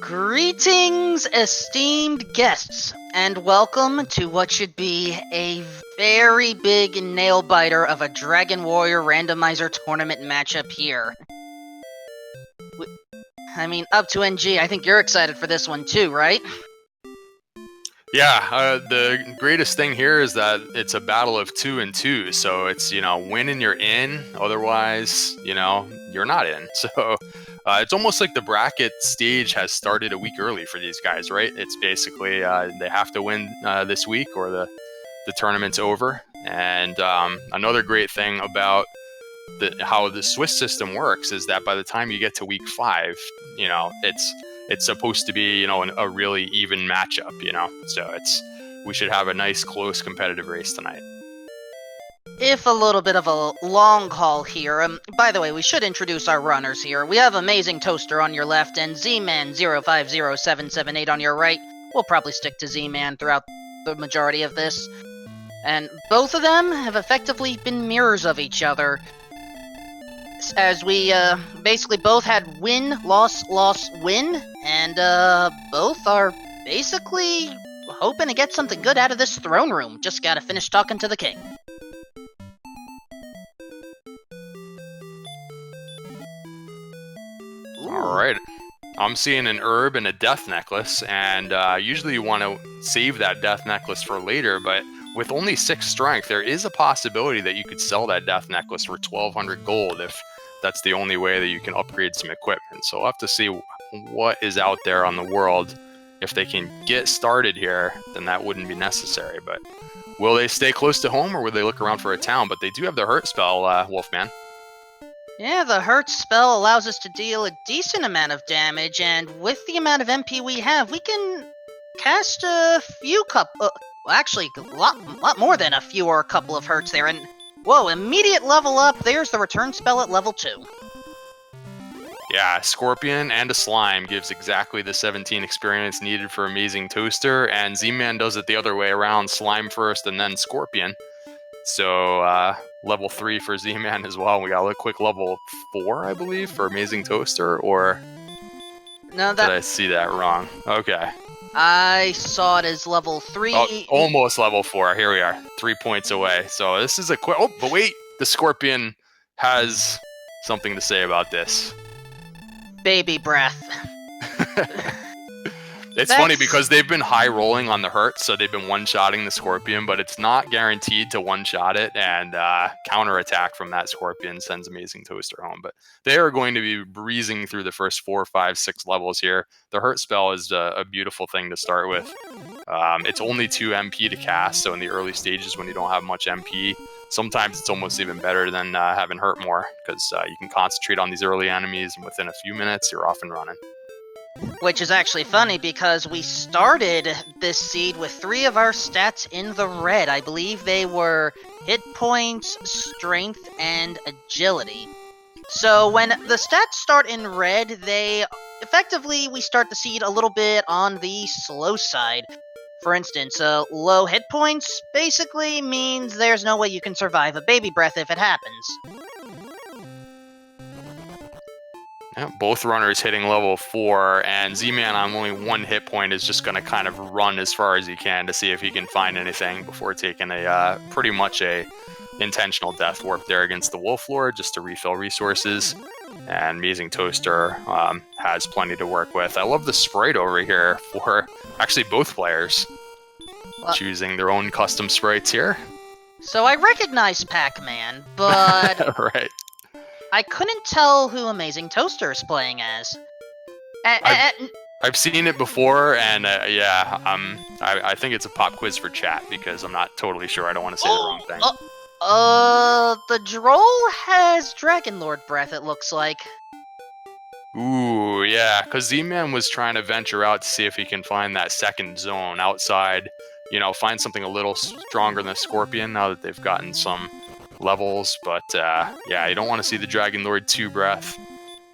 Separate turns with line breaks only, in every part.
Greetings, esteemed guests, and welcome to what should be a very big nail-biter of a Dragon Warrior Randomizer tournament matchup here. Up to NG, I think you're excited for this one too, right?
Yeah, the greatest thing here is that it's a battle of 2 and 2, so it's, win and you're in, otherwise, you're not in. So it's almost like the bracket stage has started a week early for these guys, right? It's basically they have to win this week or the tournament's over. And another great thing about how the Swiss system works is that by the time you get to week 5, it's supposed to be, a really even matchup, So we should have a nice, close, competitive race tonight.
If a little bit of a long haul here, by the way, we should introduce our runners here. We have AmazingToaster on your left and Zman050778 on your right. We'll probably stick to Z-Man throughout the majority of this. And both of them have effectively been mirrors of each other, as we basically both had win, loss, loss, win, and both are basically hoping to get something good out of this throne room. Just gotta finish talking to the king.
Alright, I'm seeing an herb and a death necklace, and usually you want to save that death necklace for later, but with only 6 strength, there is a possibility that you could sell that death necklace for 1,200 gold if that's the only way that you can upgrade some equipment. So we'll have to see what is out there on the world. If they can get started here, then that wouldn't be necessary. But will they stay close to home, or will they look around for a town? But they do have the hurt spell, Wolfman.
Yeah, the hurt spell allows us to deal a decent amount of damage, and with the amount of MP we have, we can cast a few actually, a lot more than a few or a couple of hurts there, and whoa, immediate level up, there's the return spell at level 2.
Yeah, Scorpion and a Slime gives exactly the 17 experience needed for AmazingToaster, and Z-Man does it the other way around, Slime first and then Scorpion. So, level 3 for Z-Man as well. We got a quick level 4, I believe, for AmazingToaster, or
no,
did I see that wrong? Okay.
I saw it as level 3.
Oh, almost level 4. Here we are, 3 points away. So this is a quick... Oh, but wait! The Scorpion has something to say about this.
Baby breath.
It's funny because they've been high rolling on the hurt, so they've been one-shotting the Scorpion, but it's not guaranteed to one-shot it, and counterattack from that Scorpion sends AmazingToaster home. But they are going to be breezing through the first 4, 5, 6 levels here. The hurt spell is a beautiful thing to start with. It's only 2 MP to cast, so in the early stages when you don't have much MP, sometimes it's almost even better than having hurt more, because you can concentrate on these early enemies, and within a few minutes, you're off and running.
Which is actually funny because we started this seed with 3 of our stats in the red. I believe they were hit points, strength, and agility. So when the stats start in red, we start the seed a little bit on the slow side. For instance, low hit points basically means there's no way you can survive a baby breath if it happens.
Yeah, both runners hitting level 4, and Z-Man on only 1 hit point is just going to kind of run as far as he can to see if he can find anything before taking a pretty much a intentional death warp there against the Wolf Lord just to refill resources. And AmazingToaster has plenty to work with. I love the sprite over here for actually both players choosing their own custom sprites here.
So I recognize Pac-Man, but
right.
I couldn't tell who AmazingToaster is playing as.
I've seen it before, and I think it's a pop quiz for chat because I'm not totally sure. I don't want to say the wrong thing.
The Droll has Dragonlord breath, it looks like.
Ooh, yeah, because Z-Man was trying to venture out to see if he can find that second zone outside, find something a little stronger than Scorpion now that they've gotten some levels, but you don't want to see the Dragonlord 2 breath,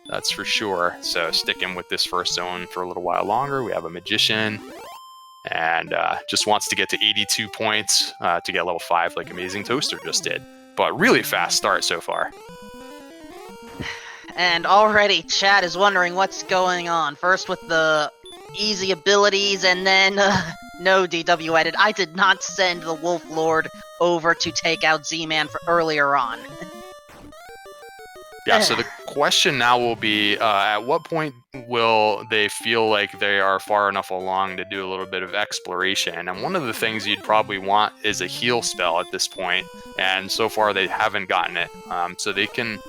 that's for sure. So sticking with this first zone for a little while longer. We have a Magician, and just wants to get to 82 points to get level 5 like AmazingToaster just did. But really fast start so far.
And already chat is wondering what's going on. First with the easy abilities, and then no DW edit. I did not send the Wolf Lord over to take out Z-Man for earlier on.
Yeah, so the question now will be, at what point will they feel like they are far enough along to do a little bit of exploration? And one of the things you'd probably want is a heal spell at this point, and so far they haven't gotten it. So they can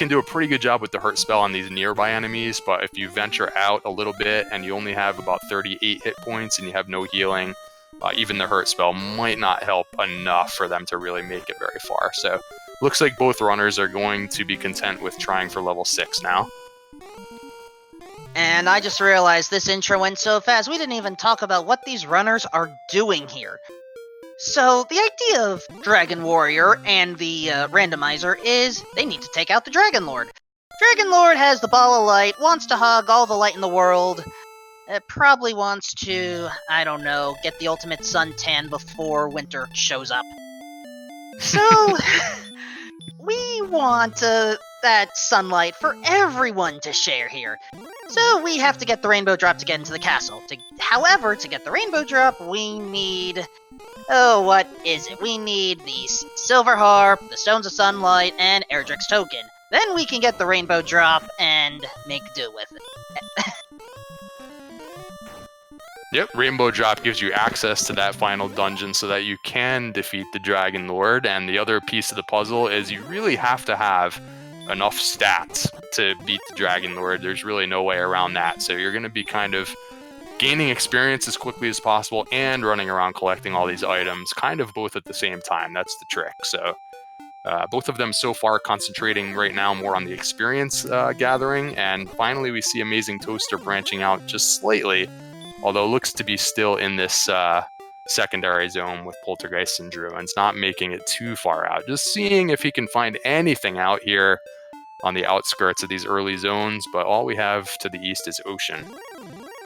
do a pretty good job with the hurt spell on these nearby enemies, but if you venture out a little bit and you only have about 38 hit points and you have no healing, even the hurt spell might not help enough for them to really make it very far. So looks like both runners are going to be content with trying for level 6 now.
And I just realized this intro went so fast, we didn't even talk about what these runners are doing here. So, the idea of Dragon Warrior and the Randomizer is they need to take out the Dragonlord. Dragonlord has the ball of light, wants to hug all the light in the world, probably wants to, I don't know, get the ultimate suntan before winter shows up. So, we want that sunlight for everyone to share here. So we have to get the rainbow drop to get into the castle. However, to get the rainbow drop, we need... Oh, what is it? We need the silver harp, the stones of sunlight, and Erdrick's token. Then we can get the rainbow drop and make do with it.
Yep, Rainbow Drop gives you access to that final dungeon so that you can defeat the Dragonlord, and the other piece of the puzzle is you really have to have enough stats to beat the Dragonlord. There's really no way around that, so you're going to be kind of gaining experience as quickly as possible and running around collecting all these items, kind of both at the same time. That's the trick. So both of them so far concentrating right now more on the experience gathering, and finally we see AmazingToaster branching out just slightly, although looks to be still in this secondary zone with Poltergeist and Druins, not making it too far out. Just seeing if he can find anything out here on the outskirts of these early zones, but all we have to the east is ocean.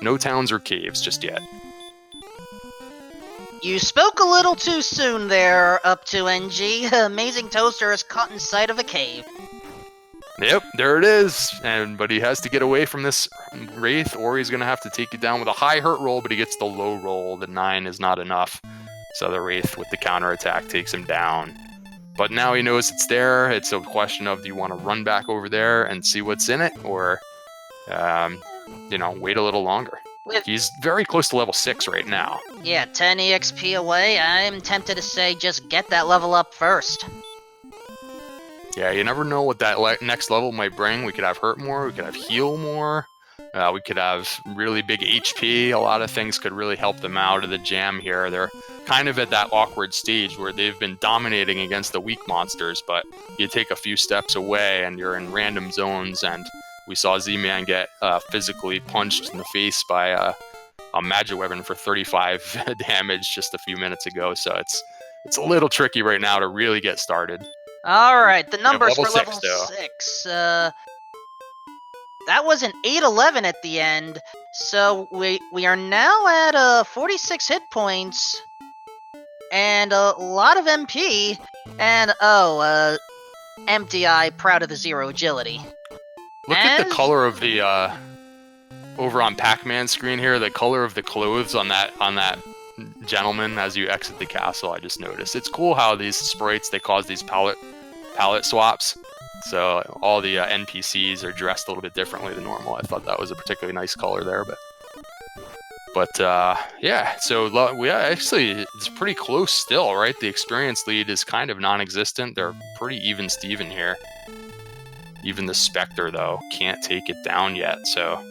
No towns or caves just yet.
You spoke a little too soon there, up to NG. AmazingToaster is caught in sight of a cave.
Yep, there it is. But he has to get away from this Wraith, or he's going to have to take it down with a high hurt roll, but he gets the low roll. The 9 is not enough. So the Wraith with the counterattack takes him down. But now he knows it's there. It's a question of, do you want to run back over there and see what's in it, or, wait a little longer? He's very close to level 6 right now.
Yeah, 10 EXP away. I'm tempted to say just get that level up first.
Yeah, you never know what that next level might bring. We could have hurt more, we could have heal more, we could have really big HP. A lot of things could really help them out of the jam here. They're kind of at that awkward stage where they've been dominating against the weak monsters, but you take a few steps away and you're in random zones, and we saw Z-Man get physically punched in the face by a magic weapon for 35 damage just a few minutes ago, so it's a little tricky right now to really get started.
Alright, the numbers for level
6.
6. That was an 811 at the end, so we are now at 46 hit points, and a lot of MP, and empty eye, proud of the 0 agility.
Look at the color of the, over on Pac-Man's screen here, the color of the clothes on that gentleman as you exit the castle. I just noticed. It's cool how these sprites, they cause these palette swaps. So all the NPCs are dressed a little bit differently than normal. I thought that was a particularly nice color there, but yeah. So actually it's pretty close still, right? The experience lead is kind of non-existent. They're pretty even Steven here. Even the Spectre though can't take it down yet. So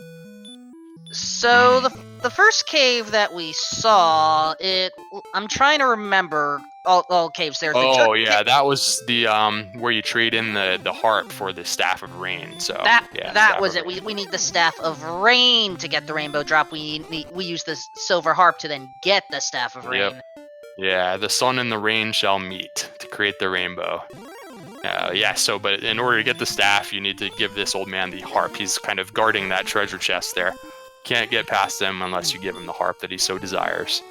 the first cave that we saw, I'm trying to remember all caves there.
That was the where you trade in the harp for the Staff of Rain. So
that was it. We need the Staff of Rain to get the rainbow drop. We use the silver harp to then get the Staff of Rain.
Yep. Yeah, the sun and the rain shall meet to create the rainbow. But in order to get the staff, you need to give this old man the harp. He's kind of guarding that treasure chest there. Can't get past him unless you give him the harp that he so desires.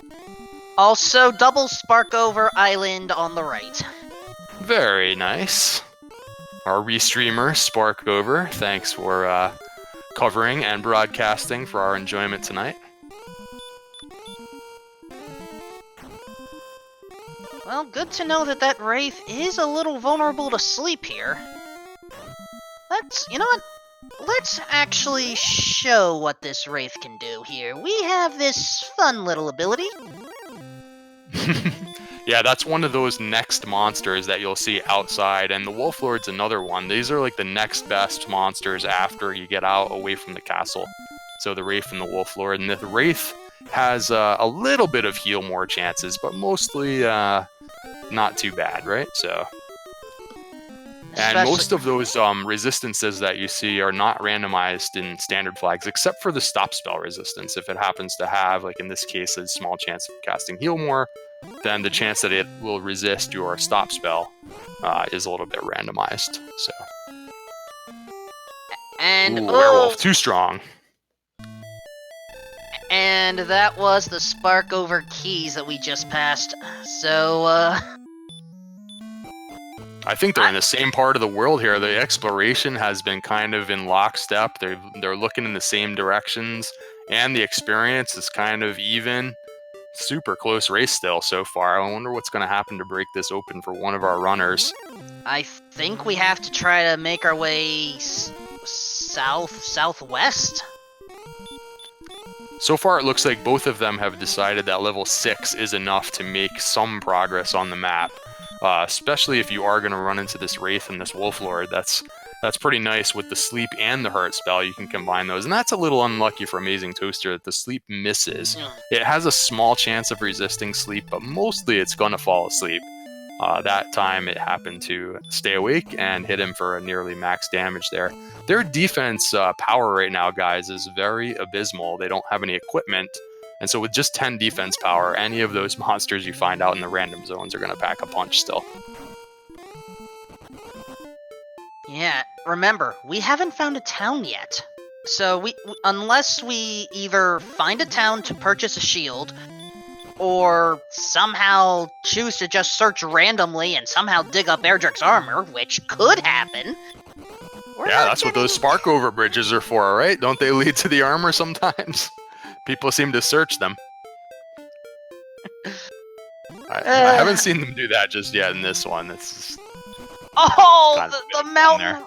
Also, double Sparkover Island on the right.
Very nice. Our restreamer, Sparkover, thanks for covering and broadcasting for our enjoyment tonight.
good to know that that Wraith is a little vulnerable to sleep here. You know what? Let's actually show what this Wraith can do here. We have this fun little ability.
Yeah, that's one of those next monsters that you'll see outside, and the Wolflord's another one. These are like the next best monsters after you get out away from the castle. So the Wraith and the Wolflord, and the Wraith has a little bit of heal more chances, but mostly not too bad, right? So, and most of those resistances that you see are not randomized in standard flags, except for the stop spell resistance. If it happens to have, like in this case, a small chance of casting heal more, then the chance that it will resist your stop spell is a little bit randomized. So,
and
werewolf too strong.
And that was the Spark over keys that we just passed. So,
I think they're in the same part of the world here. The exploration has been kind of in lockstep. They're looking in the same directions, and the experience is kind of even. Super close race still so far. I wonder what's going to happen to break this open for one of our runners.
I think we have to try to make our way southwest.
So far, it looks like both of them have decided that level 6 is enough to make some progress on the map. Especially if you are going to run into this Wraith and this Wolflord. That's pretty nice with the sleep and the hurt spell. You can combine those. And that's a little unlucky for AmazingToaster that the sleep misses. It has a small chance of resisting sleep, but mostly it's going to fall asleep. That time it happened to stay awake and hit him for a nearly max damage there. Their defense power right now, guys, is very abysmal. They don't have any equipment. And so with just 10 defense power, any of those monsters you find out in the random zones are going to pack a punch still.
Yeah, remember, we haven't found a town yet. So unless we either find a town to purchase a shield, or somehow choose to just search randomly and somehow dig up Erdrick's armor, which could happen.
Yeah, that's what those spark over bridges are for, right? Don't they lead to the armor sometimes? People seem to search them. I haven't seen them do that just yet in this one. It's
the mountain,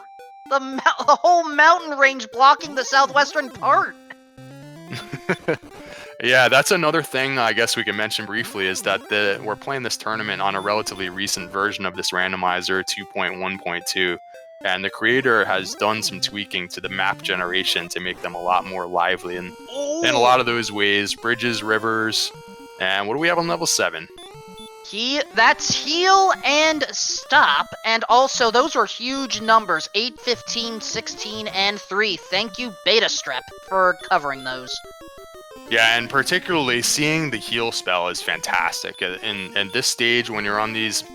the whole mountain range blocking the southwestern part.
Yeah, that's another thing I guess we can mention briefly is that we're playing this tournament on a relatively recent version of this randomizer 2.1.2, and the creator has done some tweaking to the map generation to make them a lot more lively in a lot of those ways. Bridges, rivers, and what do we have on level 7?
That's heal and stop, and also those are huge numbers, 8, 15, 16, and 3. Thank you, Beta Strep, for covering those.
Yeah, and particularly seeing the heal spell is fantastic. In this stage, when you're on these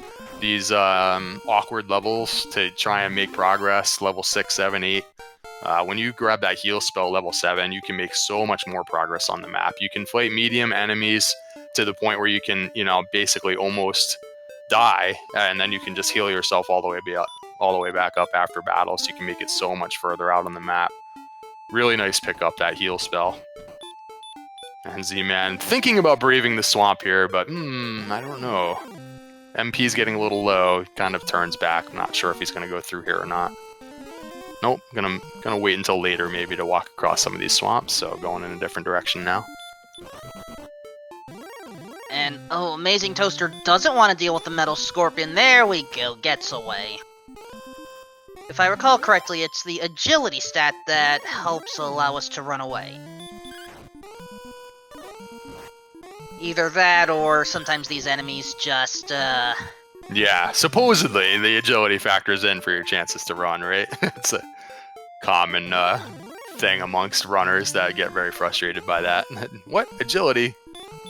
awkward levels to try and make progress, level 6, 7, 8, when you grab that heal spell level 7, you can make so much more progress on the map. You can fight medium enemies to the point where you can, basically almost die, and then you can just heal yourself all the way back up after battle, so you can make it so much further out on the map. Really nice pick up that heal spell. And Z-Man thinking about braving the swamp here, but I don't know. MP's getting a little low, kind of turns back. I'm not sure if he's going to go through here or not. Nope, gonna wait until later maybe to walk across some of these swamps, so going in a different direction now.
And, AmazingToaster doesn't want to deal with the Metal Scorpion. There we go, gets away. If I recall correctly, it's the agility stat that helps allow us to run away. Either that, or sometimes these enemies just,
Yeah, supposedly the agility factors in for your chances to run, right? It's a common thing amongst runners that get very frustrated by that. What? Agility?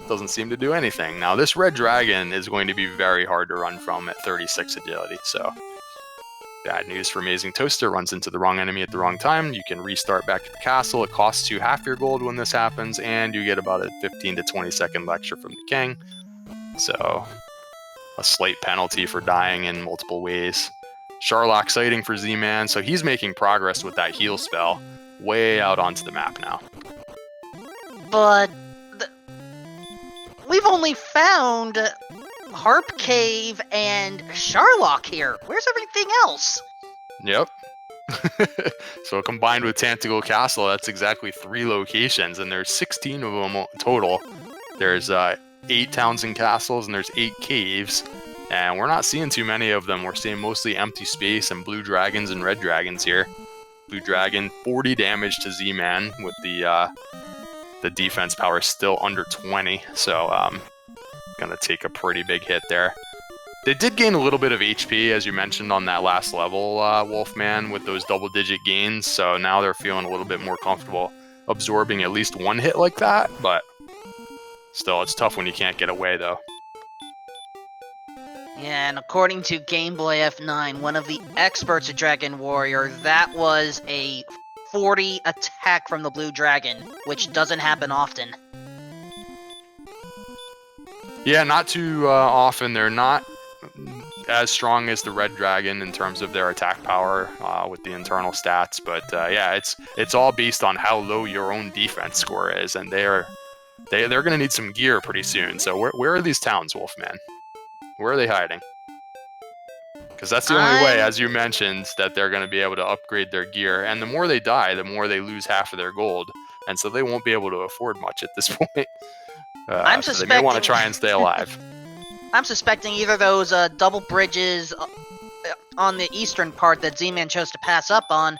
Doesn't seem to do anything. Now, this red dragon is going to be very hard to run from at 36 agility, so bad news for AmazingToaster. Runs into the wrong enemy at the wrong time. You can restart back at the castle. It costs you half your gold when this happens, and you get about a 15 to 20 second lecture from the king. So, a slight penalty for dying in multiple ways. Sharlock sighting for Z-Man, so he's making progress with that heal spell way out onto the map now.
But we've only found Harp Cave and Sharlock here. Where's everything else?
Yep. So combined with Tantigal Castle, that's exactly 3 locations, and there's 16 of them total. There's 8 towns and castles, and there's 8 caves, and we're not seeing too many of them. We're seeing mostly empty space and blue dragons and red dragons here. Blue dragon, 40 damage to Z-Man with the defense power still under 20, so gonna take a pretty big hit there. They did gain a little bit of HP, as you mentioned, on that last level, Wolfman, with those double-digit gains, so now they're feeling a little bit more comfortable absorbing at least 1 hit like that, but still, it's tough when you can't get away, though.
Yeah, and according to Gameboy F9, one of the experts at Dragon Warrior, that was a 40 attack from the Blue Dragon, which doesn't happen often.
Yeah, not too often. They're not as strong as the Red Dragon in terms of their attack power with the internal stats, but yeah, it's all based on how low your own defense score is, and they're going to need some gear pretty soon. So where are these towns, Wolfman? Where are they hiding? Because that's the only way, as you mentioned, that they're going to be able to upgrade their gear, and the more they die, the more they lose half of their gold, and so they won't be able to afford much at this point.
I'm
so
suspecting...
they may want to try and stay alive.
I'm suspecting either those double bridges on the eastern part that Z-Man chose to pass up on,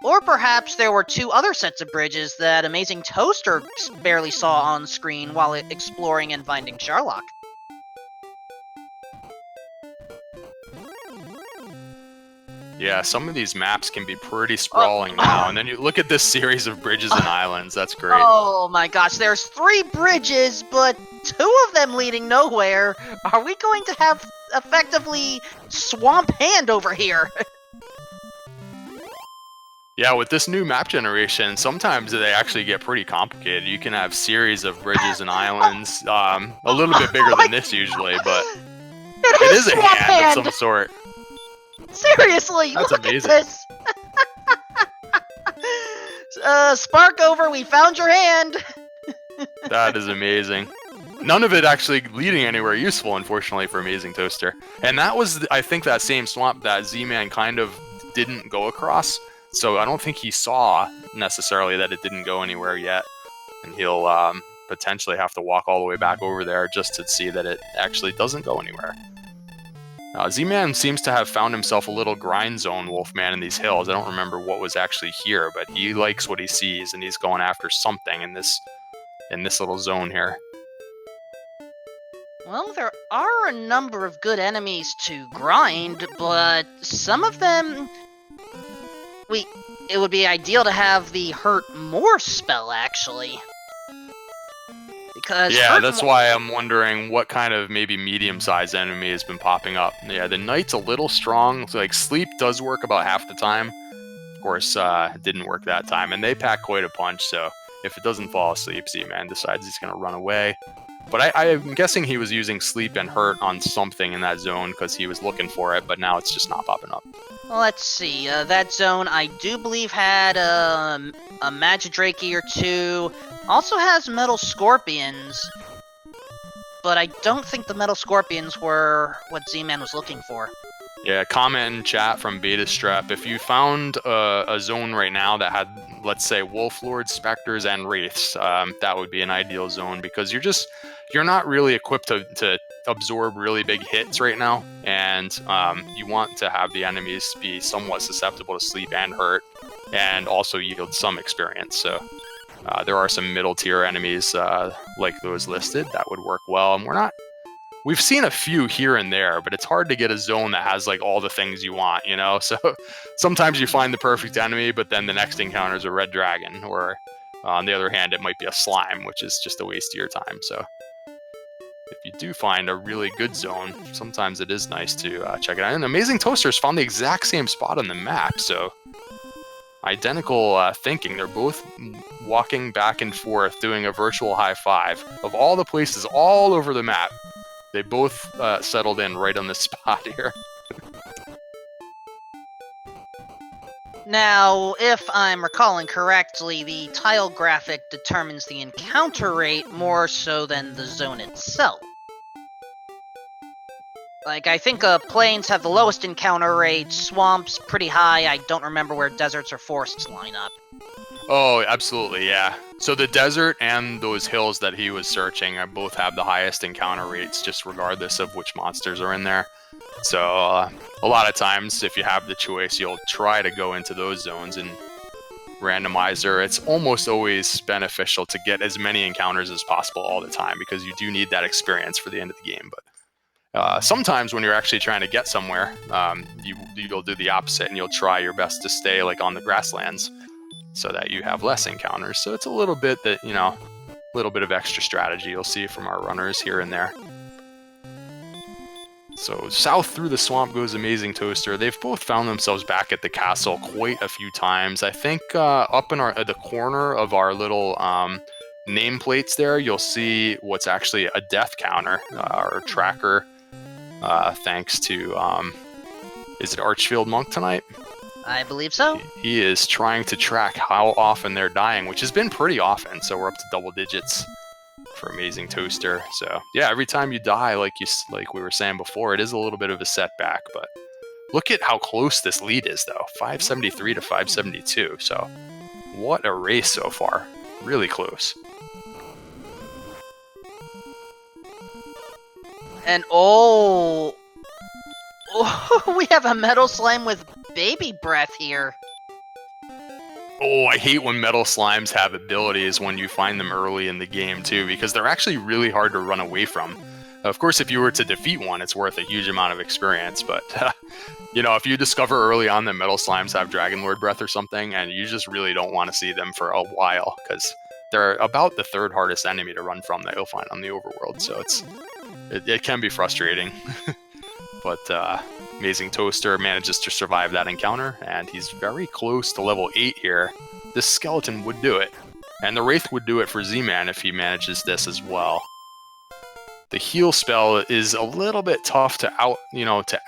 or perhaps there were 2 other sets of bridges that AmazingToaster barely saw on screen while exploring and finding Sharlock.
Yeah, some of these maps can be pretty sprawling now, and then you look at this series of bridges and islands, that's great.
Oh my gosh, there's 3 bridges, but 2 of them leading nowhere. Are we going to have effectively Swamp Hand over here?
Yeah, with this new map generation, sometimes they actually get pretty complicated. You can have series of bridges and islands, a little bit bigger than this usually, but it is a hand of some sort.
Seriously,
that's
look
amazing.
At this! Sparkover, we found your hand!
That is amazing. None of it actually leading anywhere useful, unfortunately, for AmazingToaster. And that was, I think, that same swamp that Z-Man kind of didn't go across. So I don't think he saw, necessarily, that it didn't go anywhere yet. And he'll potentially have to walk all the way back over there just to see that it actually doesn't go anywhere. Z-Man seems to have found himself a little grind zone, Wolfman, in these hills. I don't remember what was actually here, but he likes what he sees, and he's going after something in this little zone here.
Well, there are a number of good enemies to grind, but some of them... It would be ideal to have the Hurt More spell, actually. Because
yeah, that's why I'm wondering what kind of maybe medium-sized enemy has been popping up. Yeah, the Knight's a little strong. So, like, Sleep does work about half the time. Of course, it didn't work that time, and they pack quite a punch, so if it doesn't fall asleep, Z-Man decides he's going to run away. But I'm guessing he was using Sleep and Hurt on something in that zone because he was looking for it, but now it's just not popping up.
Let's see, that zone I do believe had a Magidrake or 2. Also has Metal Scorpions, but I don't think the Metal Scorpions were what Z-Man was looking for.
Yeah, comment in chat from Beta Strep. If you found a zone right now that had, let's say, Wolf Lords, Spectres, and Wraiths, that would be an ideal zone because you're not really equipped to absorb really big hits right now, and you want to have the enemies be somewhat susceptible to Sleep and Hurt, and also yield some experience. So there are some middle tier enemies like those listed that would work well, and we've seen a few here and there, but it's hard to get a zone that has like all the things you want, you know? So sometimes you find the perfect enemy, but then the next encounter is a red dragon, or on the other hand, it might be a slime, which is just a waste of your time. So if you do find a really good zone, sometimes it is nice to check it out. And AmazingToaster's found the exact same spot on the map, so identical thinking. They're both walking back and forth, doing a virtual high five. Of all the places all over the map, they both settled in right on this spot here.
Now, if I'm recalling correctly, the tile graphic determines the encounter rate more so than the zone itself. Like, I think plains have the lowest encounter rate, swamps pretty high. I don't remember where deserts or forests line up.
Oh, absolutely, yeah. So the desert and those hills that he was searching both have the highest encounter rates, just regardless of which monsters are in there. So a lot of times, if you have the choice, you'll try to go into those zones. And Randomizer, it's almost always beneficial to get as many encounters as possible all the time, because you do need that experience for the end of the game. But sometimes when you're actually trying to get somewhere, you'll do the opposite, and you'll try your best to stay like on the grasslands so that you have less encounters. So it's a little bit that, little bit of extra strategy you'll see from our runners here and there. So south through the swamp goes AmazingToaster. They've both found themselves back at the castle quite a few times. I think up in at the corner of our little nameplates there, you'll see what's actually a death counter or tracker, thanks to, is it Archfield Monk tonight?
I believe so.
He is trying to track how often they're dying, which has been pretty often. So we're up to double digits for AmazingToaster. So yeah, every time you die, like we were saying before, it is a little bit of a setback. But look at how close this lead is, though. 573 to 572. So what a race so far. Really close.
And we have a metal slime with baby breath here.
Oh, I hate when metal slimes have abilities when you find them early in the game, too, because they're actually really hard to run away from. Of course, if you were to defeat one, it's worth a huge amount of experience, but, if you discover early on that metal slimes have Dragonlord breath or something, and you just really don't want to see them for a while, because they're about the third hardest enemy to run from that you'll find on the overworld, so it can be frustrating. But AmazingToaster manages to survive that encounter, and he's very close to level 8 here. This skeleton would do it, and the Wraith would do it for Z-Man if he manages this as well. The heal spell is a little bit tough to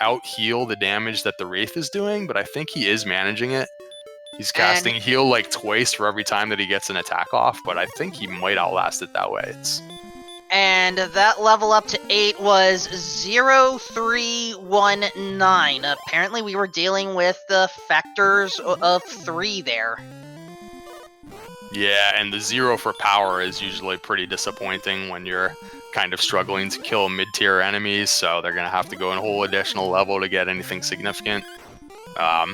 out-heal the damage that the Wraith is doing, but I think he is managing it. He's casting heal like twice for every time that he gets an attack off, but I think he might outlast it that way.
And that level up to 8 was 0319. Apparently we were dealing with the factors of 3 there.
Yeah, and the 0 for power is usually pretty disappointing when you're kind of struggling to kill mid-tier enemies, so they're going to have to go a whole additional level to get anything significant. A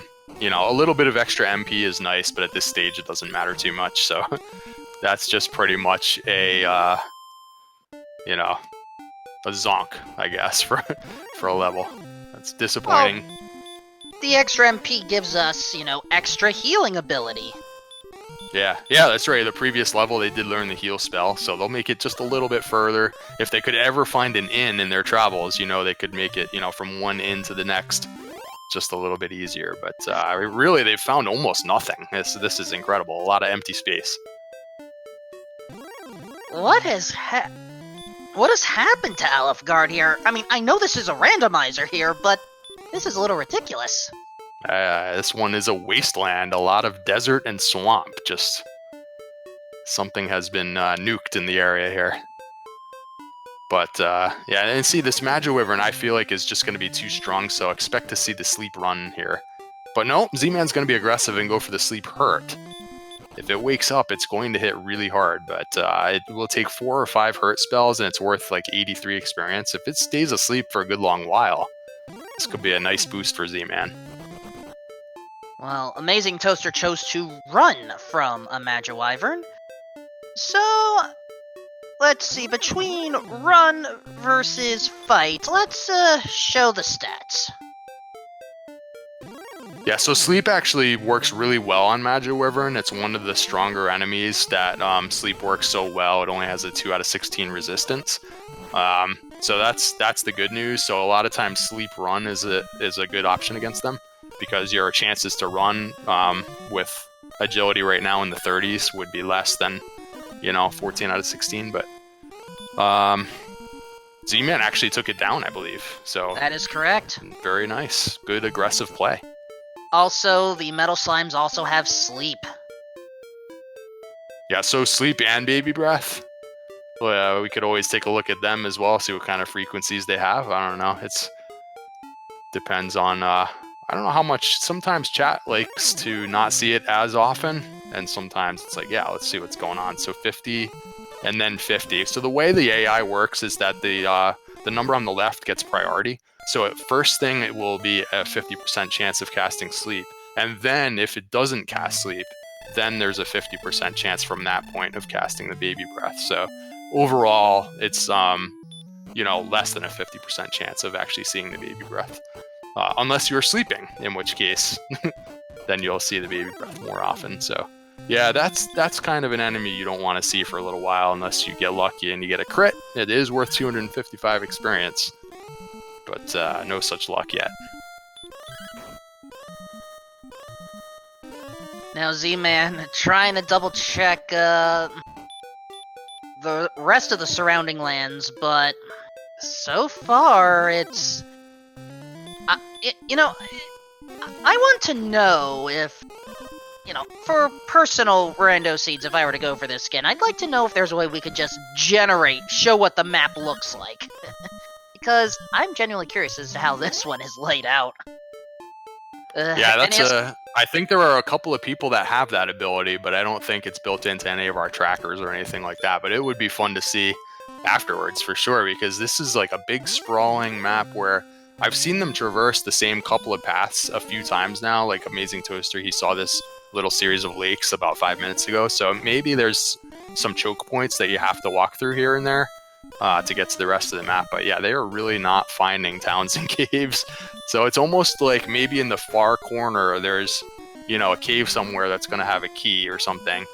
little bit of extra MP is nice, but at this stage it doesn't matter too much, so that's just pretty much a zonk, I guess, for a level. That's disappointing.
Well, the extra MP gives us, extra healing ability.
Yeah, that's right. The previous level, they did learn the heal spell, so they'll make it just a little bit further. If they could ever find an inn in their travels, they could make it, from one inn to the next just a little bit easier. But really, they've found almost nothing. This is incredible. A lot of empty space.
What has happened to Alefgard here? I mean, I know this is a randomizer here, but this is a little ridiculous.
This one is a wasteland, a lot of desert and swamp. Just something has been nuked in the area here. But and see, this Magiwyvern I feel like is just going to be too strong, so expect to see the sleep run here. But no, Z-Man's going to be aggressive and go for the sleep hurt. If it wakes up, it's going to hit really hard, but it will take 4 or 5 hurt spells, and it's worth like 83 experience. If it stays asleep for a good long while, this could be a nice boost for Z-Man.
Well, AmazingToaster chose to run from a Magiwyvern. So, let's see, between run versus fight, let's show the stats.
Yeah, so Sleep actually works really well on Magiwyvern. It's one of the stronger enemies that Sleep works so well. It only has a 2 out of 16 resistance. So that's the good news. So a lot of times Sleep Run is a good option against them, because your chances to run with agility right now in the 30s would be less than 14 out of 16. But Z-Man actually took it down, I believe. So
that is correct.
Very nice. Good aggressive play.
Also, the metal slimes also have sleep.
Yeah, so sleep and baby breath. Well, we could always take a look at them as well, see what kind of frequencies they have. I don't know. Depends on, I don't know how much, sometimes chat likes to not see it as often, and sometimes it's like, yeah, let's see what's going on. So 50 and then 50. So the way the AI works is that the number on the left gets priority. So at first thing, it will be a 50% chance of casting sleep. And then if it doesn't cast sleep, then there's a 50% chance from that point of casting the baby breath. So overall, it's less than a 50% chance of actually seeing the baby breath, unless you're sleeping, in which case then you'll see the baby breath more often. So yeah, that's kind of an enemy you don't want to see for a little while unless you get lucky and you get a crit. It is worth 255 experience, but no such luck yet.
Now, Z-Man, trying to double check the rest of the surrounding lands, but so far it's... I want to know if, for personal rando seeds, if I were to go for this skin, I'd like to know if there's a way we could just show what the map looks like. Because I'm genuinely curious as to how this one is laid out.
Yeah, I think there are a couple of people that have that ability, but I don't think it's built into any of our trackers or anything like that. But it would be fun to see afterwards for sure, because this is like a big sprawling map where I've seen them traverse the same couple of paths a few times now. Like AmazingToaster, he saw this little series of lakes about 5 minutes ago. So maybe there's some choke points that you have to walk through here and there to get to the rest of the map. But yeah, they are really not finding towns and caves. So it's almost like maybe in the far corner there's, a cave somewhere that's going to have a key or something.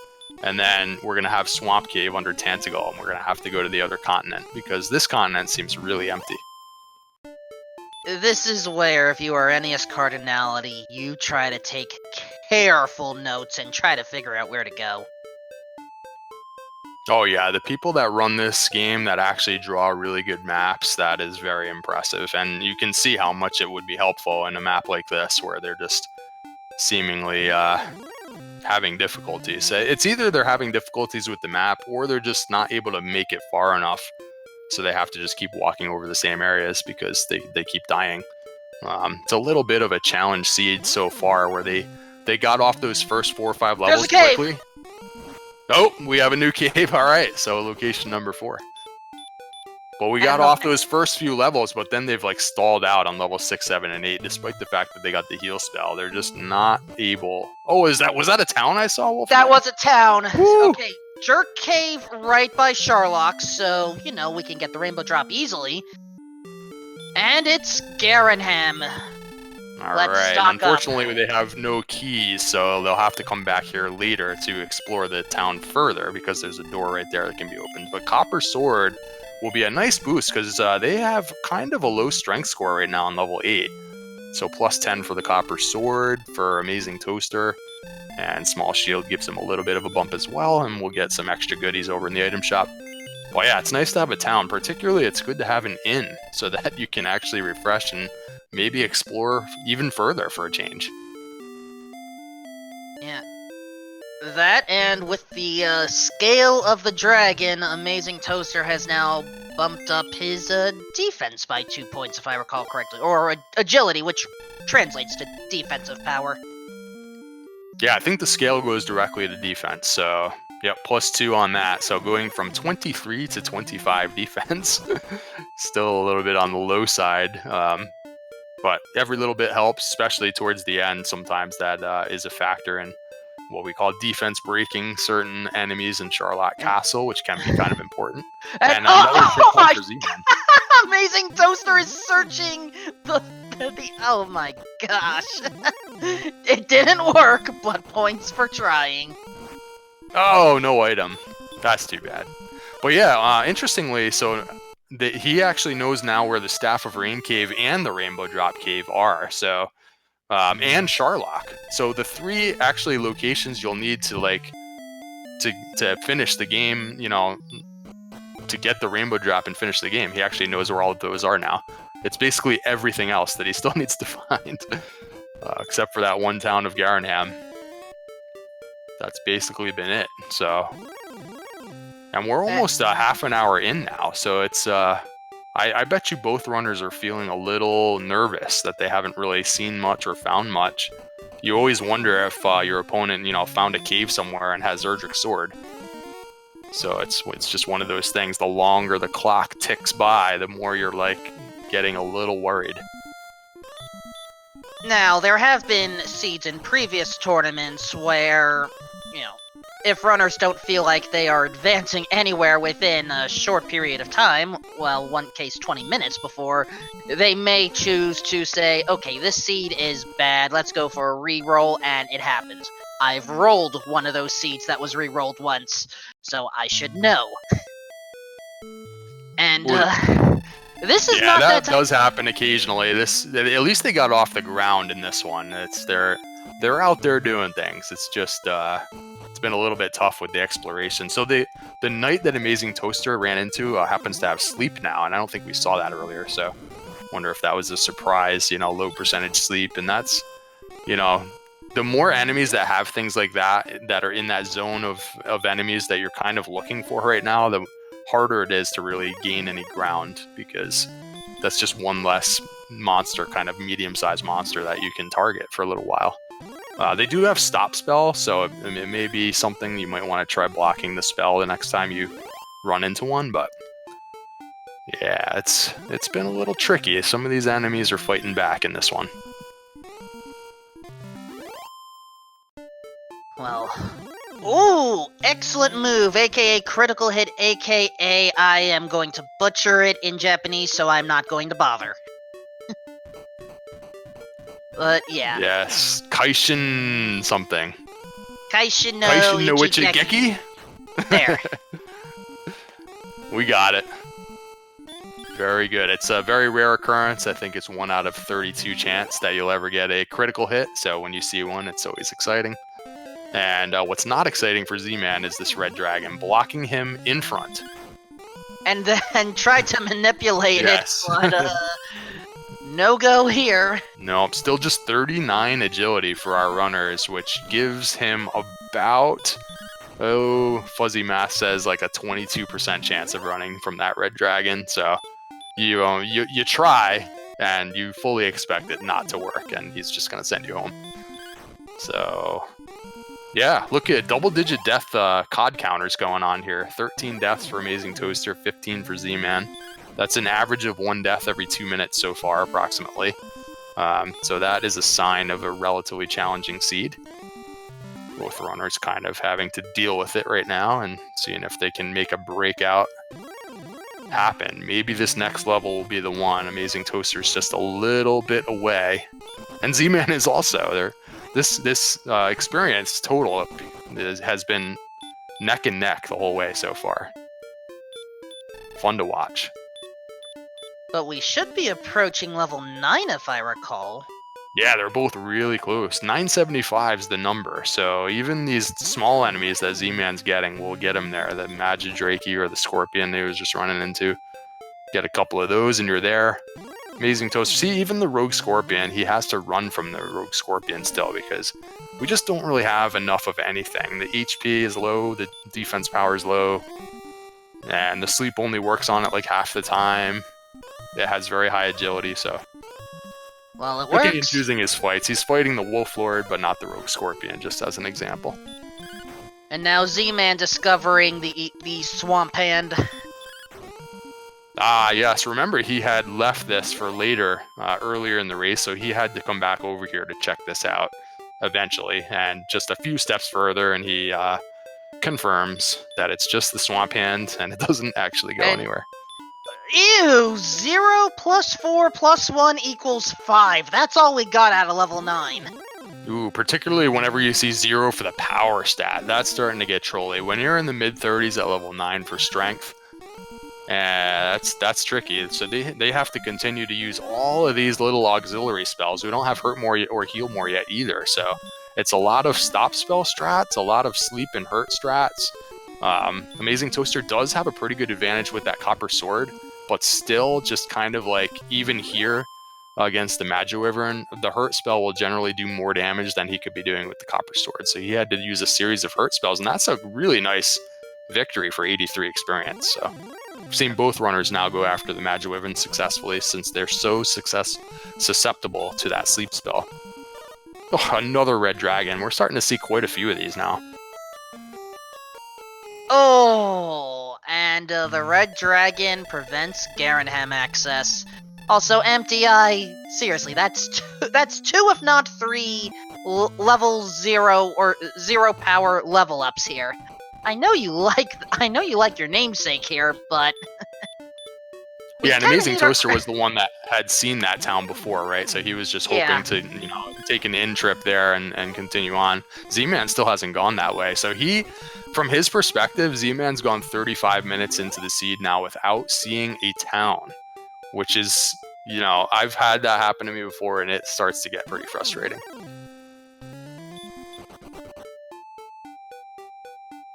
And then we're going to have Swamp Cave under Tantagal, and we're going to have to go to the other continent because this continent seems really empty.
This is where, if you are NES Cardinality, you try to take careful notes and try to figure out where to go.
Oh yeah, the people that run this game that actually draw really good maps, that is very impressive. And you can see how much it would be helpful in a map like this where they're just seemingly having difficulties. It's either they're having difficulties with the map or they're just not able to make it far enough. So they have to just keep walking over the same areas because they keep dying. It's a little bit of a challenge seed so far where they got off those first 4 or 5 levels quickly. Oh, we have a new cave. All right, so location number 4. But we got off those first few levels, but then they've stalled out on level 6, 7, and 8, despite the fact that they got the heal spell. They're just not able. Oh, was that a town I saw, Wolf?
That was a town.
Woo!
Okay, Jerk Cave right by Sharlock, so we can get the rainbow drop easily. And it's Garanham.
Alright, unfortunately they have no keys, so they'll have to come back here later to explore the town further because there's a door right there that can be opened. But Copper Sword will be a nice boost because they have kind of a low strength score right now on level 8. So plus 10 for the Copper Sword, for AmazingToaster, and Small Shield gives them a little bit of a bump as well, and we'll get some extra goodies over in the item shop. Well, yeah, it's nice to have a town. Particularly, it's good to have an inn so that you can actually refresh and maybe explore even further for a change.
Yeah. That, and with the scale of the dragon, AmazingToaster has now bumped up his defense by 2 points, if I recall correctly. Or agility, which translates to defensive power.
Yeah, I think the scale goes directly to defense, so... Yep, plus 2 on that. So going from 23 to 25 defense. Still a little bit on the low side. But every little bit helps, especially towards the end. Sometimes that is a factor in what we call defense breaking certain enemies in Charlotte Castle, which can be kind of important. And another trick point for Z-Man.
AmazingToaster is searching the oh my gosh. It didn't work, but points for trying.
Oh, no item. That's too bad. But yeah, interestingly, so he actually knows now where the Staff of Rain Cave and the Rainbow Drop Cave are. So, and Sharlock. So the 3 actually locations you'll need to to finish the game, to get the Rainbow Drop and finish the game. He actually knows where all of those are now. It's basically everything else that he still needs to find, except for that one town of Garanham. That's basically been it. So, and we're almost half an hour in now, so it's I bet you both runners are feeling a little nervous that they haven't really seen much or found much. You always wonder if your opponent, found a cave somewhere and has Erdrick's sword. So it's just one of those things. The longer the clock ticks by, the more you're like getting a little worried.
Now, there have been seeds in previous tournaments where, if runners don't feel like they are advancing anywhere within a short period of time, well, one case 20 minutes before, they may choose to say, okay, this seed is bad, let's go for a re-roll, and it happens. I've rolled one of those seeds that was re-rolled once, so I should know. And, this is not that
does happen occasionally. At least they got off the ground in this one. They're out there doing things. It's just it's been a little bit tough with the exploration. So the knight that AmazingToaster ran into happens to have sleep now, and I don't think we saw that earlier. So wonder if that was a surprise. Low percentage sleep, and that's the more enemies that have things like that are in that zone of enemies that you're kind of looking for right now, the harder it is to really gain any ground, because that's just one less monster, kind of medium-sized monster that you can target for a little while. They do have stop spell, so it may be something you might want to try blocking the spell the next time you run into one, but yeah, it's been a little tricky. Some of these enemies are fighting back in this one.
Well, ooh, excellent move, aka critical hit, aka I am going to butcher it in Japanese, so I'm not going to bother. But yeah.
Yes, Kaishin something.
Kaishin no
Ichigeki?
There.
We got it. Very good. It's a very rare occurrence. I think it's 1 out of 32 chance that you'll ever get a critical hit, so when you see one, it's always exciting. And what's not exciting for Z-Man is this red dragon blocking him in front.
And then tried to manipulate it, but no go here.
Nope, still just 39 agility for our runners, which gives him about, fuzzy math says like a 22% chance of running from that red dragon. So you try, and you fully expect it not to work, and he's just gonna send you home. So yeah, look at double-digit death COD counters going on here. 13 deaths for AmazingToaster, 15 for Z-Man. That's an average of 1 death every 2 minutes so far, approximately. So that is a sign of a relatively challenging seed. Both runners kind of having to deal with it right now and seeing if they can make a breakout happen. Maybe this next level will be the one. AmazingToaster's just a little bit away. And Z-Man is also there. This experience total has been neck and neck the whole way so far. Fun to watch.
But we should be approaching level 9 if I recall.
Yeah, they're both really close. 975 is the number, so even these small enemies that Z-Man's getting will get him there. The Magidrakey or the Scorpion they was just running into. Get a couple of those and you're there. AmazingToaster. See, even the Rogue Scorpion, he has to run from the Rogue Scorpion still, because we just don't really have enough of anything. The HP is low, the defense power is low, and the sleep only works on it like half the time. It has very high agility, so...
Well, it works.
Looking at choosing his fights. He's fighting the Wolf Lord, but not the Rogue Scorpion, just as an example.
And now Z-Man discovering the Swamp Hand.
Ah, yes. Remember, he had left this for later, earlier in the race, so he had to come back over here to check this out eventually. And just a few steps further, and he confirms that it's just the Swamp Hand, and it doesn't actually go anywhere.
Ew! 0 plus 4 plus 1 equals 5. That's all we got out of level 9.
Ooh, particularly whenever you see 0 for the power stat. That's starting to get trolly. When you're in the mid-30s at level 9 for strength, that's tricky. So they have to continue to use all of these little auxiliary spells. We don't have hurt more or heal more yet either. So it's a lot of stop spell strats, a lot of sleep and hurt strats. AmazingToaster does have a pretty good advantage with that copper sword, but still just kind of like even here against the Magiwyvern, the hurt spell will generally do more damage than he could be doing with the copper sword. So he had to use a series of hurt spells, and that's a really nice victory for 83 experience. So We've seen both runners now go after the Magiwyvern successfully since they're so susceptible to that sleep spell. Oh, another red dragon. We're starting to see quite a few of these now.
Oh, and the red dragon prevents Garenham access. Also, Empty Eye. Seriously, that's two, if not three, level 0 or 0 power level ups here. I know you like your namesake here, but
yeah, and AmazingToaster was the one that had seen that town before, right? So he was just hoping to, take an in trip there and continue on. Z-Man still hasn't gone that way. So from his perspective, Z-Man's gone 35 minutes into the seed now without seeing a town, which is, I've had that happen to me before, and it starts to get pretty frustrating.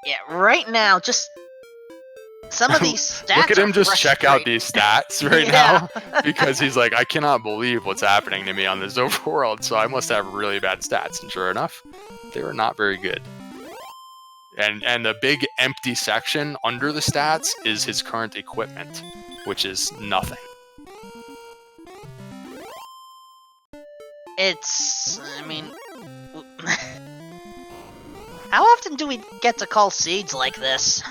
Yeah, right now, just some of these stats.
Look at him just check out these stats right now, because he's like, I cannot believe what's happening to me on this overworld, so I must have really bad stats. And sure enough, they were not very good. And the big empty section under the stats is his current equipment, which is nothing.
How often do we get to call seeds like this?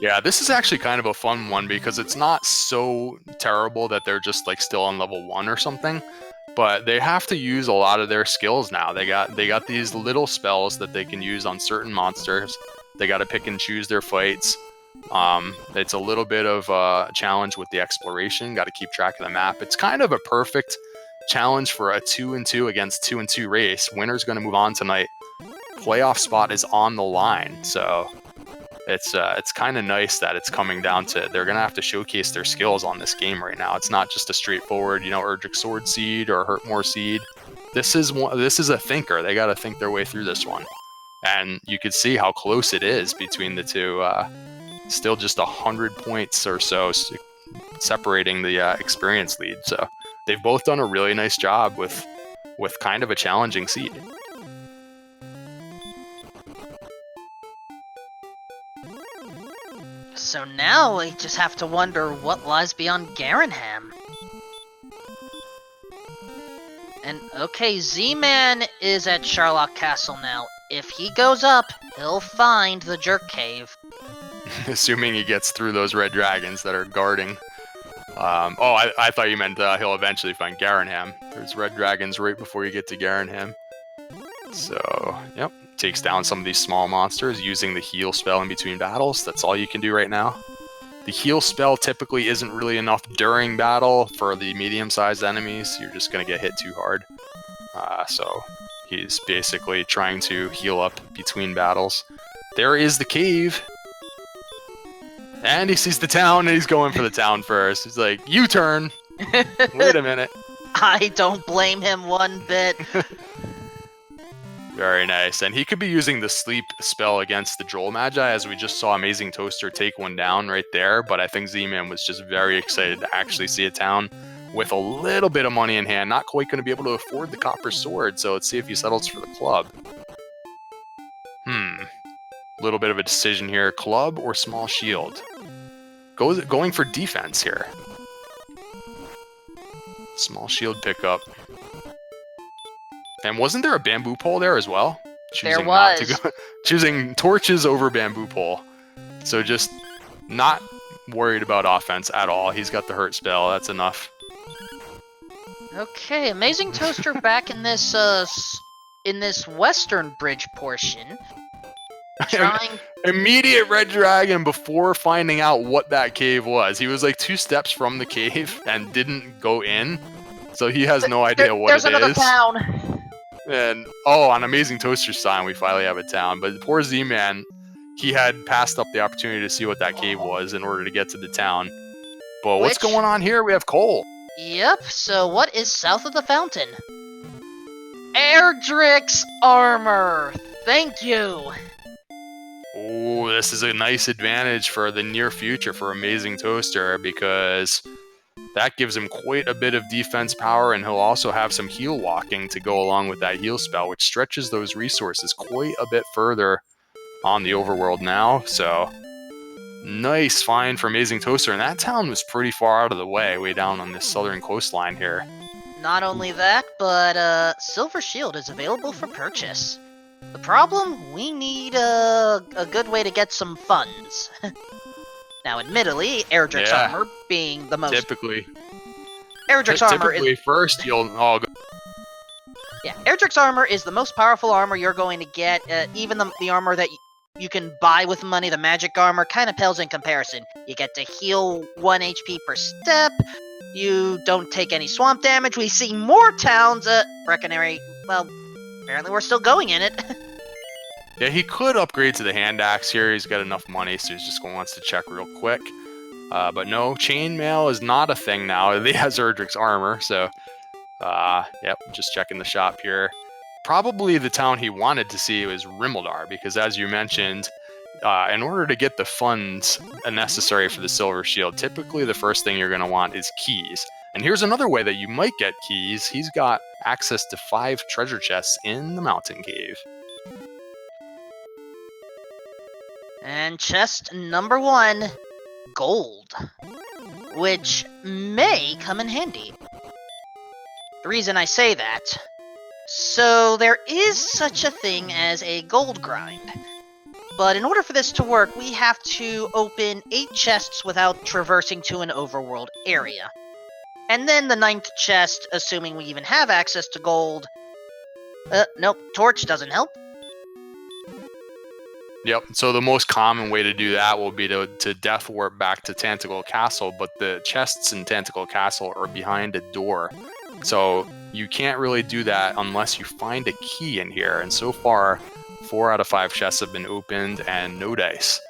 Yeah, this is actually kind of a fun one because it's not so terrible that they're just still on level 1 or something, but they have to use a lot of their skills now. They got these little spells that they can use on certain monsters. They got to pick and choose their fights. It's a little bit of a challenge with the exploration. Got to keep track of the map. It's kind of a perfect challenge for a 2-2 against 2-2 race. Winner's going to move on tonight. Playoff spot is on the line, so it's kind of nice that it's coming down to they're going to have to showcase their skills on this game right now. It's not just a straightforward, Erdrick Sword seed or Hurtmore seed. This is a thinker. They got to think their way through this one, and you can see how close it is between the two. Still just 100 points or so separating the experience lead. So they've both done a really nice job with kind of a challenging seed.
So now we just have to wonder what lies beyond Garenham. And okay, Z-Man is at Sharlock Castle now. If he goes up, he'll find the Jerk Cave.
Assuming he gets through those red dragons that are guarding. I thought you meant he'll eventually find Garenham. There's red dragons right before you get to Garenham. So, yep. Takes down some of these small monsters using the heal spell in between battles. That's all you can do right now. The heal spell typically isn't really enough during battle for the medium-sized enemies. You're just going to get hit too hard. So he's basically trying to heal up between battles. There is the cave. And he sees the town, and he's going for the town first. He's like, U-turn! Wait a minute.
I don't blame him one bit.
Very nice. And he could be using the sleep spell against the Droll Magi, as we just saw AmazingToaster take one down right there. But I think Z-Man was just very excited to actually see a town with a little bit of money in hand. Not quite going to be able to afford the copper sword, so let's see if he settles for the club. Little bit of a decision here. Club or small shield? Going for defense here. Small shield pickup. And wasn't there a bamboo pole there as well?
There was.
Choosing torches over bamboo pole. So just not worried about offense at all. He's got the hurt spell. That's enough.
Okay, AmazingToaster back in this western bridge portion.
Immediate red dragon before finding out what that cave was. He was like 2 steps from the cave and didn't go in. So he has no idea what it is.
There's another town.
And, on AmazingToaster's sign, we finally have a town. But poor Z-Man, he had passed up the opportunity to see what that cave was in order to get to the town. But what's going on here? We have coal.
Yep, so what is south of the fountain? Erdrick's armor! Thank you!
Oh, this is a nice advantage for the near future for AmazingToaster, because that gives him quite a bit of defense power, and he'll also have some heal walking to go along with that heal spell, which stretches those resources quite a bit further on the overworld now. So Nice find for AmazingToaster, and that town was pretty far out of the way down on this southern coastline here.
Not only that, but Silver Shield is available for purchase. The problem? We need a good way to get some funds. Now, admittedly, Erdrick's armor being the most...
Typically.
Erdrick's armor is...
first you'll... Oh,
yeah, Erdrick's armor is the most powerful armor you're going to get. Even the armor that you can buy with money, the magic armor, kind of pales in comparison. You get to heal 1 HP per step. You don't take any swamp damage. We see more towns. Breckenary, well, apparently we're still going in it.
Yeah, he could upgrade to the hand axe here. He's got enough money, so he's just wants to check real quick. But no, chainmail is not a thing now. He has Erdrick's armor, so... yep, just checking the shop here. Probably the town he wanted to see was Rimmeldar, because as you mentioned, in order to get the funds necessary for the Silver Shield, typically the first thing you're going to want is keys. And here's another way that you might get keys. He's got access to 5 treasure chests in the mountain cave.
And chest number 1, gold. Which may come in handy. The reason I say that, so there is such a thing as a gold grind. But in order for this to work, we have to open 8 chests without traversing to an overworld area. And then the 9th chest, assuming we even have access to gold... nope, torch doesn't help.
Yep, so the most common way to do that will be to death warp back to Tentacle Castle, but the chests in Tentacle Castle are behind a door. So you can't really do that unless you find a key in here, and so far 4 out of 5 chests have been opened and no dice.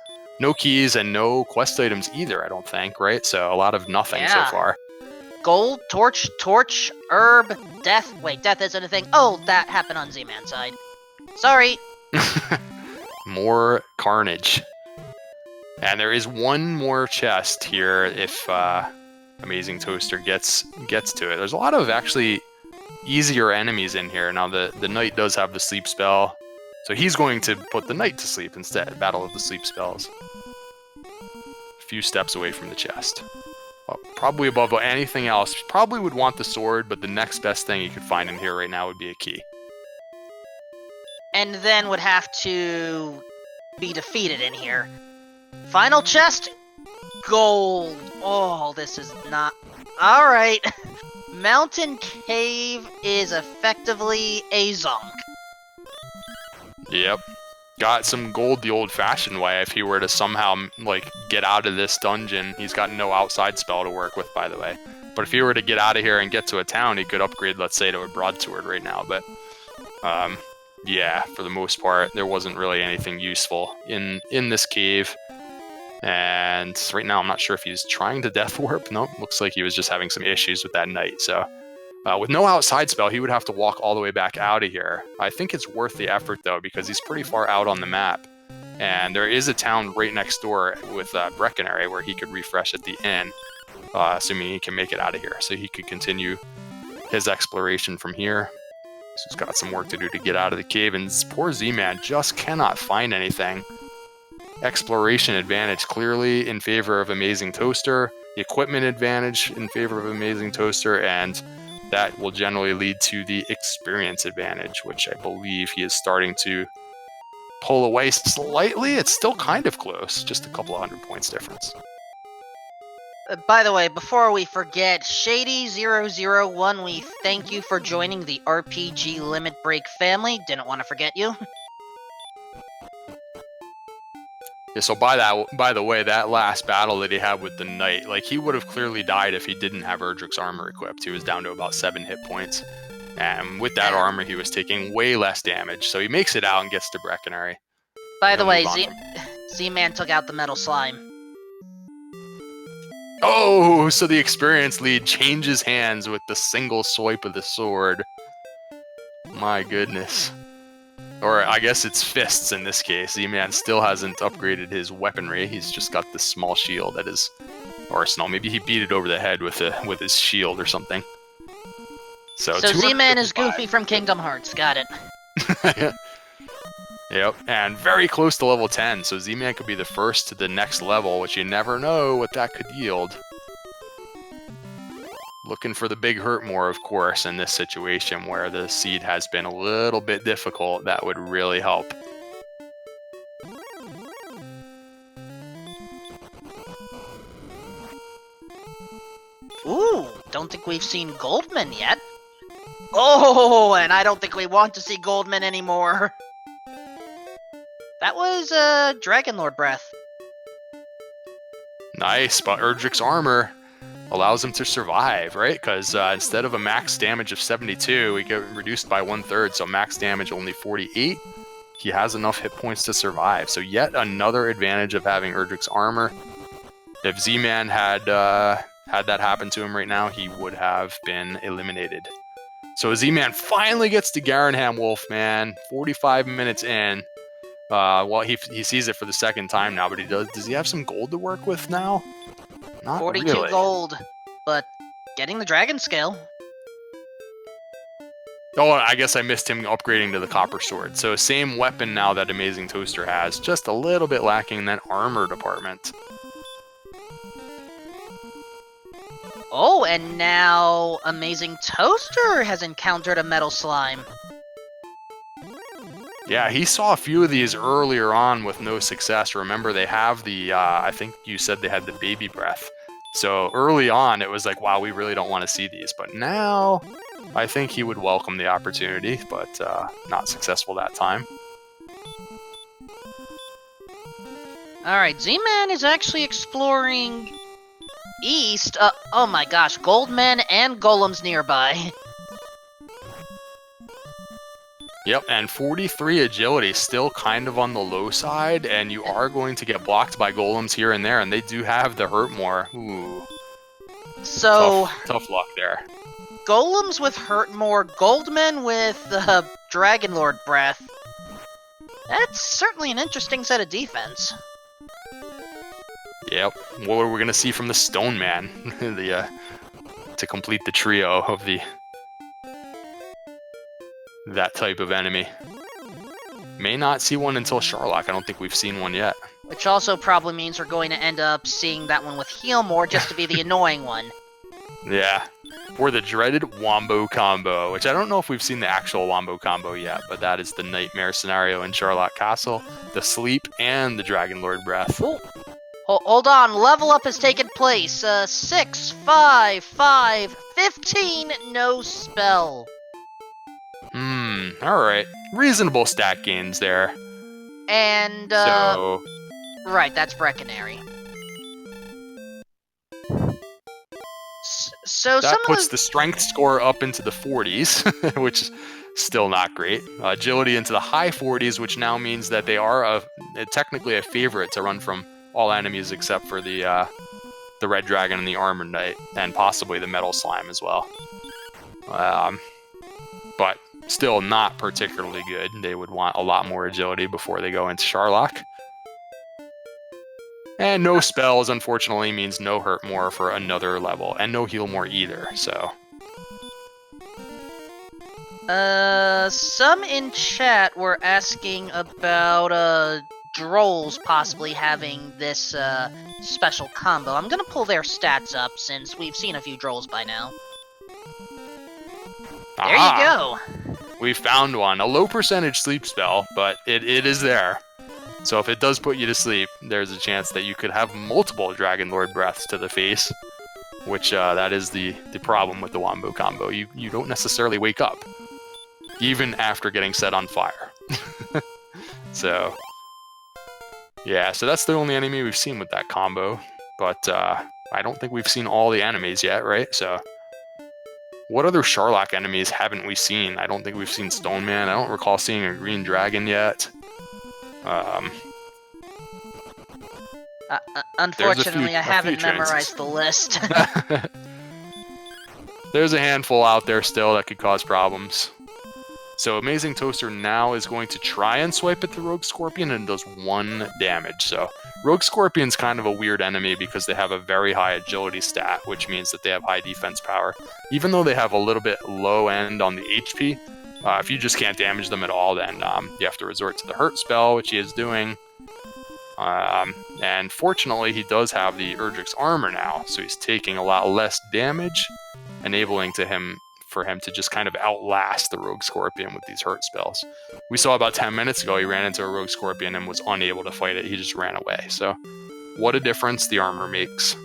No keys and no quest items either, I don't think, right? So a lot of nothing so far.
Gold, torch, herb, death. Wait, death isn't a thing. Oh, that happened on Z-Man's side. Sorry.
More carnage. And there is one more chest here if AmazingToaster gets to it. There's a lot of actually easier enemies in here. Now the knight does have the sleep spell, so he's going to put the knight to sleep instead. Battle of the sleep spells. A few steps away from the chest. Well, probably above anything else. Probably would want the sword, but the next best thing you could find in here right now would be a key.
And then would have to be defeated in here. Final chest, gold. Oh, this is not... Alright. Mountain Cave is effectively a zonk.
Yep. Got some gold the old-fashioned way if he were to somehow, like, get out of this dungeon. He's got no outside spell to work with, by the way. But if he were to get out of here and get to a town, he could upgrade, let's say, to a broadsword right now. But, yeah, for the most part, there wasn't really anything useful in this cave. And right now, I'm not sure if he's trying to death warp. Nope, looks like he was just having some issues with that knight. So, with no outside spell, he would have to walk all the way back out of here. I think it's worth the effort, though, because he's pretty far out on the map. And there is a town right next door with Breckenary where he could refresh at the inn, assuming he can make it out of here. So he could continue his exploration from here. So he's got some work to do to get out of the cave, and poor Z-Man just cannot find anything. Exploration advantage clearly in favor of AmazingToaster, equipment advantage in favor of AmazingToaster, and that will generally lead to the experience advantage, which I believe he is starting to pull away slightly. It's still kind of close, just a couple of 100 points difference.
By the way, before we forget, Shady001, we thank you for joining the RPG Limit Break family. Didn't want to forget you.
Yeah, so by the way, that last battle that he had with the knight, like, he would have clearly died if he didn't have Erdrick's armor equipped. He was down to about 7 hit points. And with that armor, he was taking way less damage. So he makes it out and gets to Breckenary.
By the way, Z-Man took out the metal slime.
Oh, so the experience lead changes hands with the single swipe of the sword. My goodness. Or I guess it's fists in this case. Z-Man still hasn't upgraded his weaponry. He's just got this small shield at his arsenal. Maybe he beat it over the head with his shield or something. So
Z-Man is Goofy from Kingdom Hearts. Got it.
Yep, and very close to level 10, so Z-Man could be the first to the next level, which you never know what that could yield. Looking for the big hurt more, of course, in this situation where the seed has been a little bit difficult. That would really help.
Ooh, don't think we've seen Goldman yet. Oh, and I don't think we want to see Goldman anymore. That was, Dragonlord breath.
Nice, but Erdrick's armor allows him to survive, right? Because instead of a max damage of 72, we get reduced by 1/3, so max damage only 48. He has enough hit points to survive. So yet another advantage of having Erdrick's armor. If Z-Man had that happen to him right now, he would have been eliminated. So Z-Man finally gets to Garanham Wolfman, 45 minutes in. Well, he sees it for the second time now, but does he have some gold to work with now? Not
42
really.
gold, but getting the dragon scale.
Oh, I guess I missed him upgrading to the copper sword. So same weapon now that AmazingToaster has, just a little bit lacking in that armor department.
Oh, and now AmazingToaster has encountered a metal slime.
Yeah, he saw a few of these earlier on with no success. Remember, they have the, I think you said they had the baby breath. So early on, it was like, wow, we really don't want to see these. But now, I think he would welcome the opportunity, but not successful that time.
Alright, Z-Man is actually exploring east. Oh my gosh, Goldmen and Golems nearby.
Yep, and 43 agility, still kind of on the low side, and you are going to get blocked by golems here and there, and they do have the hurt more. Ooh.
So,
tough luck there.
Golems with hurt more, Goldmen with Dragonlord breath. That's certainly an interesting set of defense.
Yep, what are we going to see from the Stone Man to complete the trio of that type of enemy? May not see one until Sharlock. I don't think we've seen one yet.
Which also probably means we're going to end up seeing that one with heal more just to be the annoying one.
Yeah. Or the dreaded Wombo combo, which I don't know if we've seen the actual Wombo combo yet, but that is the nightmare scenario in Sharlock Castle. The sleep and the Dragonlord breath.
Ooh. Hold on, level up has taken place. 6, 5, 5, 15, no spell.
Alright. Reasonable stat gains there.
And, right, that's Breckenary. So
that puts the strength score up into the 40s, which is still not great. Agility into the high 40s, which now means that they are technically a favorite to run from all enemies except for the Red Dragon and the Armored Knight, and possibly the Metal Slime as well. But still not particularly good. They would want a lot more agility before they go into Sharlock. And no spells, unfortunately, means no hurt more for another level, and no heal more either, so.
Some in chat were asking about, Drolls possibly having this, special combo. I'm gonna pull their stats up, since we've seen a few Drolls by now. There you go!
We found one. A low percentage sleep spell, but it is there. So if it does put you to sleep, there's a chance that you could have multiple Dragonlord breaths to the face, which that is the problem with the Wombo combo. You don't necessarily wake up, even after getting set on fire. So, yeah, so that's the only enemy we've seen with that combo, but I don't think we've seen all the enemies yet, right? So, what other Sharlock enemies haven't we seen? I don't think we've seen Stone Man. I don't recall seeing a Green Dragon yet.
Unfortunately, I haven't memorized the list.
There's a handful out there still that could cause problems. So AmazingToaster now is going to try and swipe at the Rogue Scorpion, and does 1 damage. So Rogue Scorpion's kind of a weird enemy because they have a very high agility stat, which means that they have high defense power. Even though they have a little bit low end on the HP, If you just can't damage them at all, then you have to resort to the hurt spell, which he is doing. And fortunately, he does have the Erdrick's armor now, so he's taking a lot less damage, enabling for him to just kind of outlast the Rogue Scorpion with these hurt spells. We saw about 10 minutes ago, he ran into a Rogue Scorpion and was unable to fight it. He just ran away. So, what a difference the armor makes.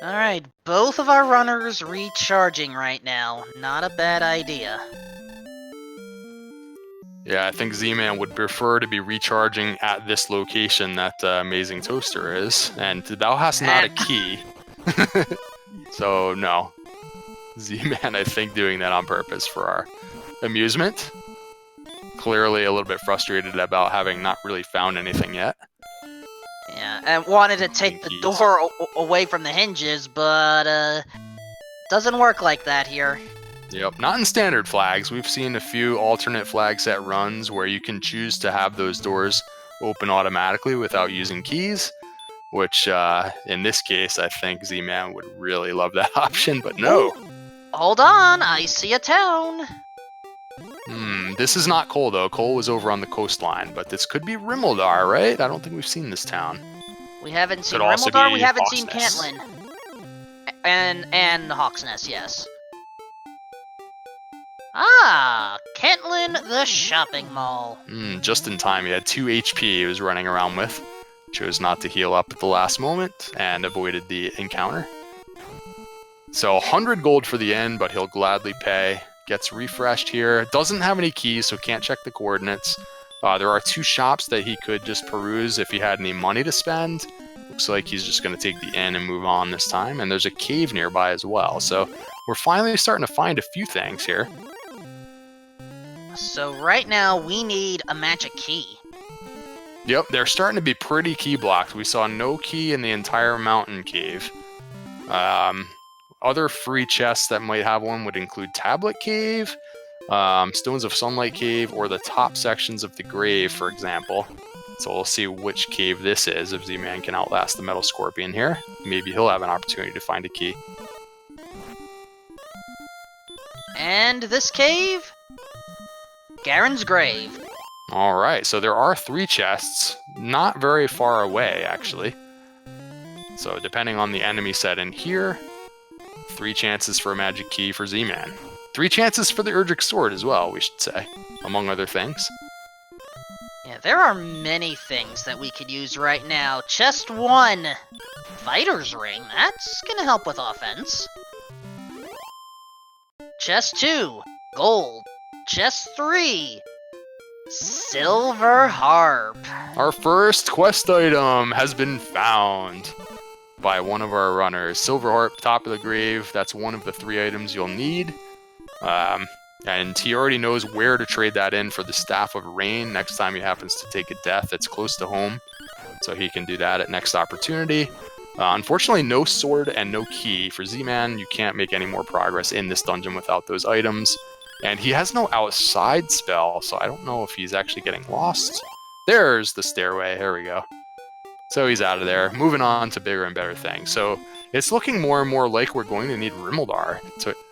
Alright, both of our runners recharging right now. Not a bad idea.
Yeah, I think Z-Man would prefer to be recharging at this location that AmazingToaster is, and thou hast not a key. So, no. Z-Man, I think, doing that on purpose for our amusement. Clearly a little bit frustrated about having not really found anything yet.
Yeah, and wanted to take the door away from the hinges, but, doesn't work like that here.
Yep, not in standard flags. We've seen a few alternate flag set runs where you can choose to have those doors open automatically without using keys, which in this case, I think Z-Man would really love that option, but no.
Hold on, I see a town.
This is not Cole, though. Cole was over on the coastline, but this could be Rimmeldar, right? I don't think we've seen this town.
We haven't seen
Could also
Rimmeldar,
be
we haven't seen
Hawksnest.
Cantlin. And Hawksness, yes. Ah, Cantlin the shopping mall.
Just in time. He had 2 HP he was running around with. Chose not to heal up at the last moment and avoided the encounter. So 100 gold for the inn, but he'll gladly pay. Gets refreshed here. Doesn't have any keys, so can't check the coordinates. There are 2 shops that he could just peruse if he had any money to spend. Looks like he's just going to take the inn and move on this time. And there's a cave nearby as well. So we're finally starting to find a few things here.
So right now, we need a magic key.
Yep, they're starting to be pretty key blocked. We saw no key in the entire mountain cave. Other free chests that might have one would include Tablet Cave, Stones of Sunlight Cave, or the top sections of the Grave, for example. So we'll see which cave this is, if Z-Man can outlast the Metal Scorpion here. Maybe he'll have an opportunity to find a key.
And this cave? Garen's Grave.
Alright, so there are 3 chests, not very far away, actually. So depending on the enemy set in here, 3 chances for a magic key for Z-Man. 3 chances for the Erdrick sword as well, we should say, among other things.
Yeah, there are many things that we could use right now. Chest 1, Fighter's Ring. That's gonna help with offense. Chest 2, Gold. Chest 3, Silver Harp.
Our first quest item has been found by one of our runners. Silver Harp, top of the grave. That's one of the 3 items you'll need. And he already knows where to trade that in for the Staff of Rain next time he happens to take a death that's close to home. So he can do that at next opportunity. Unfortunately, no sword and no key. For Z-Man, you can't make any more progress in this dungeon without those items. And he has no outside spell, so I don't know if he's actually getting lost. There's the stairway. Here we go. So he's out of there. Moving on to bigger and better things. So it's looking more and more like we're going to need Rimmeldar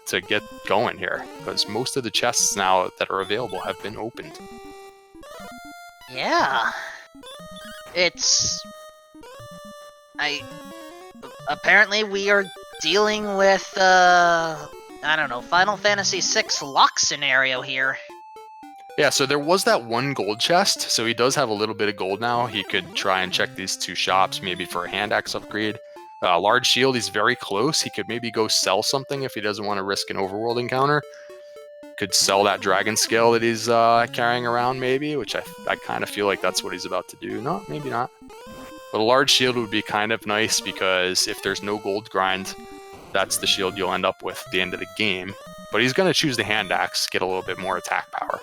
to get going here, because most of the chests now that are available have been opened.
Yeah. Apparently we are dealing with, I don't know, Final Fantasy VI lock scenario here.
Yeah, so there was that 1 gold chest, so he does have a little bit of gold now. He could try and check these 2 shops, maybe for a hand axe upgrade. Large shield, he's very close. He could maybe go sell something if he doesn't want to risk an overworld encounter. Could sell that dragon scale that he's carrying around, maybe, which I kind of feel like that's what he's about to do. No, maybe not. But a large shield would be kind of nice, because if there's no gold grind, that's the shield you'll end up with at the end of the game. But he's going to choose the hand axe, get a little bit more attack power.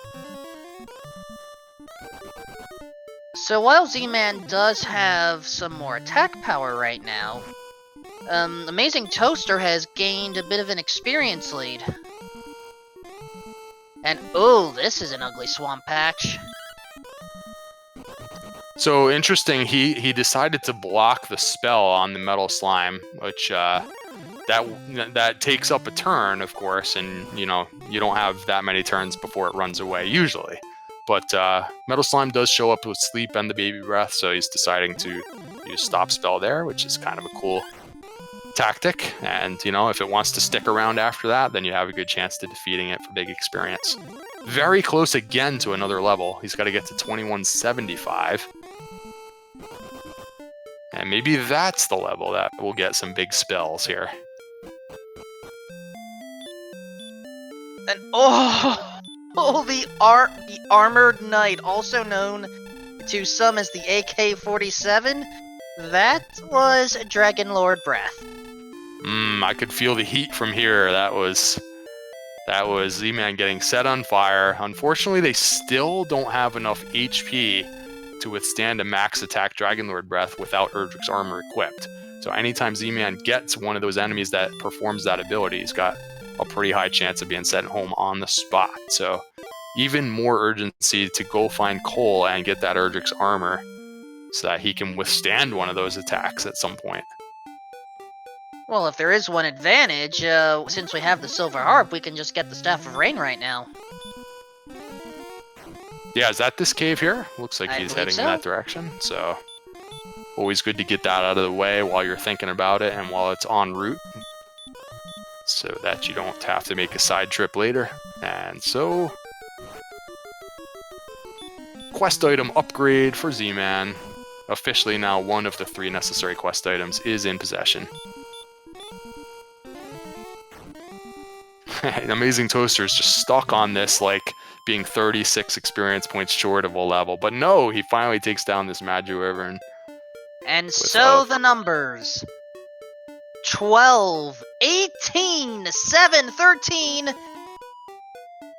So while Z-Man does have some more attack power right now, AmazingToaster has gained a bit of an experience lead. And oh, this is an ugly swamp patch.
So interesting, he decided to block the spell on the metal slime, which that takes up a turn, of course, and you don't have that many turns before it runs away usually. But Metal Slime does show up with Sleep and the Baby Breath, so he's deciding to use Stop Spell there, which is kind of a cool tactic. And if it wants to stick around after that, then you have a good chance to defeating it for big experience. Very close again to another level. He's got to get to 2175. And maybe that's the level that will get some big spells here.
And the Armored Knight, also known to some as the AK-47, that was Dragonlord Breath.
I could feel the heat from here. That was Z-Man getting set on fire. Unfortunately, they still don't have enough HP to withstand a max attack Dragonlord Breath without Erdrick's armor equipped. So anytime Z-Man gets one of those enemies that performs that ability, he's got a pretty high chance of being sent home on the spot. So even more urgency to go find Cole and get that Erdrick's armor so that he can withstand one of those attacks at some point.
Well, if there is one advantage, since we have the Silver Harp, we can just get the Staff of Rain right now.
Yeah, is that this cave here? Looks like he's heading in that direction, so always good to get that out of the way while you're thinking about it and while it's en route, so that you don't have to make a side trip later. And so, quest item upgrade for Z-Man. Officially now one of the 3 necessary quest items is in possession. AmazingToaster is just stuck on this, like, being 36 experience points short of a level. But no, he finally takes down this Magi-Wyvern.
And so the numbers. 12, 18, 7, 13,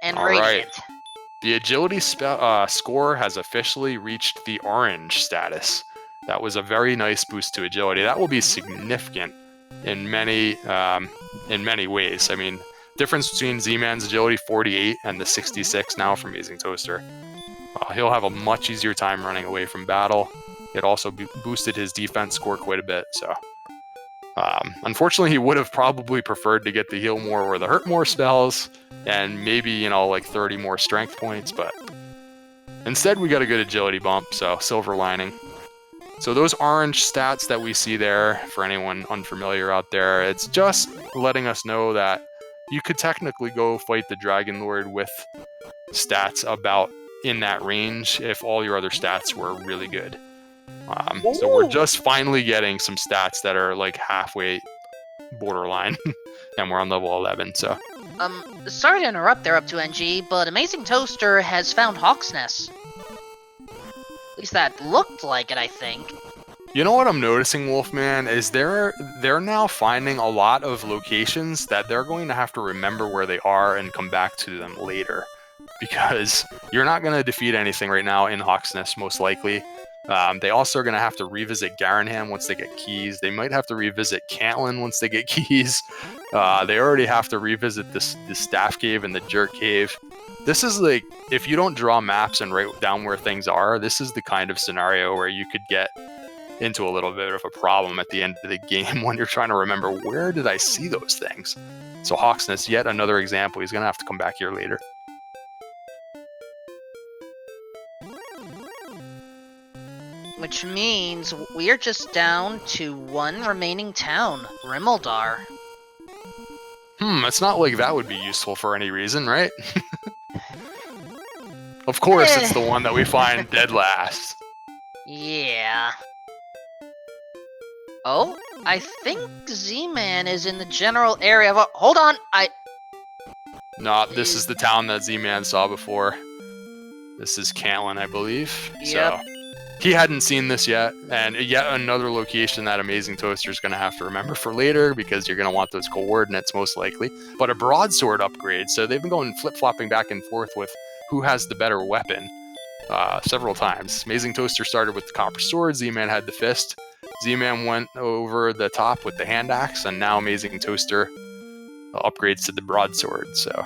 and Radiant.
Right. The agility score has officially reached the orange status. That was a very nice boost to agility. That will be significant in many ways. I mean, difference between Z-Man's agility 48 and the 66 now from AmazingToaster. He'll have a much easier time running away from battle. It also boosted his defense score quite a bit. So, unfortunately, he would have probably preferred to get the heal more or the hurt more spells, and maybe like 30 more strength points. But instead, we got a good agility bump. So, silver lining. So those orange stats that we see there, for anyone unfamiliar out there, it's just letting us know that you could technically go fight the Dragonlord with stats about in that range if all your other stats were really good. So we're just finally getting some stats that are like halfway borderline, and we're on level 11. So,
sorry to interrupt there, up to NG, but AmazingToaster has found Hawk's Nest. At least that looked like it, I think.
You know what I'm noticing, Wolfman, is they're now finding a lot of locations that they're going to have to remember where they are and come back to them later. Because you're not going to defeat anything right now in Hawk's Nest, most likely. They also are going to have to revisit Garanham once they get keys. They might have to revisit Cantlin once they get keys. They already have to revisit the Staff Cave and the Jerk Cave. This is like, if you don't draw maps and write down where things are, this is the kind of scenario where you could get into a little bit of a problem at the end of the game when you're trying to remember, where did I see those things? So Hawk's Nest, yet another example. He's going to have to come back here later.
Which means we're just down to one remaining town, Rimmaldar.
It's not like that would be useful for any reason, right? Of course, it's the one that we find dead last.
Yeah. Oh, I think Z-Man is in the general area of... Hold on,
No, this is the town that Z-Man saw before. This is Cantlin, I believe.
Yep.
So he hadn't seen this yet, and yet another location that AmazingToaster is going to have to remember for later, because you're going to want those coordinates most likely. But a broadsword upgrade, so they've been going flip-flopping back and forth with who has the better weapon several times. AmazingToaster started with the copper sword, Z-Man had the fist. Z-Man went over the top with the hand axe, and now AmazingToaster upgrades to the broadsword. So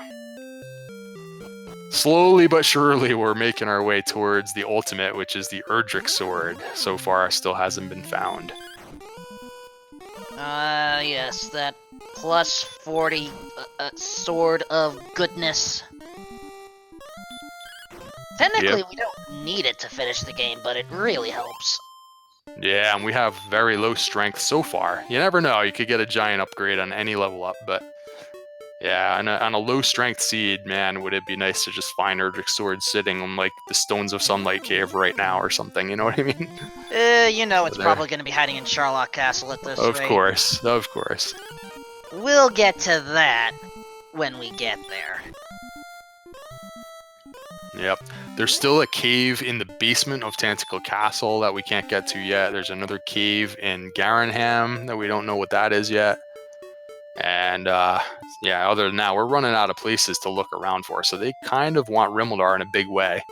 slowly but surely, we're making our way towards the ultimate, which is the Erdrick sword. So far, still hasn't been found.
Yes, that Plus 40 sword of goodness. Technically, we don't need it to finish the game, but it really helps.
Yeah, and we have very low strength so far. You never know, you could get a giant upgrade on any level up, but yeah, on a low strength seed, man, would it be nice to just find Erdrick's sword sitting on like the Stones of Sunlight cave right now or something, you know what I mean?
You know it's probably going to be hiding in Sharlock Castle at this rate.
Of course.
We'll get to that when we get there.
Yep. There's still a cave in the basement of Tanticle Castle that we can't get to yet. There's another cave in Garenham that we don't know what that is yet. And yeah, other than that, we're running out of places to look around for. So they kind of want Rimmeldar in a big way.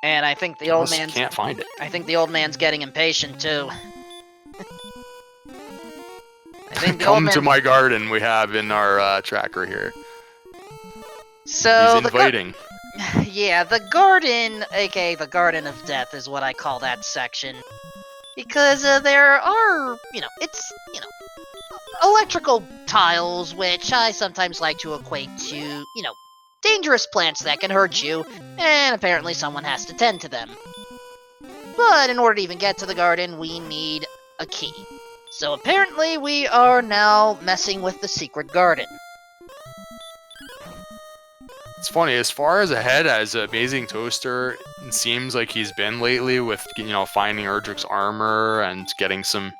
And I think the old man
can't find it.
I think the old man's getting impatient too.
Come to my garden. We have in our tracker here.
So
he's inviting.
Yeah, the garden, aka the Garden of Death, is what I call that section. Because there are, electrical tiles, which I sometimes like to equate to, dangerous plants that can hurt you, and apparently someone has to tend to them. But in order to even get to the garden, we need a key. So apparently we are now messing with the secret garden.
It's funny, as far as ahead as AmazingToaster seems like he's been lately with, finding Erdrick's armor and getting some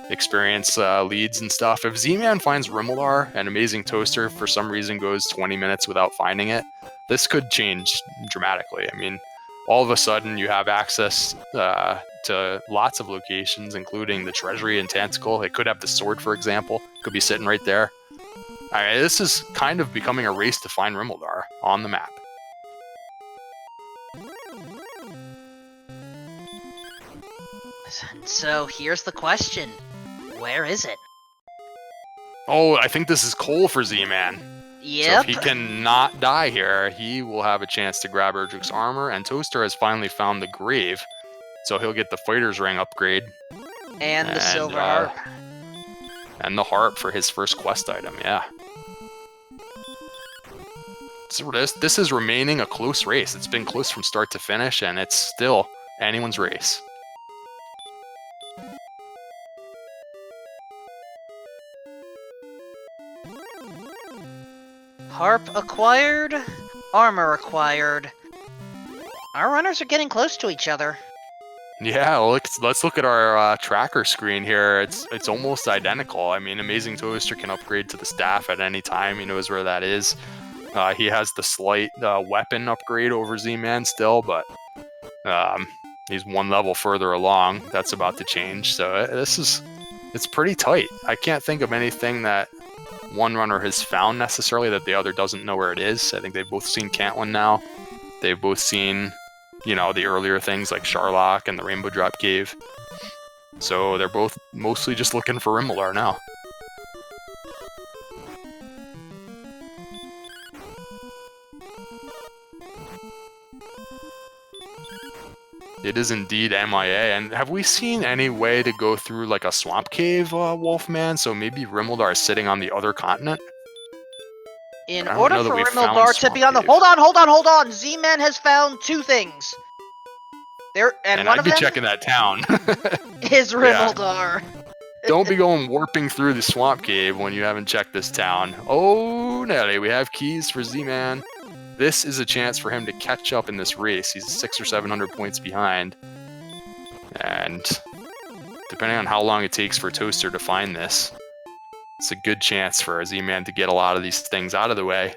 experience leads and stuff. If Z-Man finds Rimmeldar and AmazingToaster for some reason goes 20 minutes without finding it, this could change dramatically. I mean, all of a sudden you have access to lots of locations, including the treasury and Tanticle. It could have the sword, for example. Could be sitting right there. This is kind of becoming a race to find Rimmeldar on the map.
So here's the question. Where is it?
Oh, I think this is coal for Z-Man.
Yep.
So if he cannot die here, he will have a chance to grab Erdrick's armor, and Toaster has finally found the grave, so he'll get the fighter's ring upgrade.
And the silver harp.
And the harp for his first quest item, yeah. So this is remaining a close race. It's been close from start to finish, and it's still anyone's race.
Harp acquired, armor acquired. Our runners are getting close to each other.
Yeah, let's look at our tracker screen here. It's almost identical. I mean, AmazingToaster can upgrade to the staff at any time. He knows where that is. He has the slight weapon upgrade over Z-Man still, but he's one level further along. That's about to change. So it's pretty tight. I can't think of anything that one runner has found necessarily that the other doesn't know where it is. I think they've both seen Cantwin now. They've both seen, the earlier things like Sharlock and the Rainbow Drop Cave. So they're both mostly just looking for Rimmeldar now. It is indeed MIA, and have we seen any way to go through like a swamp cave, Wolfman? So maybe Rimmeldar is sitting on the other continent?
In order for Rimmeldar to be on the... Hold on! Z-Man has found two things. And one
I'd
of
be
them
checking that town.
is Rimmeldar.
Yeah. Don't be going warping through the swamp cave when you haven't checked this town. Oh, Nelly, we have keys for Z-Man. This is a chance for him to catch up in this race. He's 600 or 700 points behind. And depending on how long it takes for Toaster to find this, it's a good chance for Z-Man to get a lot of these things out of the way.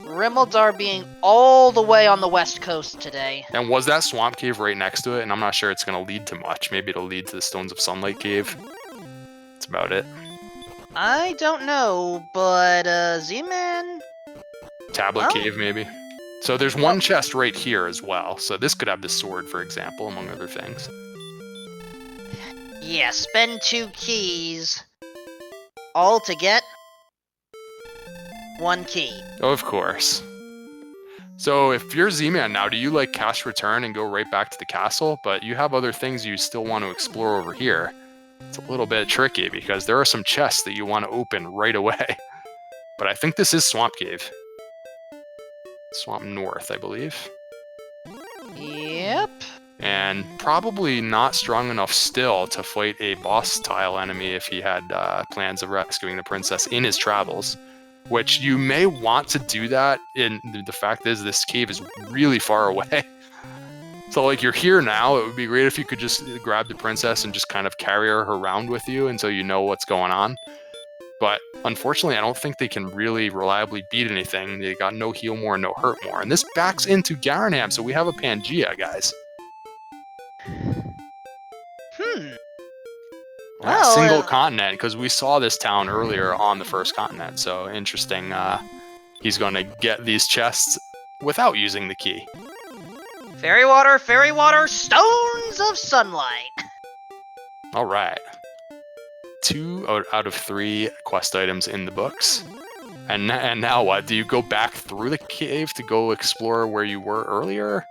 Rimmeldar being all the way on the west coast today.
And was that swamp cave right next to it? And I'm not sure it's going to lead to much. Maybe it'll lead to the Stones of Sunlight cave. That's about it.
I don't know, but Z-Man...
Tablet cave, maybe. So there's one chest right here as well. So this could have the sword, for example, among other things.
Yeah, spend 2 keys. All to get 1 key.
Of course. So if you're Z-Man now, do you cash return and go right back to the castle? But you have other things you still want to explore over here. It's a little bit tricky because there are some chests that you want to open right away. But I think this is Swamp Cave. Swamp North, I believe.
Yep.
And probably not strong enough still to fight a boss-style enemy if he had plans of rescuing the princess in his travels. Which you may want to do that, and the fact is this cave is really far away. So, like, you're here now, it would be great if you could just grab the princess and just kind of carry her around with you until you know what's going on. But, unfortunately, I don't think they can really reliably beat anything. They got no heal more, no hurt more. And this backs into Garanham, so we have a Pangea, guys.
Well,
single continent, because we saw this town earlier on the first continent, so interesting. He's going to get these chests without using the key.
fairy water, stones of sunlight.
All right. 2 out of 3 quest items in the books. And now what? Do you go back through the cave to go explore where you were earlier?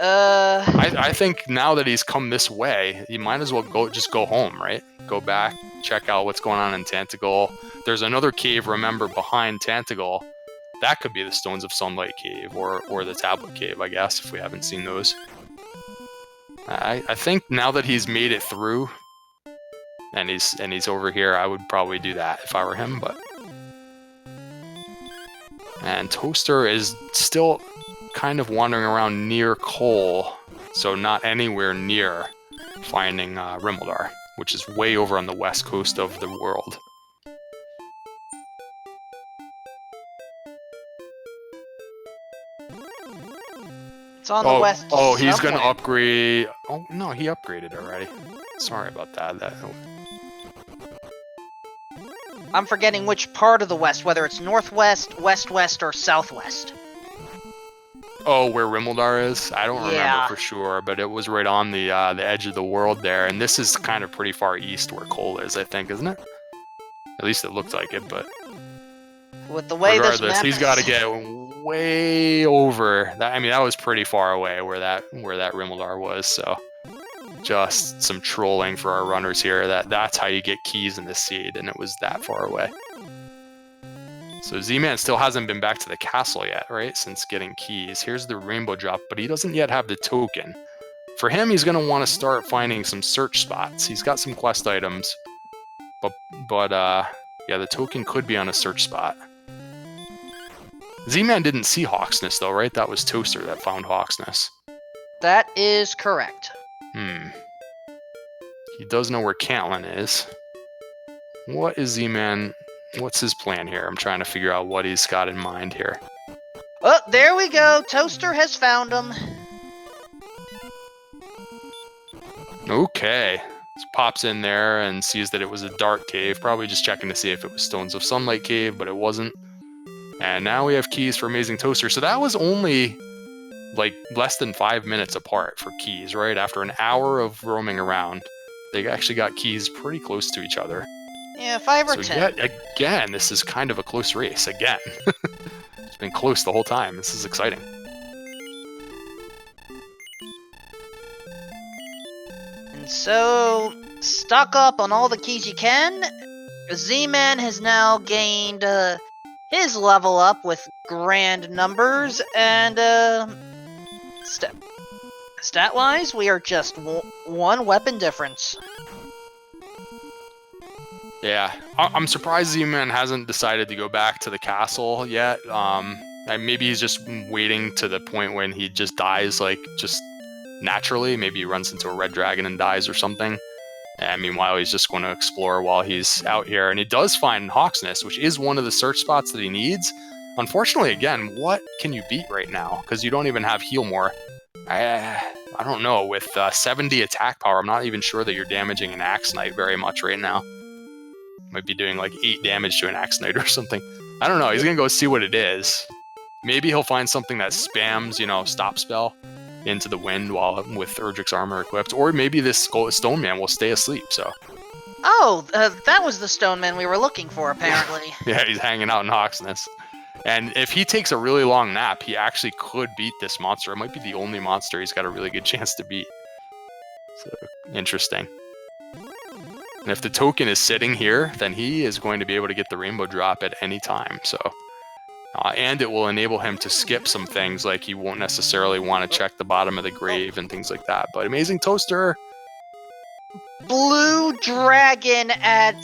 I think now that he's come this way, you might as well just go home, right? Go back, check out what's going on in Tantagal. There's another cave, remember, behind Tantagal. That could be the Stones of Sunlight cave, or the Tablet cave, I guess, if we haven't seen those. I think now that he's made it through, and he's over here, I would probably do that if I were him, but... And Toaster is still kind of wandering around near Cole, so not anywhere near finding Rimuldar, which is way over on the west coast of the world.
It's on the west.
Oh, he's
somewhere.
gonna upgrade. Oh no, he upgraded already. Sorry about that.
I'm forgetting which part of the west, whether it's northwest, west-west, or southwest.
Oh, where Rimuldar is? I don't remember
Yeah.
for sure, but it was right on the edge of the world there, and this is kind of pretty far east where Cole is, I think, isn't it? At least it looked like it, but
With the way this
regardless,
map
he's
is...
got to get way over. I mean, that was pretty far away where that Rimuldar was, so just some trolling for our runners here. That's how you get keys in this seed, and it was that far away. So Z-Man still hasn't been back to the castle yet, right? Since getting keys. Here's the rainbow drop, but he doesn't yet have the token. For him, he's going to want to start finding some search spots. He's got some quest items, but yeah, the token could be on a search spot. Z-Man didn't see Hawksness though, right? That was Toaster that found Hawksness.
That is correct.
He does know where Catelyn is. What is Z-Man... What's his plan here? I'm trying to figure out what he's got in mind here.
Oh, there we go. Toaster has found him.
Okay. Just pops in there and sees that it was a dark cave. Probably just checking to see if it was Stones of Sunlight cave, but it wasn't. And now we have keys for Amazing Toaster. So that was only like less than 5 minutes apart for keys, right? After an hour of roaming around, they actually got keys pretty close to each other.
Yeah, 5 or 10.
So yet again, this is kind of a close race again. It's been close the whole time. This is exciting.
And so, stock up on all the keys you can. Z-Man has now gained his level up with grand numbers, and stat-wise, we are just one weapon difference.
Yeah, I'm surprised Z-Man hasn't decided to go back to the castle yet. Maybe he's just waiting to the point when he just dies, like, just naturally. Maybe he runs into a red dragon and dies or something. And meanwhile, he's just going to explore while he's out here. And he does find Hawksness, which is one of the search spots that he needs. Unfortunately, again, what can you beat right now? Because you don't even have heal more. I don't know. With 70 attack power, I'm not even sure that you're damaging an Axe Knight very much right now. Might be doing like 8 damage to an Axe Knight or something. I don't know. He's going to go see what it is. Maybe he'll find something that spams, stop spell into the wind while with Erdrick's armor equipped. Or maybe this Stone Man will stay asleep, so...
Oh, that was the Stone Man we were looking for, apparently.
Yeah, he's hanging out in Hawksness. And if he takes a really long nap, he actually could beat this monster. It might be the only monster he's got a really good chance to beat. So, interesting. And if the token is sitting here, then he is going to be able to get the rainbow drop at any time. So, and it will enable him to skip some things, like he won't necessarily want to check the bottom of the grave and things like that. But Amazing Toaster,
Blue Dragon at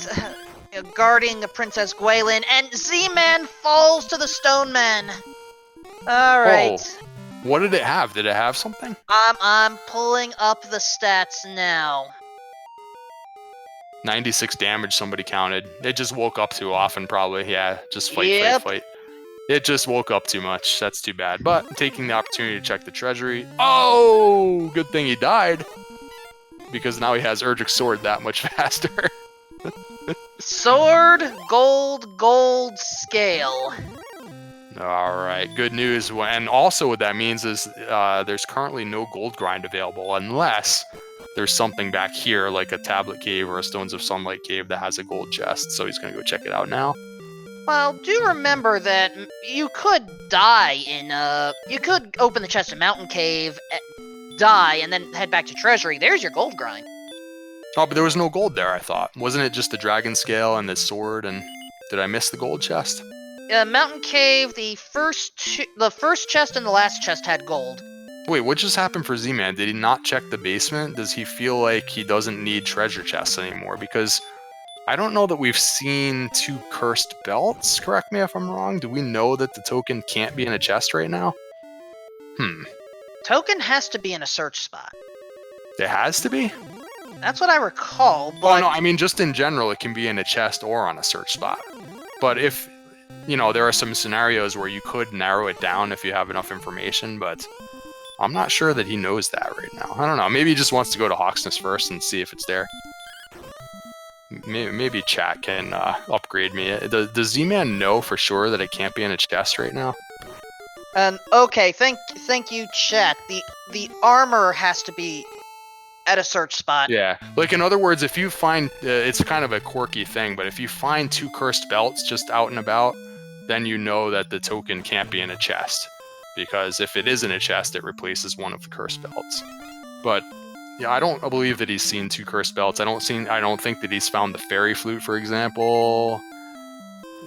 guarding Princess Gwaelin, and Z-Man falls to the Stone Man. All right.
Oh, what did it have? Did it have something?
I'm pulling up the stats now.
96 damage somebody counted. It just woke up too often, probably. Yeah, just fight,
Yep.
fight. It just woke up too much. That's too bad. But taking the opportunity to check the treasury. Oh, good thing he died. Because now he has Erdrick's sword that much faster.
Sword, gold, scale.
All right, good news. And also what that means is there's currently no gold grind available unless there's something back here like a tablet cave or a Stones of Sunlight cave that has a gold chest. So he's going to go check it out now.
Well, do remember that you could die in, you could open the chest in Mountain Cave, die, and then head back to Treasury. There's your gold grind.
Oh, but there was no gold there, I thought. Wasn't it just the dragon scale and the sword? And did I miss the gold chest?
Mountain Cave, the first chest and the last chest had gold.
Wait, what just happened for Z-Man? Did he not check the basement? Does he feel like he doesn't need treasure chests anymore? Because I don't know that we've seen 2 cursed belts. Correct me if I'm wrong. Do we know that the token can't be in a chest right now?
Token has to be in a search spot.
It has to be?
That's what I recall, but...
Oh, no, I mean, just in general, it can be in a chest or on a search spot. But if, there are some scenarios where you could narrow it down if you have enough information, but I'm not sure that he knows that right now. I don't know. Maybe he just wants to go to Hawksness first and see if it's there. Maybe chat can upgrade me. Does Z-Man know for sure that it can't be in a chest right now?
Okay, thank you, chat. The armor has to be at a search spot.
Yeah, like in other words, if you find, it's kind of a quirky thing, but if you find 2 cursed belts just out and about, then you know that the token can't be in a chest. Because if it is in a chest, it replaces one of the cursed belts. But yeah, I don't believe that he's seen 2 cursed belts. I don't think that he's found the fairy flute, for example.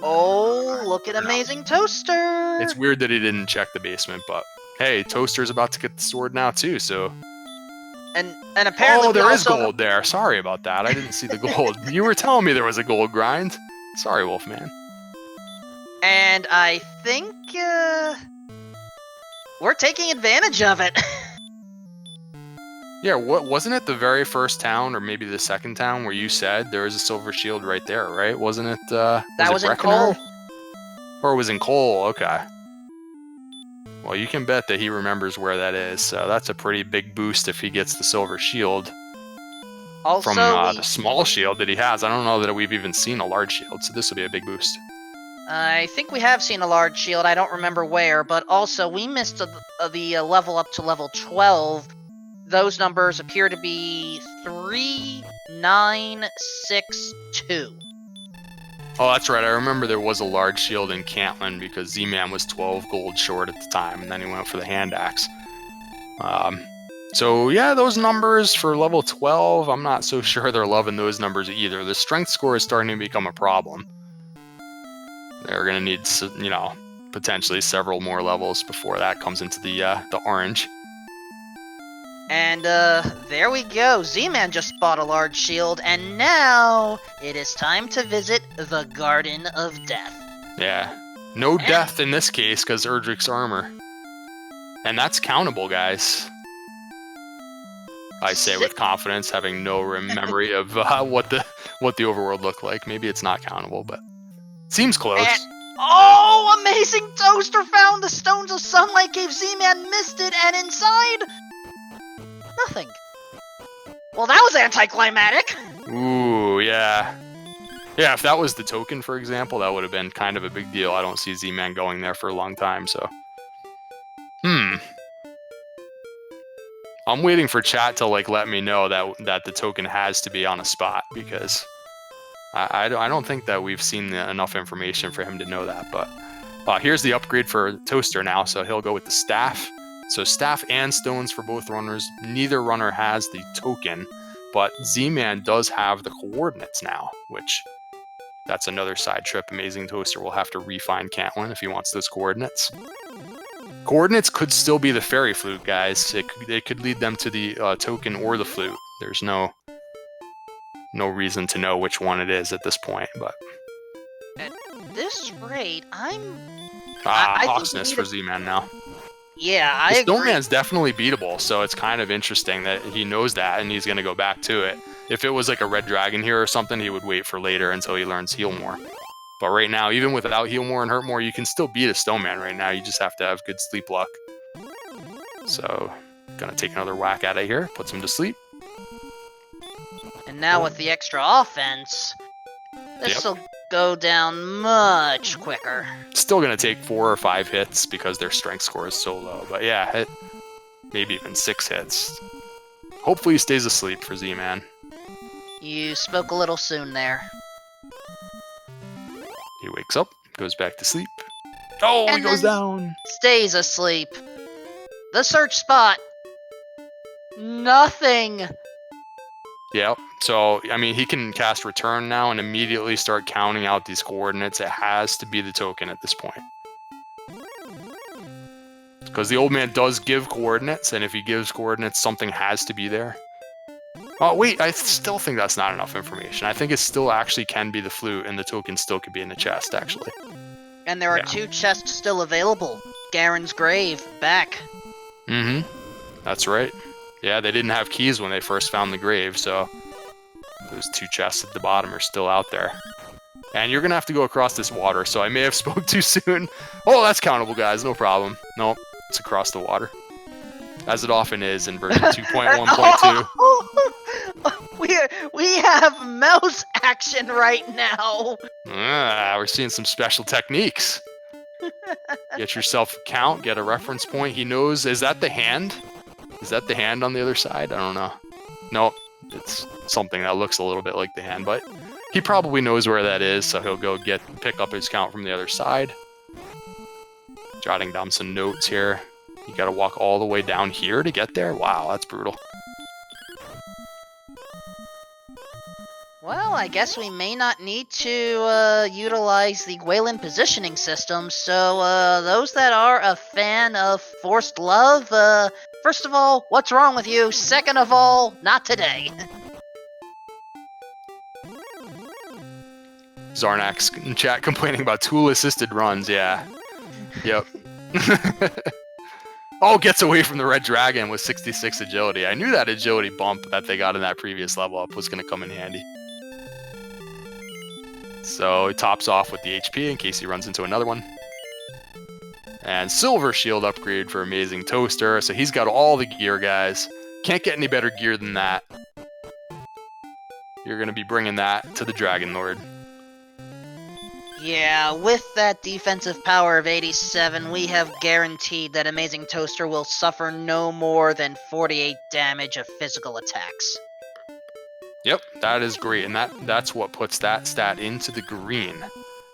Oh, look at Amazing Toaster!
It's weird that he didn't check the basement, but hey, Toaster's about to get the sword now too, so...
And apparently
there is gold there. Sorry about that. I didn't see the gold. You were telling me there was a gold grind. Sorry, Wolfman.
And I think, we're taking advantage of it.
Yeah, wasn't it the very first town, or maybe the second town, where you said there was a silver shield right there, right? Wasn't it,
that was in
Breckenridge?
Cole.
Or it was in Cole, okay. Well, you can bet that he remembers where that is, so that's a pretty big boost if he gets the silver shield.
Also,
from the small shield that he has. I don't know that we've even seen a large shield, so this will be a big boost.
I think we have seen a large shield, I don't remember where, but also we missed the level up to level 12. Those numbers appear to be 3962.
Oh, that's right. I remember there was a large shield in Cantlin because Z-Man was 12 gold short at the time, and then he went for the hand axe. So yeah, those numbers for level 12, I'm not so sure they're loving those numbers either. The strength score is starting to become a problem. They're going to need, potentially several more levels before that comes into the orange.
And, there we go. Z-Man just bought a large shield, and now it is time to visit the Garden of Death.
Yeah. No death in this case, because Erdrick's armor. And that's countable, guys. I say with confidence, having no memory of what the overworld looked like. Maybe it's not countable, but seems close.
Oh, Amazing Toaster found the Stones of Sunlight Cave. Z-Man missed it, and inside... nothing. Well, that was anticlimactic.
Ooh, yeah. Yeah, if that was the token, for example, that would have been kind of a big deal. I don't see Z-Man going there for a long time, so... I'm waiting for chat to, let me know that the token has to be on a spot, because I don't think that we've seen enough information for him to know that, but... here's the upgrade for Toaster now, so he'll go with the staff. So staff and stones for both runners. Neither runner has the token, but Z-Man does have the coordinates now, which that's another side trip AmazingToaster will have to refine Cantlin if he wants those coordinates. Coordinates could still be the fairy flute, guys. It could lead them to the token or the flute. There's no reason to know which one it is at this point, but...
At this rate, I
Hawksness for Z-Man now.
Yeah, I agree.
Stoneman's definitely beatable, so it's kind of interesting that he knows that and he's going to go back to it. If it was like a red dragon here or something, he would wait for later until he learns Heal More. But right now, even without Heal More and Hurt More, you can still beat a Stoneman right now. You just have to have good sleep luck. So, gonna take another whack at it here, puts him to sleep.
And now with the extra offense, this'll go down much quicker.
Still gonna take 4 or 5 hits because their strength score is so low. But yeah, maybe even 6 hits. Hopefully he stays asleep for Z-Man.
You spoke a little soon there.
He wakes up, goes back to sleep. Oh,
And
he goes
then
down.
Stays asleep. The search spot. Nothing.
Yep. So, I mean, he can cast Return now and immediately start counting out these coordinates. It has to be the token at this point. Because the old man does give coordinates, and if he gives coordinates, something has to be there. Oh, wait, I still think that's not enough information. I think it still actually can be the flute, and the token still could be in the chest, actually.
And there are 2 chests still available. Garen's Grave, back.
Mm-hmm. That's right. Yeah, they didn't have keys when they first found the grave, so those 2 chests at the bottom are still out there. And you're going to have to go across this water, so I may have spoke too soon. Oh, that's countable, guys. No problem. Nope, it's across the water. As it often is in version 2.1.2.
We have mouse action right now.
We're seeing some special techniques. Get yourself a count, get a reference point. He knows, is that the hand? Is that the hand on the other side? I don't know. Nope, it's something that looks a little bit like the hand, but he probably knows where that is, so he'll go pick up his count from the other side. Jotting down some notes here. You gotta walk all the way down here to get there? Wow, that's brutal.
Well, I guess we may not need to utilize the Gwalen positioning system, so those that are a fan of Forced Love, first of all, what's wrong with you? Second of all, not today.
Zarnak's in chat complaining about tool-assisted runs, yeah. Yep. Oh, gets away from the red dragon with 66 agility. I knew that agility bump that they got in that previous level up was going to come in handy. So he tops off with the HP in case he runs into another one. And silver shield upgrade for AmazingToaster. So he's got all the gear, guys. Can't get any better gear than that. You're going to be bringing that to the Dragonlord.
Yeah, with that defensive power of 87, we have guaranteed that AmazingToaster will suffer no more than 48 damage of physical attacks.
Yep, that is great, and that's what puts that stat into the green,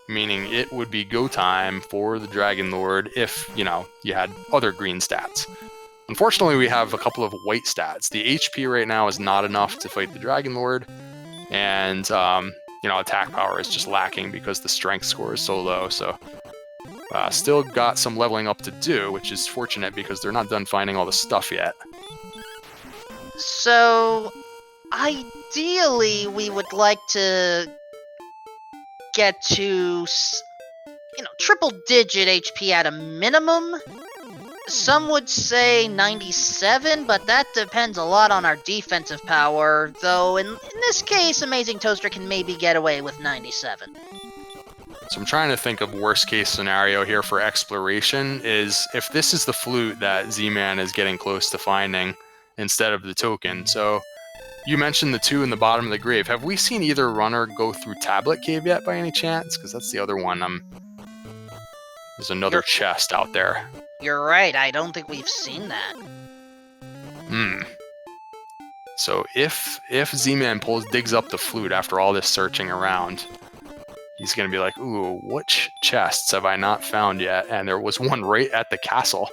meaning it would be go time for the Dragonlord if, you know, you had other green stats. Unfortunately, we have a couple of white stats. The HP right now is not enough to fight the Dragonlord, and, you know, attack power is just lacking because the strength score is so low, so still got some leveling up to do, which is fortunate because they're not done finding all the stuff yet.
So, ideally, we would like to get to, you know, triple-digit HP at a minimum. Some would say 97, but that depends a lot on our defensive power, though in this case, AmazingToaster can maybe get away with 97.
So I'm trying to think of worst case scenario here for exploration is if this is the flute that Z-Man is getting close to finding instead of the token. So you mentioned the 2 in the bottom of the grave. Have we seen either runner go through Tablet Cave yet by any chance? Because that's the other one. There's another chest out there.
You're right, I don't think we've seen that.
So if Z-Man digs up the flute after all this searching around, he's going to be like, ooh, which chests have I not found yet? And there was one right at the castle.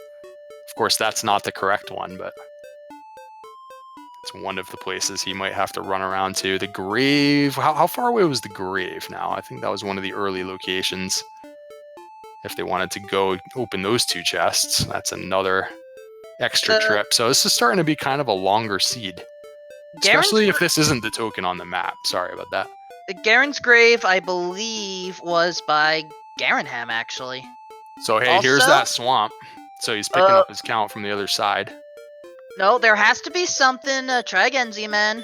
Of course, that's not the correct one, but It's one of the places he might have to run around to. The grave. How far away was the grave now? I think that was one of the early locations. If they wanted to go open those 2 chests, that's another extra trip. So this is starting to be kind of a longer seed. Especially if this isn't the token on the map. Sorry about that.
Garen's grave, I believe, was by Garenham, actually.
So, hey, here's that swamp. So he's picking up his count from the other side.
No, there has to be something. Try again, Z-Man.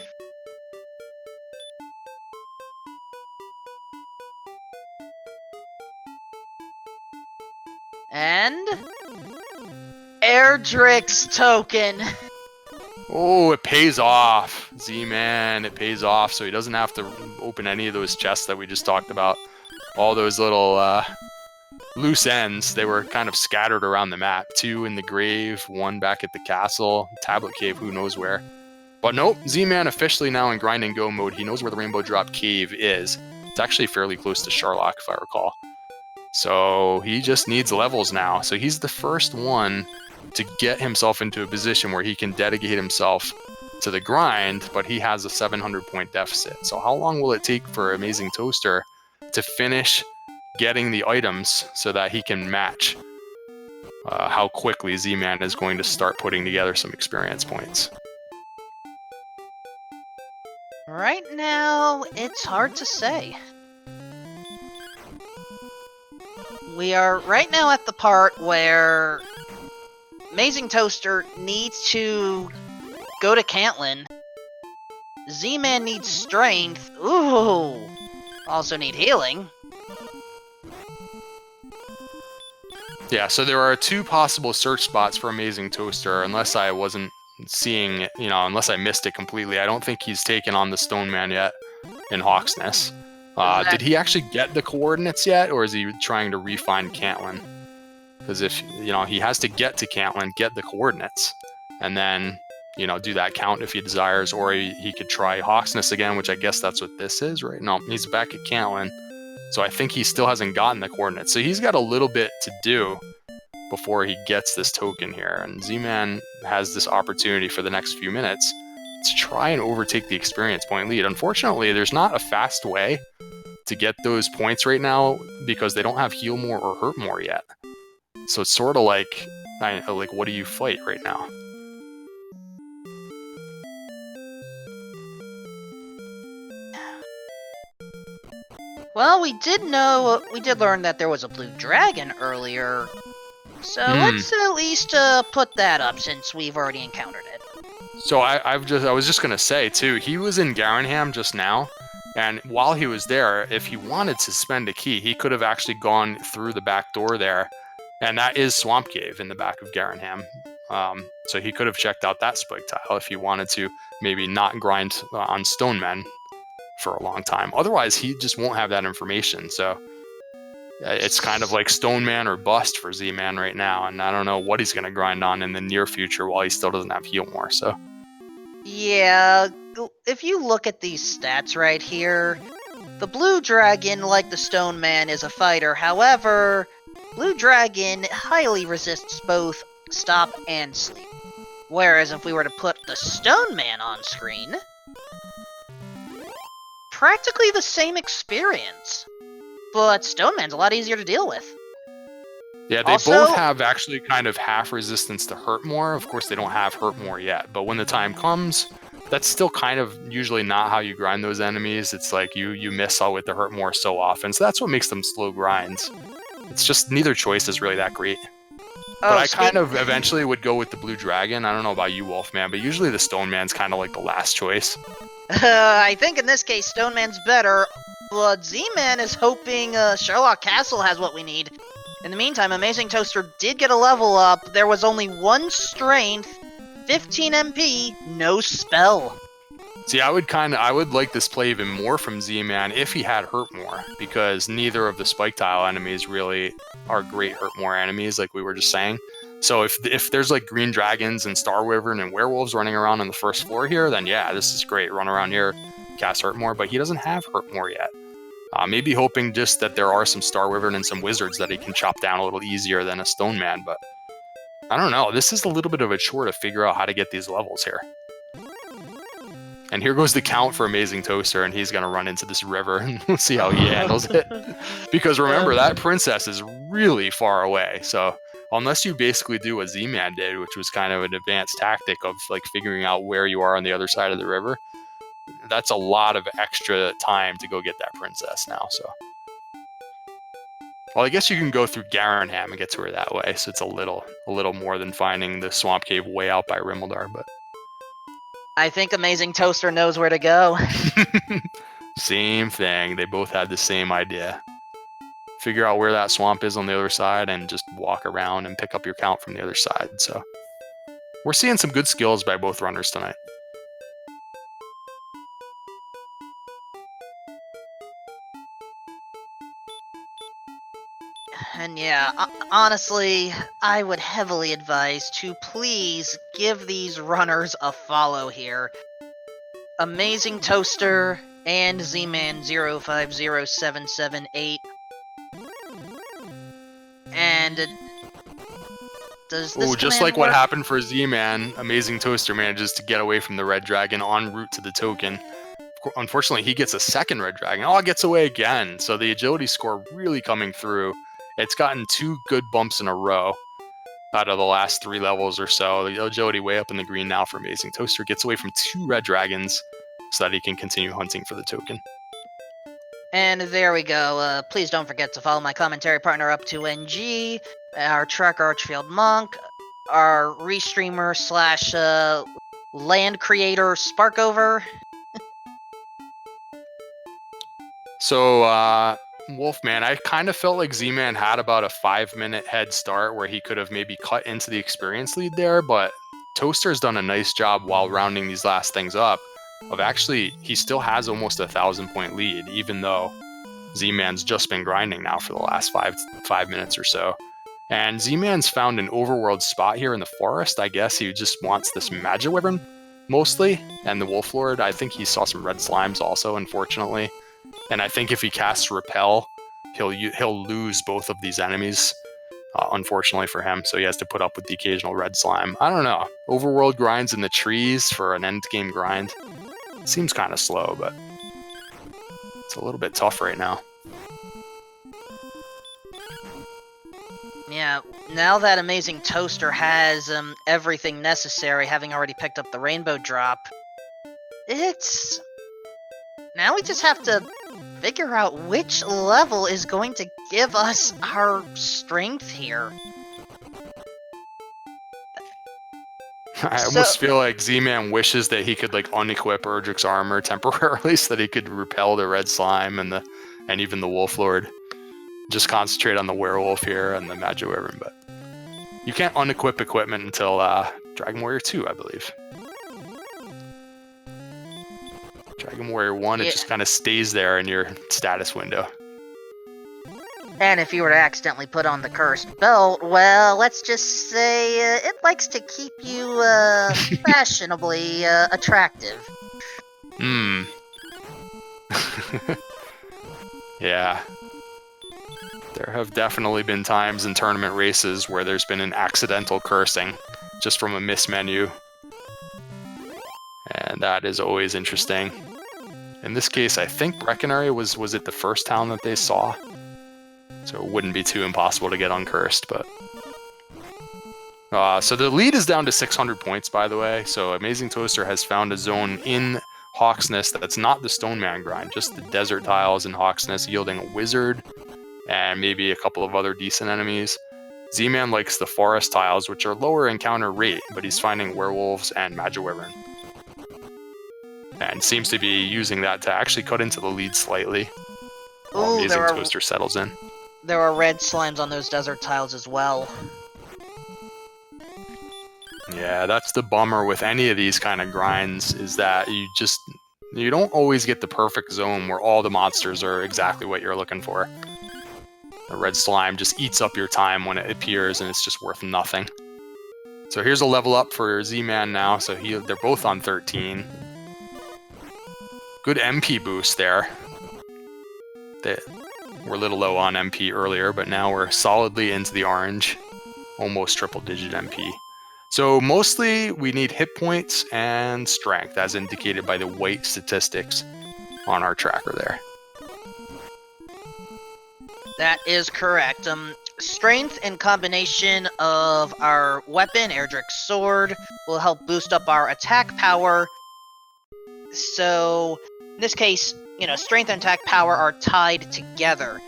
And... Erdrick's token.
Oh, it pays off. Z-Man, it pays off. So he doesn't have to open any of those chests that we just talked about. All those little loose ends, they were kind of scattered around the map. 2 in the grave, 1 back at the castle, tablet cave, who knows where. But nope, Z-Man officially now in grind and go mode. He knows where the Rainbow Drop Cave is. It's actually fairly close to Sherlock, if I recall. So he just needs levels now. So he's the first one to get himself into a position where he can dedicate himself to the grind, but he has a 700-point deficit. So how long will it take for AmazingToaster to finish getting the items so that he can match how quickly Z-Man is going to start putting together some experience points?
Right now, it's hard to say. We are right now at the part where AmazingToaster needs to go to Cantlin. Z-Man needs strength. Ooh! Also need healing.
Yeah, so there are 2 possible search spots for AmazingToaster, unless I wasn't seeing it, unless I missed it completely. I don't think he's taken on the Stone Man yet in Hawksness. Did he actually get the coordinates yet, or is he trying to refine Cantlin? Because if, he has to get to Cantlin, get the coordinates, and then, do that count if he desires, or he could try Hawksness again, which I guess that's what this is, right? No, he's back at Cantlin, so I think he still hasn't gotten the coordinates. So he's got a little bit to do before he gets this token here, and Z-Man has this opportunity for the next few minutes to try and overtake the experience point lead. Unfortunately, there's not a fast way to get those points right now because they don't have heal more or hurt more yet. So it's sort of like what do you fight right now?
Well, we did learn that there was a blue dragon earlier. So let's at least put that up since we've already encountered it.
So I was just gonna say too, he was in Garenham just now, and while he was there, if he wanted to spend a key, he could have actually gone through the back door there, and that is Swamp Cave in the back of Garenham. So he could have checked out that spike tile if he wanted to maybe not grind on Stone Men for a long time. Otherwise, he just won't have that information. So it's kind of like Stone Man or bust for Z-Man right now, and I don't know what he's going to grind on in the near future while he still doesn't have heal more. So
yeah, if you look at these stats right here, the blue dragon, like the Stone Man, is a fighter. However, blue dragon highly resists both stop and sleep. Whereas if we were to put the Stone Man on screen, practically the same experience. But Stone Man's a lot easier to deal with.
Yeah, they both have actually kind of half resistance to hurt more. Of course, they don't have hurt more yet, but when the time comes, that's still kind of usually not how you grind those enemies. It's like you miss out with the hurt more so often, so that's what makes them slow grinds. It's just neither choice is really that great. But I kind of eventually would go with the blue dragon. I don't know about you, Wolfman, but usually the Stone Man's kind of like the last choice.
I think in this case, Stone Man's better, but Z-Man is hoping Sherlock Castle has what we need. In the meantime, AmazingToaster did get a level up. There was only 1 strength, 15 MP, no spell.
See, I would like this play even more from Z-Man if he had hurt more, because neither of the spike tile enemies really are great hurt more enemies, like we were just saying. So if there's like green dragons and Star Wyvern and werewolves running around on the first floor here, then yeah, this is great. Run around here, cast hurt more, but he doesn't have hurt more yet. Maybe hoping just that there are some Star Wyvern and some wizards that he can chop down a little easier than a Stone Man, but I don't know. This is a little bit of a chore to figure out how to get these levels here. And here goes the count for AmazingToaster, and he's going to run into this river, and we'll see how he handles it. Because remember, that princess is really far away. So unless you basically do what Z-Man did, which was kind of an advanced tactic of like figuring out where you are on the other side of the river, that's a lot of extra time to go get that princess now. So, well, I guess you can go through Garanham and get to her that way. So it's a little more than finding the swamp cave way out by Rimmildar, but
I think AmazingToaster knows where to go.
same thing. They both had the same idea. Figure out where that swamp is on the other side and just walk around and pick up your count from the other side. So we're seeing some good skills by both runners tonight.
And yeah, honestly, I would heavily advise to please give these runners a follow here. AmazingToaster and Zman050778. And does this
just
command
like what
work?
happened for Z-Man, AmazingToaster manages to get away from the red dragon en route to the token. Unfortunately, he gets a second red dragon. Oh, it gets away again. So the agility score really coming through. It's gotten 2 good bumps in a row out of the last 3 levels or so. The agility way up in the green now for AmazingToaster. Gets away from 2 red dragons so that he can continue hunting for the token.
And there we go. Please don't forget to follow my commentary partner up to NG, our Tracker Archfield Monk, our restreamer slash land creator Sparkover.
So, Wolfman, I kind of felt like Z-Man had about a 5-minute head start where he could have maybe cut into the experience lead there, but Toaster's done a nice job while rounding these last things up of actually, he still has almost a 1,000-point lead, even though Z-Man's just been grinding now for the last 5 minutes or so. And Z-Man's found an overworld spot here in the forest. I guess he just wants this Magiwyvern, mostly, and the Wolflord. I think he saw some red slimes also, unfortunately. And I think if he casts Repel, he'll lose both of these enemies, unfortunately for him. So he has to put up with the occasional red slime. I don't know. Overworld grinds in the trees for an end game grind. Seems kind of slow, but it's a little bit tough right now.
Yeah, now that AmazingToaster has everything necessary, having already picked up the rainbow drop, now we just have to figure out which level is going to give us our strength here.
I almost feel like Z-Man wishes that he could like unequip Erdrick's armor temporarily so that he could repel the red slime and even the Wolflord. Just concentrate on the werewolf here and the Magiwyvern, but you can't unequip equipment until Dragon Warrior 2, I believe. Dragon Warrior 1, it just kind of stays there in your status window.
And if you were to accidentally put on the cursed belt, well, let's just say it likes to keep you fashionably attractive.
Yeah. There have definitely been times in tournament races where there's been an accidental cursing just from a miss menu. And that is always interesting. In this case, I think Breckenary was it the first town that they saw? So it wouldn't be too impossible to get uncursed, but... so the lead is down to 600 points, by the way. So AmazingToaster has found a zone in Hawksnest that's not the Stoneman grind, just the desert tiles in Hawksnest, yielding a wizard and maybe a couple of other decent enemies. Z-Man likes the forest tiles, which are lower encounter rate, but he's finding werewolves and Magiwyvern. And seems to be using that to actually cut into the lead slightly while AmazingToaster settles in.
There are red slimes on those desert tiles as well.
Yeah, that's the bummer with any of these kind of grinds, is that you don't always get the perfect zone where all the monsters are exactly what you're looking for. The red slime just eats up your time when it appears, and it's just worth nothing. So here's a level up for Z-Man now, so they're both on 13. Good MP boost there. They were a little low on MP earlier, but now we're solidly into the orange. Almost triple-digit MP. So mostly we need hit points and strength, as indicated by the white statistics on our tracker there.
That is correct. Strength in combination of our weapon, Erdrick's sword, will help boost up our attack power. So, in this case, strength and attack power are tied together.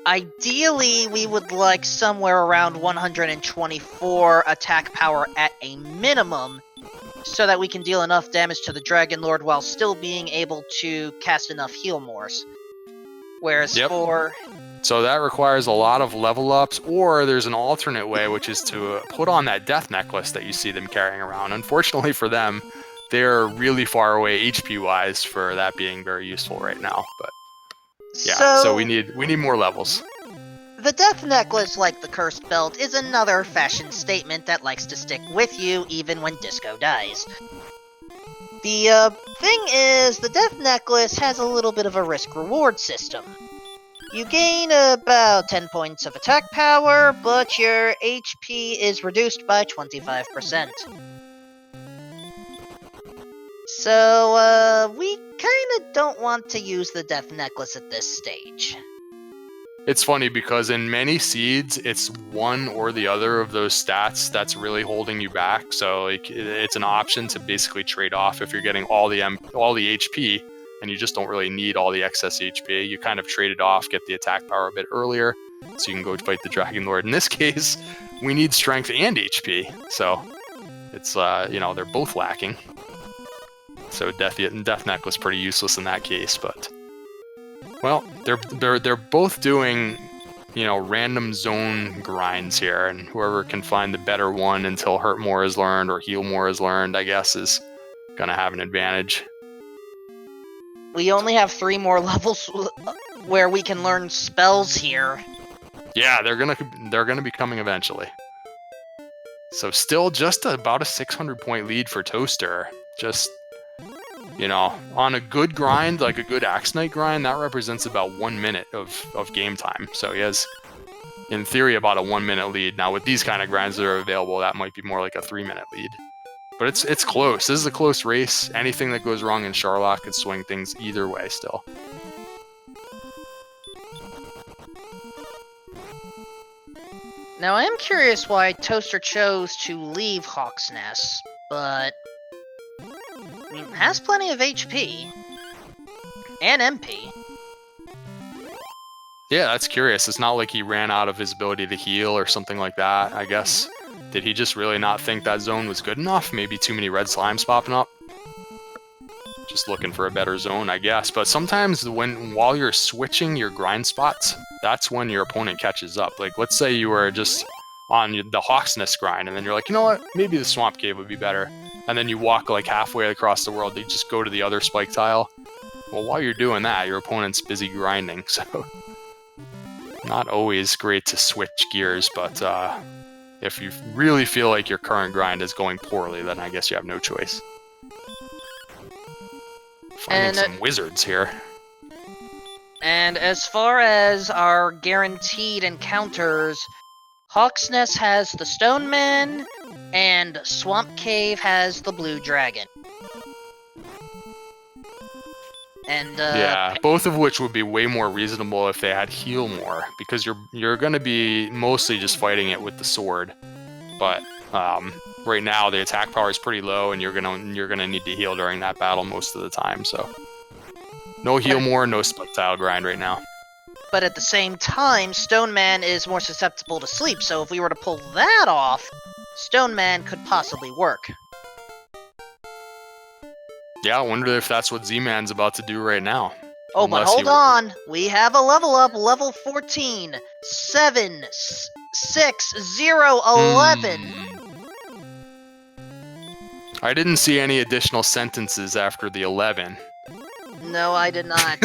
Ideally, we would like somewhere around 124 attack power at a minimum, so that we can deal enough damage to the Dragonlord while still being able to cast enough heal mores. Whereas
So that requires a lot of level ups, or there's an alternate way, which is to put on that death necklace that you see them carrying around. Unfortunately for them, they're really far away HP-wise for that being very useful right now. But yeah, so we need more levels.
The death necklace, like the cursed belt, is another fashion statement that likes to stick with you even when Disco dies. The thing is, the death necklace has a little bit of a risk-reward system. You gain about 10 points of attack power, but your HP is reduced by 25%. So, we kinda don't want to use the death necklace at this stage.
It's funny because in many seeds, it's one or the other of those stats that's really holding you back. So it's an option to basically trade off if you're getting all the HP and you just don't really need all the excess HP. You kind of trade it off, get the attack power a bit earlier, so you can go fight the Dragonlord. In this case, we need strength and HP, so it's they're both lacking. So death necklace pretty useless in that case, but. Well, they're both doing, random zone grinds here, and whoever can find the better one until hurt more is learned or heal more is learned, I guess, is gonna have an advantage.
We only have 3 more levels where we can learn spells here.
Yeah, they're gonna be coming eventually. So still just about a 600-point lead for Toaster. Just. On a good grind, like a good Axe Knight grind, that represents about 1 minute of game time. So he has, in theory, about a 1 minute lead. Now, with these kind of grinds that are available, that might be more like a 3-minute lead. But it's close. This is a close race. Anything that goes wrong in Charlotte could swing things either way still.
Now, I am curious why Toaster chose to leave Hawk's Nest, but has plenty of HP. And MP.
Yeah, that's curious. It's not like he ran out of his ability to heal or something like that, I guess. Did he just really not think that zone was good enough? Maybe too many red slimes popping up? Just looking for a better zone, I guess. But sometimes while you're switching your grind spots, that's when your opponent catches up. Like, let's say you were just on the Hawk's Nest grind, and then you're like, you know what? Maybe the Swamp Cave would be better. And then you walk like halfway across the world, you just go to the other spike tile. Well, while you're doing that, your opponent's busy grinding, so not always great to switch gears, but if you really feel like your current grind is going poorly, then I guess you have no choice. Finding some wizards here.
And as far as our guaranteed encounters, Hawk's Nest has the Stone Man, and Swamp Cave has the Blue Dragon. And
yeah, both of which would be way more reasonable if they had heal more, because you're going to be mostly just fighting it with the sword. But right now the attack power is pretty low, and you're gonna need to heal during that battle most of the time. So no heal more, no spike tile grind right now.
But at the same time, Stone Man is more susceptible to sleep, so if we were to pull that off, Stone Man could possibly work.
Yeah, I wonder if that's what Z-Man's about to do right now.
Oh, but hold on! We have a level up, level 14. 7, 6, 0, 11.
I didn't see any additional sentences after the 11.
No, I did not.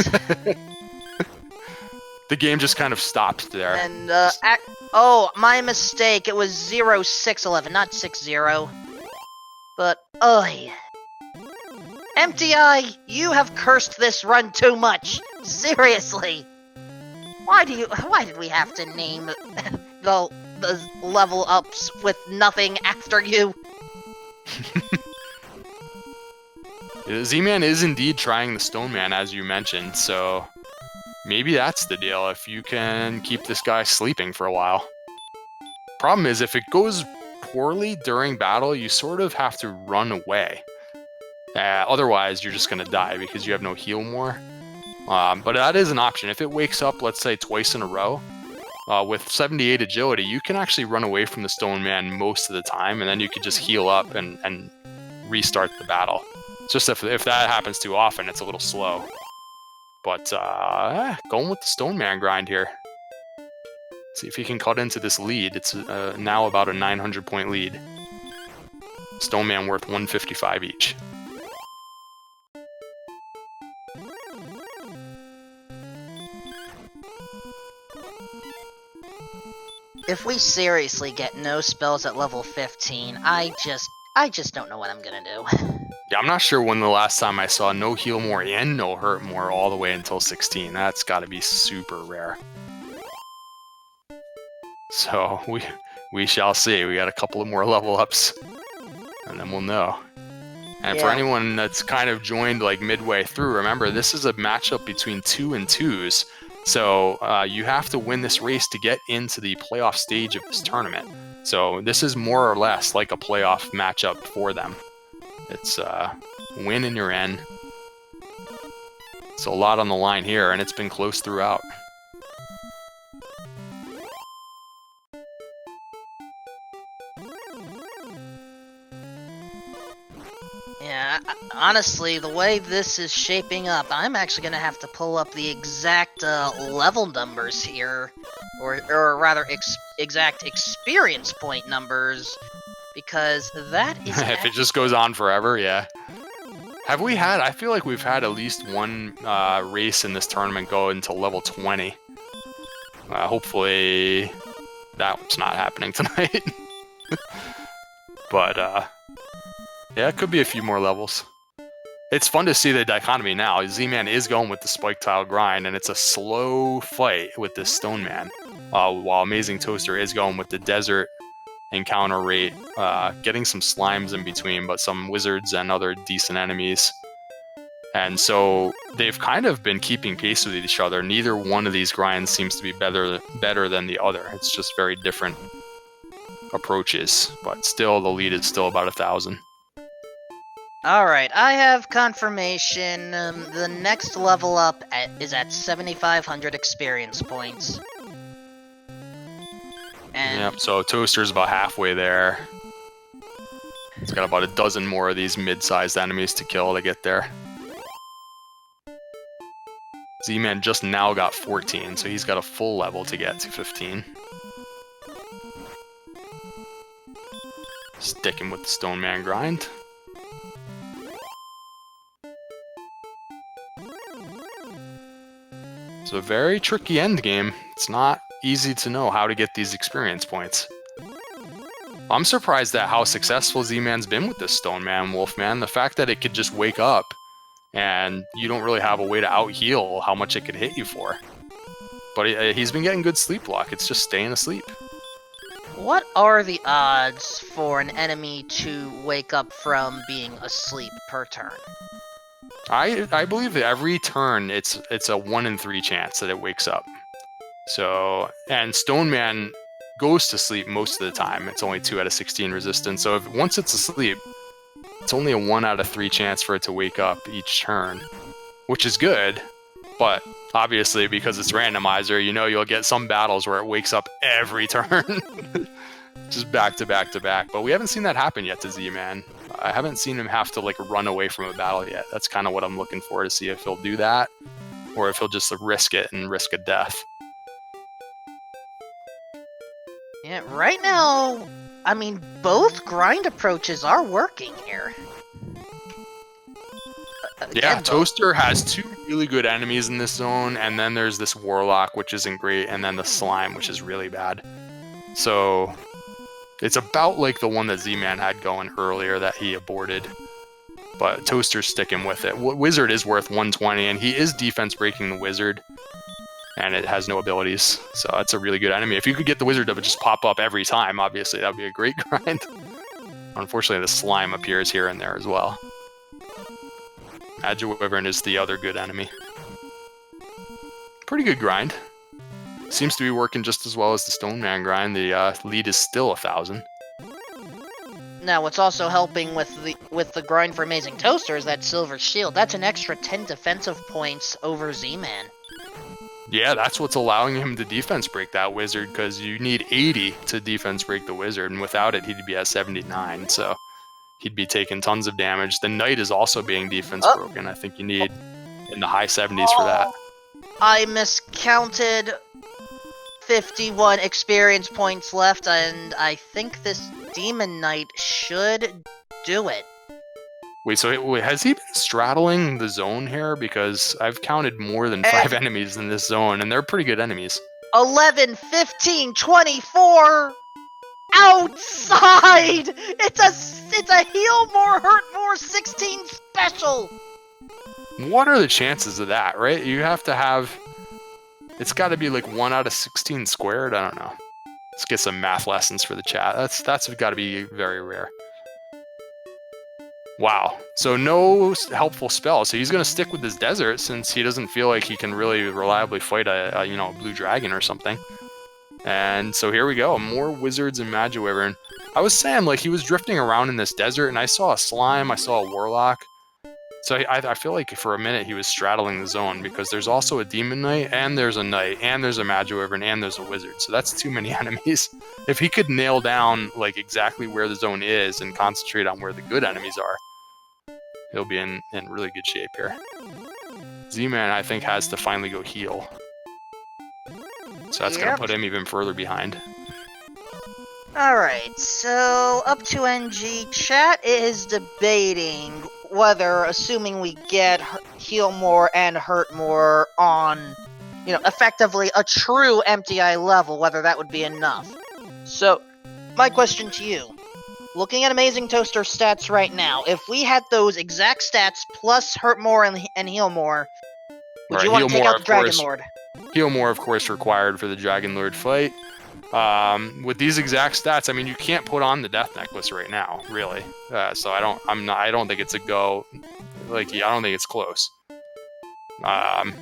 The game just kind of stopped there.
And, oh, my mistake. It was 0, 6, 11, not 6, 0. But, oi. MTI, you have cursed this run too much. Seriously. Why did we have to name the the level ups with nothing after you.
Z-Man is indeed trying the Stone Man, as you mentioned, so maybe that's the deal, if you can keep this guy sleeping for a while. Problem is, if it goes poorly during battle, you sort of have to run away. Otherwise, you're just going to die because you have no heal more. But that is an option. If it wakes up, let's say, twice in a row, with 78 agility, you can actually run away from the Stone Man most of the time, and then you could just heal up and restart the battle. It's just if that happens too often, it's a little slow. But going with the Stone Man grind here. See if he can cut into this lead. It's now about a 900-point lead. Stone Man worth 155 each.
If we seriously get no spells at level 15, I just don't know what I'm gonna do.
Yeah, I'm not sure when the last time I saw no heal more and no hurt more all the way until 16. That's got to be super rare. So we shall see. We got a couple of more level ups, and then we'll know. And for anyone that's kind of joined like midway through, remember this is a matchup between 2 and 2s. So you have to win this race to get into the playoff stage of this tournament. So this is more or less like a playoff matchup for them. It's win and you're in. It's a lot on the line here, and it's been close throughout.
Yeah, honestly, the way this is shaping up, I'm actually going to have to pull up the exact level numbers here, or rather exact experience point numbers, because that is...
If it just goes on forever, yeah. Have we had... I feel like we've had at least one race in this tournament go until level 20. Hopefully that's not happening tonight. But, yeah, it could be a few more levels. It's fun to see the dichotomy now. Z-Man is going with the Spike Tile grind, and it's a slow fight with this Stone Man. While AmazingToaster is going with the Desert encounter rate, getting some slimes in between, but some wizards and other decent enemies. And so they've kind of been keeping pace with each other. Neither one of these grinds seems to be better than the other. It's just very different approaches, but still the lead is still about 1,000.
Alright, I have confirmation. The next level up is at 7,500 experience points. And
Yep, so Toaster's about halfway there. It's got about a dozen more of these mid-sized enemies to kill to get there. Z-Man just now got 14, so he's got a full level to get to 15. Sticking with the Stone Man grind. It's a very tricky end game. It's not easy to know how to get these experience points. I'm surprised at how successful Z-Man's been with this Stone Man, Wolfman. The fact that it could just wake up and you don't really have a way to out-heal how much it could hit you for. But he's been getting good sleep luck. It's just staying asleep.
what are the odds for an enemy to wake up from being asleep per turn?
I believe that every turn it's a 1 in 3 chance that it wakes up. So, and Stone Man goes to sleep most of the time. It's only 2 out of 16 resistance. So once it's asleep, it's only a 1 out of 3 chance for it to wake up each turn, which is good. But obviously, because it's randomizer, you know you'll get some battles where it wakes up every turn, just back to back to back. But we haven't seen that happen yet to Z-Man. I haven't seen him have to like run away from a battle yet. That's kind of what I'm looking for, to see if he'll do that, or if he'll just risk it and risk a death.
Yeah, right now, I mean, both grind approaches are working here.
Yeah, Toaster has 2 really good enemies in this zone, and then there's this Warlock, which isn't great, and then the Slime, which is really bad. So it's about like the one that Z-Man had going earlier that he aborted. But Toaster's sticking with it. Wizard is worth 120, and he is defense breaking the Wizard. and it has no abilities. So that's a really good enemy. If you could get the wizard to just pop up every time, obviously that would be a great grind. Unfortunately, the slime appears here and there as well. Wyvern is the other good enemy. Pretty good grind. Seems to be working just as well as the Stone Man grind. The lead is still 1,000.
Now, what's also helping with the grind for Amazing Toaster is that Silver Shield. That's an extra 10 defensive points over Z-Man.
Yeah, that's what's allowing him to defense break that wizard, because you need 80 to defense break the wizard, and without it, he'd be at 79, so he'd be taking tons of damage. The knight is also being defense broken. I think you need in the high 70s for that.
I miscounted 51 experience points left, and I think this Demon Knight should do it.
Wait, so has he been straddling the zone here? Because I've counted more than 5 enemies in this zone, and they're pretty good enemies.
11, 15, 24! Outside! It's a heal more, hurt more, 16 special!
What are the chances of that, right? You have to have... It's got to be like 1 out of 16 squared? I don't know. Let's get some math lessons for the chat. That's got to be very rare. Wow. So no helpful spell. So he's going to stick with his desert since he doesn't feel like he can really reliably fight a blue dragon or something. And so here we go. More wizards and Wyvern. I was saying, like, he was drifting around in this desert, and I saw a slime, I saw a warlock. So I feel like for a minute he was straddling the zone, because there's also a demon knight, and there's a knight, and there's a Wyvern, and there's a wizard. So that's too many enemies. If he could nail down like exactly where the zone is and concentrate on where the good enemies are, he'll be in really good shape here. Z-Man, I think, has to finally go heal. So that's going to put him even further behind.
Alright, so up to NG, chat is debating whether, assuming we get heal more and hurt more on, effectively a true MTI level, whether that would be enough. So, my question to you, looking at Amazing Toaster stats right now, if we had those exact stats plus hurt more and heal more, would you want to take out the Dragonlord?
Heal more, of course, required for the Dragonlord fight. With these exact stats, I mean, you can't put on the Death Necklace right now, really. So I don't think it's a go. Like, I don't think it's close. I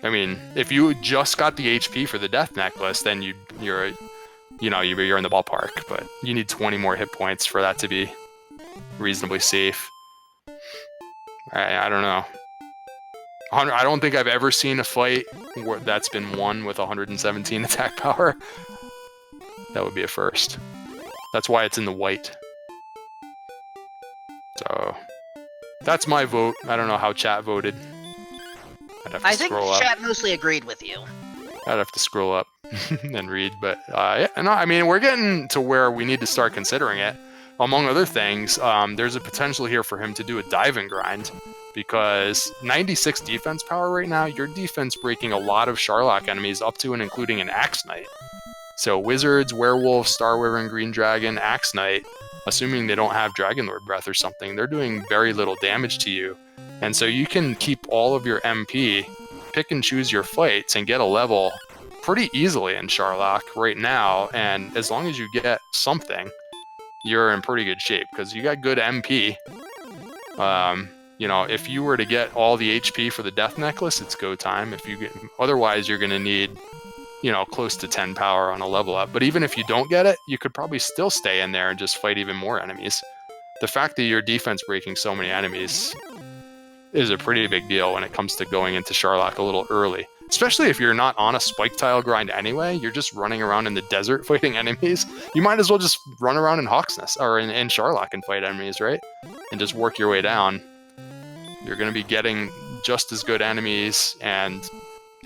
mean, if you just got the HP for the Death Necklace, then you're in the ballpark. But you need 20 more hit points for that to be reasonably safe. I don't know. I don't think I've ever seen a fight that's been won with 117 attack power. That would be a first. That's why it's in the white. So, that's my vote. I don't know how chat voted.
I think chat mostly agreed with you.
I'd have to scroll up and read, but yeah, no, I mean, we're getting to where we need to start considering it. Among other things, there's a potential here for him to do a diving grind, because 96 defense power right now, you're defense breaking a lot of Sharlock enemies up to and including an Axe Knight. So wizards, werewolf, Star Wyvern, green dragon, Axe Knight, assuming they don't have Dragonlord breath or something, they're doing very little damage to you. And so you can keep all of your MP, pick and choose your fights, and get a level pretty easily in Sharlock right now. And as long as you get something, you're in pretty good shape, because you got good MP. If you were to get all the HP for the Death Necklace, it's go time. Otherwise, you're going to need, close to 10 power on a level up. But even if you don't get it, you could probably still stay in there and just fight even more enemies. The fact that you're defense breaking so many enemies is a pretty big deal when it comes to going into Sharlock a little early. Especially if you're not on a spike tile grind anyway, you're just running around in the desert fighting enemies. You might as well just run around in Hawksnest or in Sharlock and fight enemies, right? And just work your way down. You're going to be getting just as good enemies and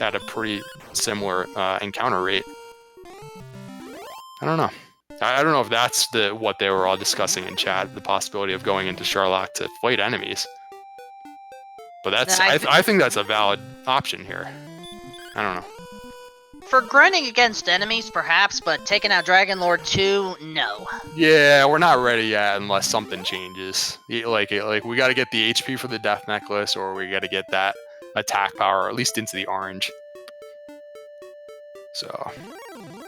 at a pretty similar encounter rate. I don't know. I don't know if that's what they were all discussing in chat, the possibility of going into Sharlock to fight enemies. But I think that's a valid option here. I don't know.
For grinding against enemies, perhaps, but taking out Dragonlord 2, no.
Yeah, we're not ready yet unless something changes. Like we got to get the HP for the Death Necklace, or we got to get that attack power, at least into the orange. So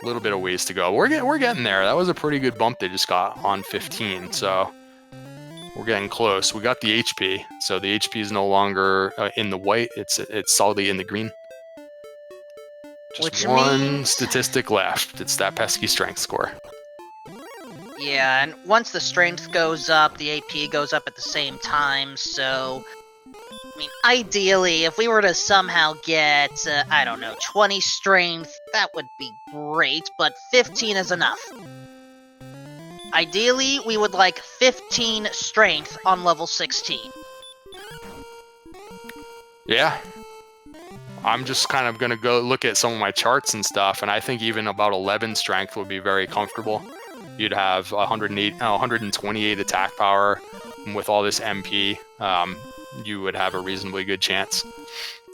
a little bit of ways to go. We're getting there. That was a pretty good bump they just got on 15. So we're getting close. We got the HP. So the HP is no longer in the white. It's solidly in the green. Just
Which
one
means...
statistic left. It's that pesky strength score.
Yeah, and once the strength goes up, the AP goes up at the same time, so... I mean, ideally, if we were to somehow get, I don't know, 20 strength, that would be great, but 15 is enough. Ideally, we would like 15 strength on level 16.
Yeah. I'm just kind of going to go look at some of my charts and stuff, and I think even about 11 strength would be very comfortable. You'd have 128 attack power with all this MP. You would have a reasonably good chance.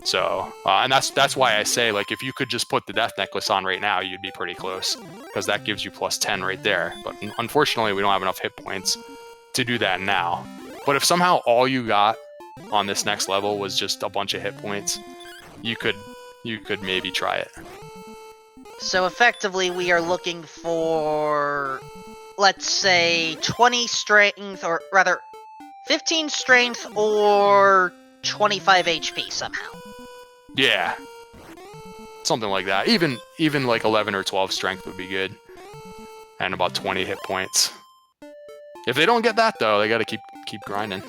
So, and that's why I say, like, if you could just put the Death Necklace on right now, you'd be pretty close, because that gives you plus 10 right there. But unfortunately, we don't have enough hit points to do that now. But if somehow all you got on this next level was just a bunch of hit points, you could maybe try it.
So effectively, we are looking for, let's say, 20 strength, or rather, 15 strength or 25 HP somehow.
Yeah. Something like that. Even like 11 or 12 strength would be good. And about 20 hit points. If they don't get that, though, they gotta keep grinding.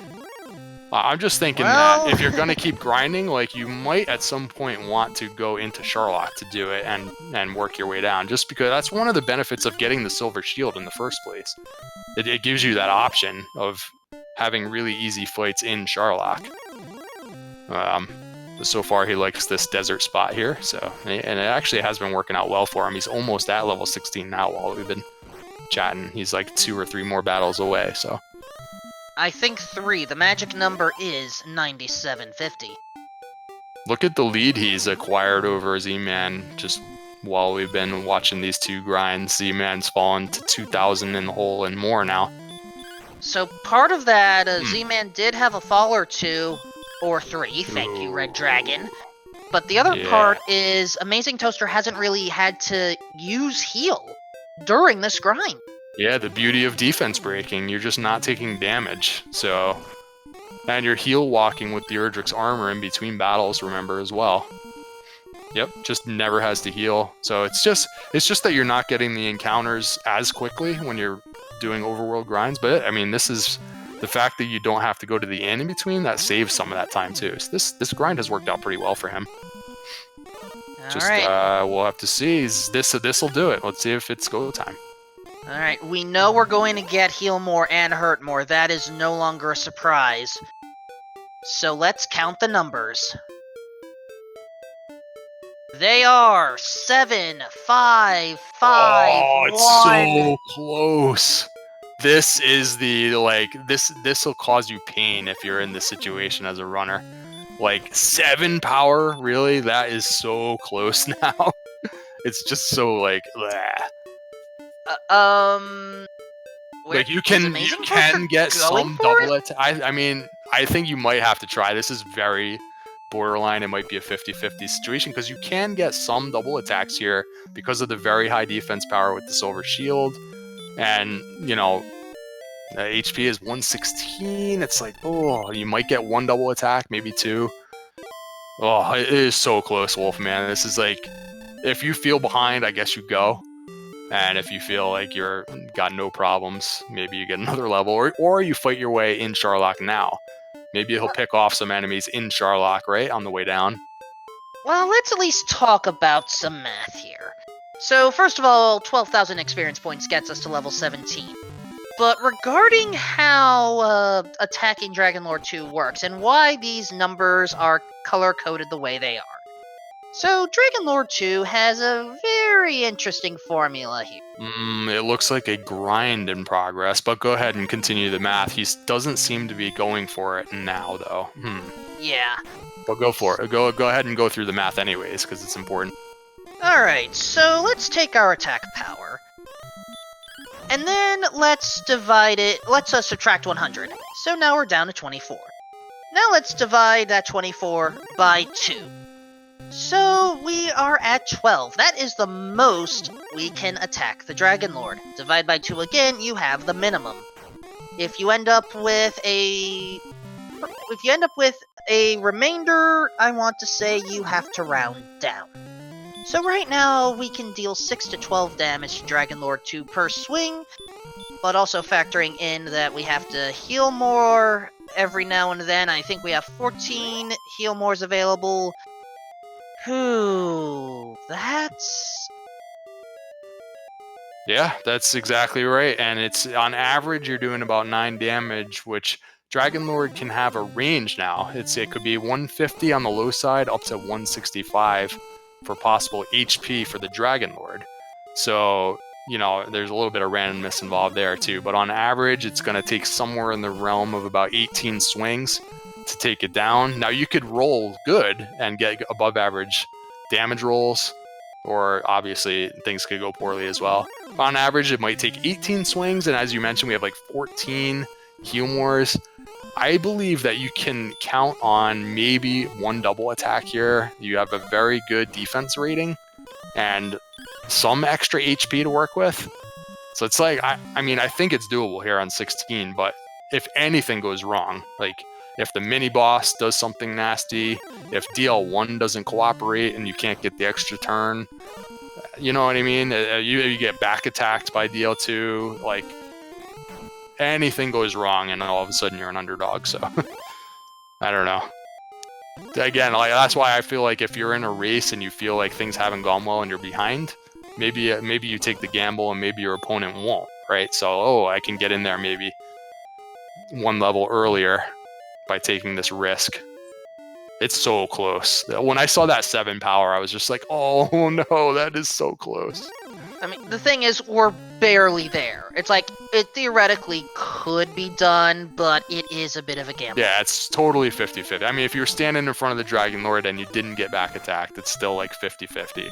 I'm just thinking that if you're gonna keep grinding, like, you might at some point want to go into Sharlock to do it and work your way down, just because that's one of the benefits of getting the Silver Shield in the first place. It gives you that option of having really easy fights in Sharlock. So far, he likes this desert spot here, and it actually has been working out well for him. He's almost at level 16 now while we've been chatting. He's like 2 or 3 more battles away, so...
I think 3. The magic number is 9750.
Look at the lead he's acquired over Z-Man just while we've been watching these two grinds. Z-Man's fallen to 2,000 in the hole and more now.
So part of that, Z-Man did have a fall or 2, or 3, thank you, Red Dragon. But the other part is AmazingToaster hasn't really had to use heal during this grind.
Yeah, the beauty of defense breaking, you're just not taking damage, so... And you're heal walking with the Erdrick's armor in between battles, remember, as well. Yep, just never has to heal. So it's just that you're not getting the encounters as quickly when you're doing overworld grinds, but I mean, this is the fact that you don't have to go to the inn in between, that saves some of that time too. So this grind has worked out pretty well for him. Right. We'll have to see. This'll do it. Let's see if it's go time.
Alright, we know we're going to get heal more and hurt more. That is no longer a surprise. So let's count the numbers. They are 7, 5, 5,
oh,
1.
It's so close. This is this'll cause you pain if you're in this situation as a runner. Like 7 power, really? That is so close now. It's just so like bleh. Like you can get some double attack. I mean, I think you might have to try. This is very borderline. It might be a 50-50 situation because you can get some double attacks here because of the very high defense power with the Silver Shield, and you know, HP is 116. It's like, oh, you might get 1 double attack, maybe 2. Oh, it is so close, Wolfman. This is like, if you feel behind, I guess you go. And if you feel like you're got no problems, maybe you get another level, or you fight your way in Sharlock now. Maybe he'll pick off some enemies in Sharlock, right, on the way down.
Well, let's at least talk about some math here. So, first of all, 12,000 experience points gets us to level 17. But regarding how attacking Dragonlord 2 works, and why these numbers are color-coded the way they are. So, Dragonlord 2 has a very interesting formula here.
It looks like a grind in progress, but go ahead and continue the math. He doesn't seem to be going for it now, though.
Yeah.
But go for it. Go ahead and go through the math anyways, because it's important.
Alright, so let's take our attack power. And then let's divide it, let's subtract 100. So now we're down to 24. Now let's divide that 24 by 2. So we are at 12. That is the most we can attack the Dragonlord. Divide by 2 again, you have the minimum. If you end up with a remainder, I want to say you have to round down. So right now we can deal 6 to 12 damage to Dragonlord 2 per swing, but also factoring in that we have to heal more every now and then. I think we have 14 heal mores available. That's...
Yeah, that's exactly right. And it's on average, you're doing about 9 damage, which Dragonlord can have a range now. It could be 150 on the low side up to 165 for possible HP for the Dragonlord. So, there's a little bit of randomness involved there too. But on average, it's going to take somewhere in the realm of about 18 swings to take it down. Now, you could roll good and get above average damage rolls, or obviously things could go poorly as well. But on average, it might take 18 swings, and as you mentioned, we have like 14 heal mores. I believe that you can count on maybe one double attack here. You have a very good defense rating and some extra HP to work with. So it's like, I think it's doable here on 16, but if anything goes wrong, like if the mini boss does something nasty, if DL1 doesn't cooperate and you can't get the extra turn, you know what I mean? You get back attacked by DL2, like anything goes wrong and all of a sudden you're an underdog. So I don't know. Again, that's why I feel like if you're in a race and you feel like things haven't gone well and you're behind, maybe you take the gamble and maybe your opponent won't, right? So, I can get in there maybe one level earlier by taking this risk. It's so close. When I saw that 7 power, I was just like, oh no, that is so close.
I mean, the thing is, we're barely there. It's like, it theoretically could be done, but it is a bit of a gamble.
Yeah, it's totally 50-50. I mean, if you were standing in front of the Dragonlord and you didn't get back attacked, it's still like 50-50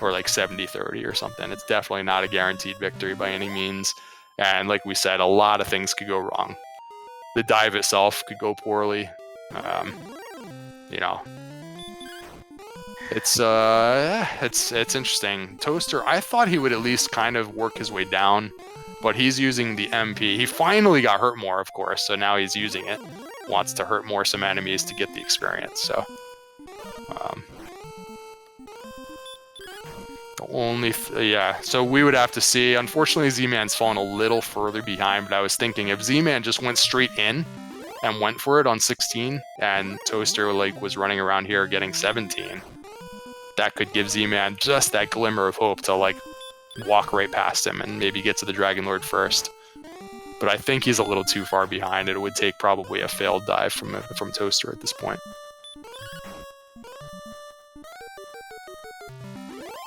or like 70-30 or something. It's definitely not a guaranteed victory by any means. And like we said, a lot of things could go wrong. The dive itself could go poorly. It's interesting. Toaster, I thought he would at least kind of work his way down, but he's using the MP. He finally got hurt more, of course, so now he's using it. Wants to hurt more some enemies to get the experience. So, so we would have to see. Unfortunately, Z-Man's fallen a little further behind, but I was thinking if Z-Man just went straight in and went for it on 16, and Toaster was running around here getting 17, that could give Z-Man just that glimmer of hope to walk right past him and maybe get to the Dragonlord first. But I think he's a little too far behind. It would take probably a failed dive from Toaster at this point.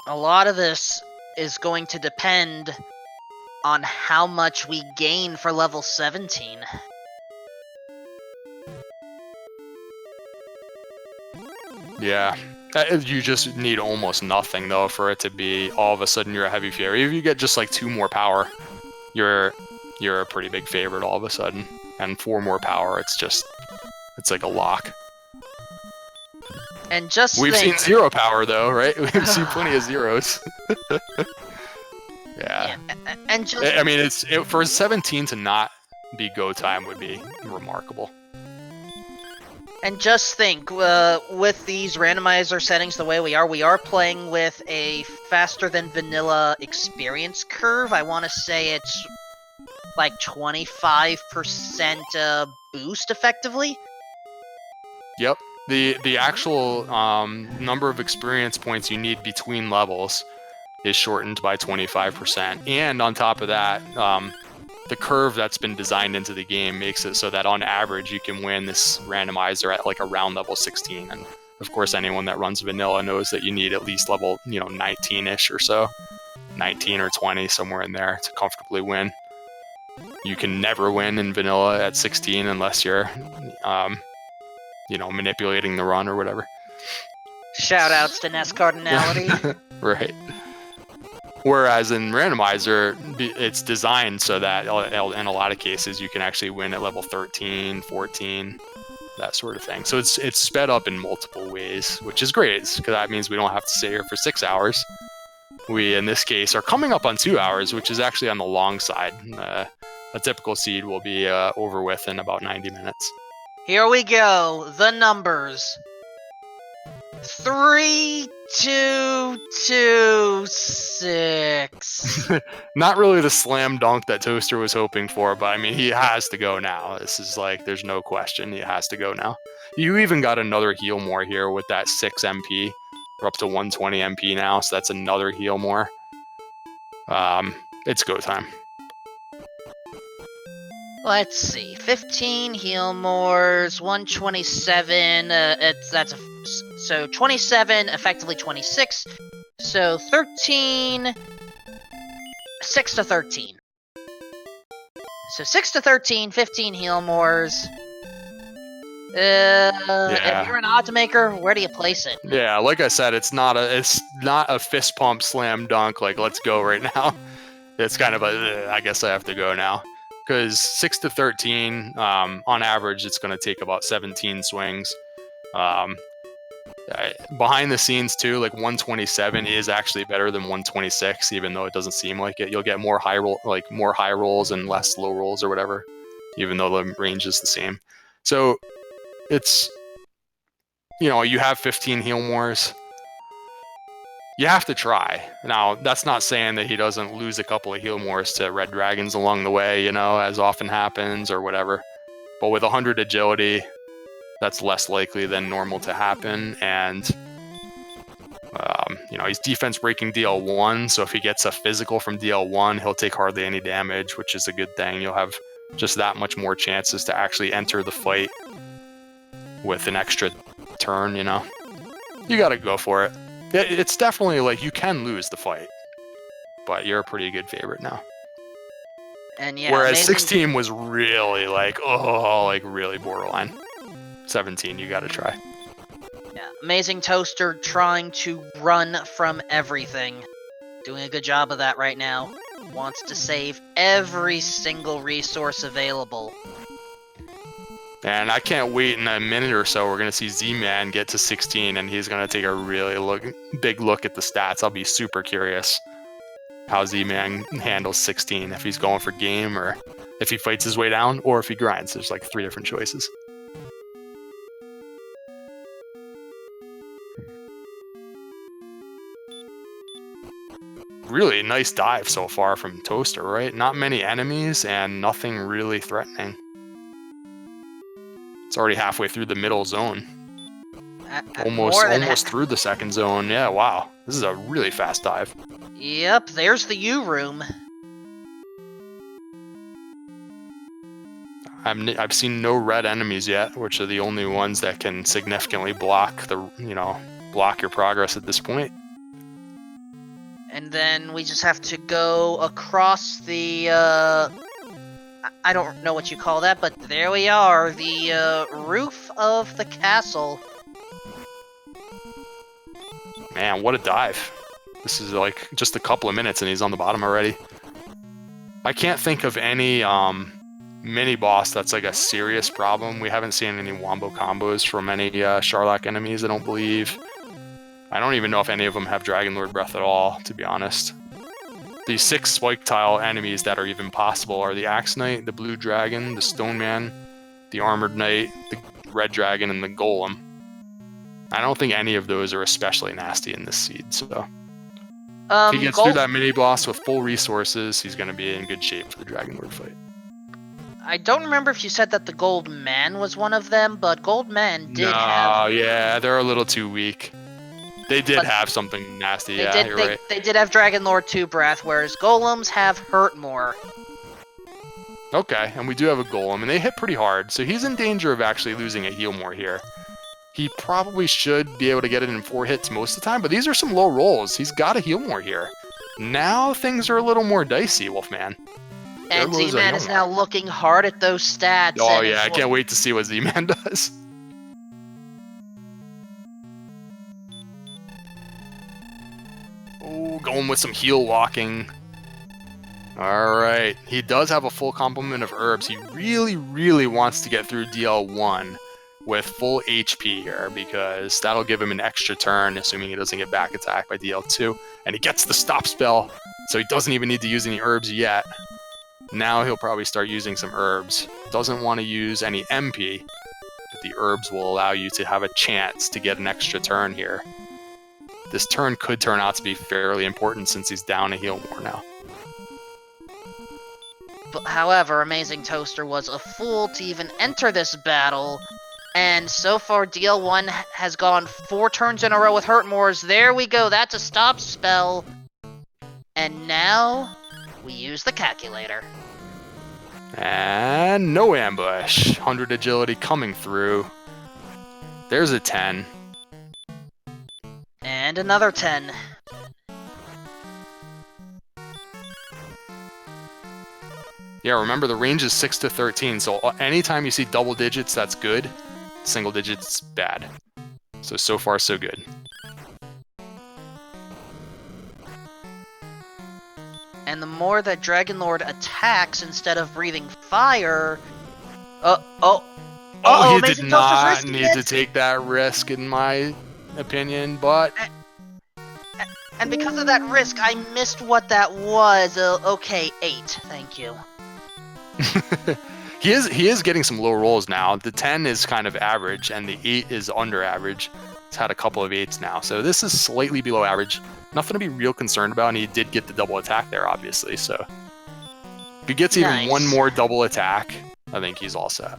A lot of this is going to depend on how much we gain for level 17.
Yeah. You just need almost nothing, though, for it to be all of a sudden you're a heavy favorite. If you get just 2 more power, you're a pretty big favorite all of a sudden. And 4 more power, it's like a lock.
And
we've seen 0 power, though, right? We've seen plenty of zeros. Yeah.
And just...
I mean, for 17 to not be go time would be remarkable.
And just think, with these randomizer settings the way we are playing with a faster than vanilla experience curve. I want to say it's 25% boost effectively.
Yep. The actual number of experience points you need between levels is shortened by 25%. And on top of that, the curve that's been designed into the game makes it so that on average you can win this randomizer at around level 16. And of course, anyone that runs vanilla knows that you need at least level 19-ish or so, 19 or 20, somewhere in there to comfortably win. You can never win in vanilla at 16 unless you're manipulating the run or whatever.
Shoutouts to NES Cardinality.
Right. Whereas in Randomizer, it's designed so that in a lot of cases you can actually win at level 13, 14. that sort of thing. So it's sped up in multiple ways, which is great, because that means we don't have to stay here for 6 hours. We, in this case, are coming up on 2 hours, which is actually on the long side. A typical seed will be over with in about 90 minutes.
Here we go. The numbers. 3, 2, 2, 6.
Not really the slam dunk that Toaster was hoping for, but I mean, he has to go now. This is like, there's no question. He has to go now. You even got another heal more here with that 6 MP. We're up to 120 MP now, so that's another heal more. It's go time.
Let's see. 15 heal mores, 127. So 27, effectively 26. So 13. 6 to 13. So 6 to 13, 15 heal mores. If you're an odds maker, where do you place it?
Yeah, like I said, it's not a fist pump slam dunk. Like, let's go right now. It's kind of I guess I have to go now. Because 6 to 13, on average, it's going to take about 17 swings. Behind the scenes, too, like 127 is actually better than 126, even though it doesn't seem like it. You'll get more high rolls and less low rolls or whatever, even though the range is the same. So it's, you have 15 heal mores. You have to try. Now, that's not saying that he doesn't lose a couple of heal mores to red dragons along the way, as often happens or whatever. But with 100 agility, that's less likely than normal to happen. And, he's defense breaking DL1, so if he gets a physical from DL1, he'll take hardly any damage, which is a good thing. You'll have just that much more chances to actually enter the fight with an extra turn, You gotta go for it. It's definitely like you can lose the fight, but you're a pretty good favorite now.
And yeah,
whereas 16 was really really borderline. 17, you gotta try.
Yeah, AmazingToaster trying to run from everything. Doing a good job of that right now. Wants to save every single resource available.
And I can't wait in a minute or so. We're going to see Z-Man get to 16, and he's going to take a really big look at the stats. I'll be super curious how Z-Man handles 16, if he's going for game, or if he fights his way down, or if he grinds. There's like 3 different choices. Really nice dive so far from Toaster, right? Not many enemies, and nothing really threatening. It's already halfway through the middle zone. Almost through the second zone. Yeah, wow. This is a really fast dive.
Yep, there's the U room.
I've seen no red enemies yet, which are the only ones that can significantly block your progress at this point.
And then we just have to go across the I don't know what you call that, but there we are, the roof of the castle.
Man, what a dive. This is like just a couple of minutes and he's on the bottom already. I can't think of any mini-boss that's like a serious problem. We haven't seen any wombo combos from any Sharlak enemies, I don't believe. I don't even know if any of them have Dragonlord breath at all, to be honest. The 6 spike tile enemies that are even possible are the Axe Knight, the Blue Dragon, the Stone Man, the Armored Knight, the Red Dragon, and the Golem. I don't think any of those are especially nasty in this seed, so... if he gets through that mini-boss with full resources, he's going to be in good shape for the Dragonlord fight.
I don't remember if you said that the Gold Man was one of them, but Gold Man did have...
Oh, yeah, they're a little too weak. They did have something nasty, you're right.
They did have Dragonlord 2 breath, whereas Golems have hurt more.
Okay, and we do have a Golem, and they hit pretty hard, so he's in danger of actually losing a heal more here. He probably should be able to get it in 4 hits most of the time, but these are some low rolls. He's got a heal more here. Now things are a little more dicey, Wolfman.
And Z-Man is now looking hard at those stats.
Oh yeah, I can't wait to see what Z-Man does. Oh, going with some heal walking. Alright, he does have a full complement of herbs. He really, really wants to get through DL1. with full HP here, because that'll give him an extra turn, assuming he doesn't get back attacked by DL2. And he gets the stop spell, so he doesn't even need to use any herbs yet. Now he'll probably start using some herbs. Doesn't want to use any MP, but the herbs will allow you to have a chance to get an extra turn here. This turn could turn out to be fairly important since he's down a heal more now.
But, however, AmazingToaster was a fool to even enter this battle, and so far DL1 has gone 4 turns in a row with Hurtmore's. There we go, that's a stop spell. And now, we use the calculator.
And no ambush. 100 agility coming through. There's a 10.
And another 10.
Yeah, remember the range is 6 to 13, so anytime you see double digits, that's good. Single digits, bad. So far, so good.
And the more that Dragonlord attacks instead of breathing fire...
he did not need to take that risk, in my opinion, but...
And because of that risk, I missed what that was. Okay, 8. Thank you.
He is getting some low rolls now. The 10 is kind of average, and the 8 is under average. He's had a couple of 8s now, so this is slightly below average. Nothing to be real concerned about, and he did get the double attack there, obviously. So if he gets even one more double attack, I think he's all set.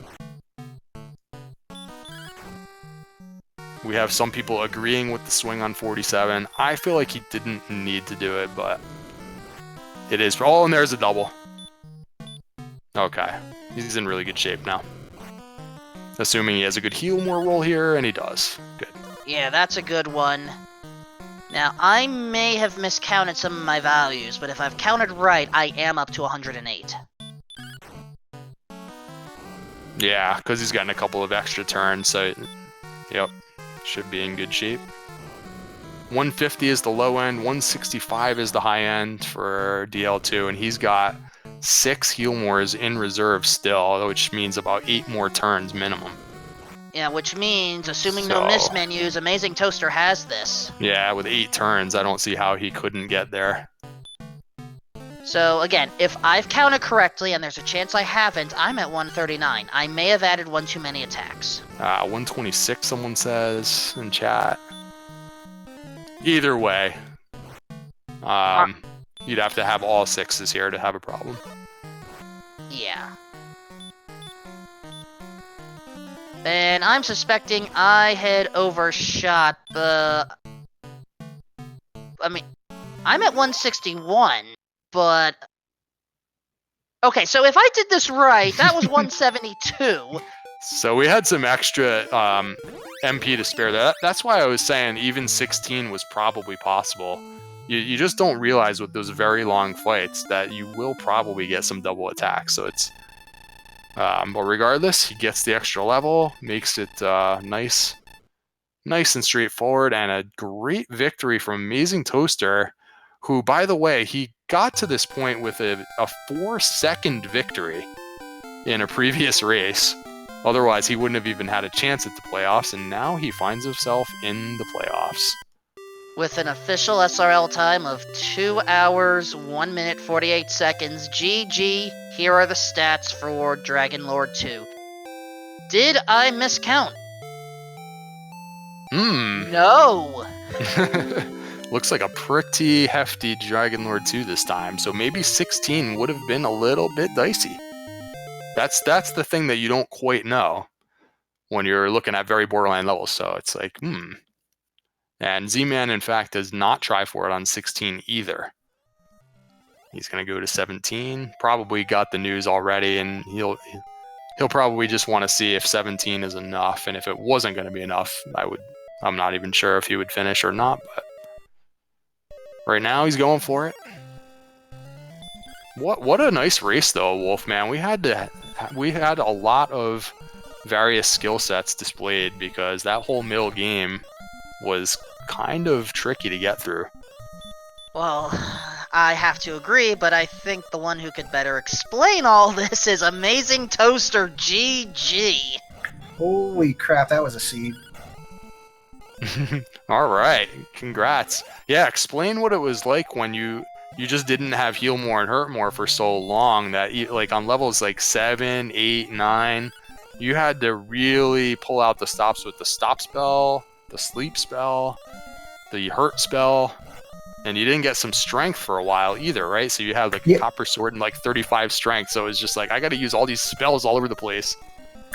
We have some people agreeing with the swing on 47. I feel like he didn't need to do it, but it is. Oh, and there's a double. Okay, he's in really good shape now. Assuming he has a good heal more roll here, and he does. Good.
Yeah, that's a good one. Now, I may have miscounted some of my values, but if I've counted right, I am up to 108.
Yeah, because he's gotten a couple of extra turns, so yep, should be in good shape. 150 is the low end, 165 is the high end for DL2, and he's got 6 heal mores in reserve still, which means about 8 more turns minimum.
Yeah, which means, assuming no miss menus, AmazingToaster has this.
Yeah, with 8 turns, I don't see how he couldn't get there.
So, again, if I've counted correctly, and there's a chance I haven't, I'm at 139. I may have added one too many attacks.
126, someone says in chat. Either way, you'd have to have all 6s here to have a problem.
Yeah. And I'm suspecting I had overshot the... I mean, I'm at 161, but... Okay, so if I did this right, that was 172.
So we had some extra MP to spare. That's why I was saying even 16 was probably possible. You just don't realize with those very long fights that you will probably get some double attacks. So it's... but regardless, he gets the extra level, makes it nice and straightforward, and a great victory from AmazingToaster, who, by the way, he got to this point with a 4-second victory in a previous race. Otherwise, he wouldn't have even had a chance at the playoffs, and now he finds himself in the playoffs.
With an official SRL time of 2 hours, 1 minute, 48 seconds. GG, here are the stats for Dragonlord 2. Did I miscount? No!
Looks like a pretty hefty Dragonlord 2 this time, so maybe 16 would have been a little bit dicey. That's the thing that you don't quite know when you're looking at very borderline levels, so it's like, And Z-Man, in fact, does not try for it on 16 either. He's going to go to 17. Probably got the news already, and he'll probably just want to see if 17 is enough. And if it wasn't going to be enough, I'm not even sure if he would finish or not. But right now, he's going for it. What a nice race, though, Wolfman. We had a lot of various skill sets displayed because that whole middle game was kind of tricky to get through.
Well, I have to agree, but I think the one who could better explain all this is AmazingToaster. GG.
Holy crap, that was a seed.
All right, congrats. Yeah, explain what it was like when you just didn't have heal more and hurt more for so long that like on levels like 7, 8, 9, you had to really pull out the stops with the stop spell, the sleep spell, the hurt spell, and you didn't get some strength for a while either, right? So you had like a copper sword and like 35 strength, so it was just like I got to use all these spells all over the place.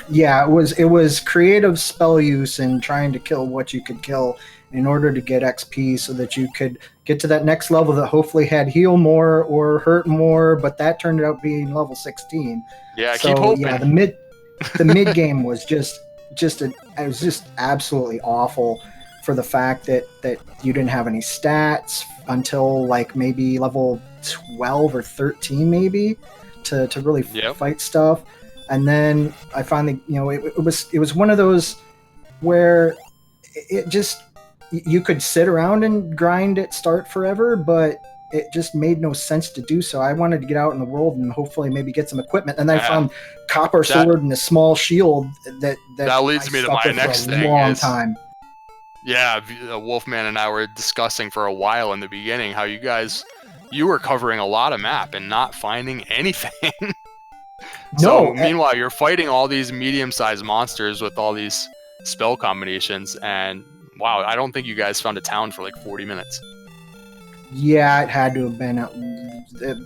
Yeah, it was creative spell use and trying to kill what you could kill in order to get XP so that you could get to that next level that hopefully had heal more or hurt more, but that turned out being level 16.
Yeah,
so,
keep hoping.
Yeah, the mid game was it was just absolutely awful for the fact that you didn't have any stats until like maybe level 12 or 13 maybe to really fight stuff. And then I finally, it was one of those where it just, you could sit around and grind at start forever, but it just made no sense to do so. I wanted to get out in the world and hopefully maybe get some equipment. And then I found copper sword and a small shield that
leads me to my next thing.
Long time.
Yeah, Wolfman and I were discussing for a while in the beginning how you were covering a lot of map and not finding anything. So, meanwhile, you're fighting all these medium-sized monsters with all these spell combinations, and wow, I don't think you guys found a town for like 40 minutes.
Yeah, it had to have been at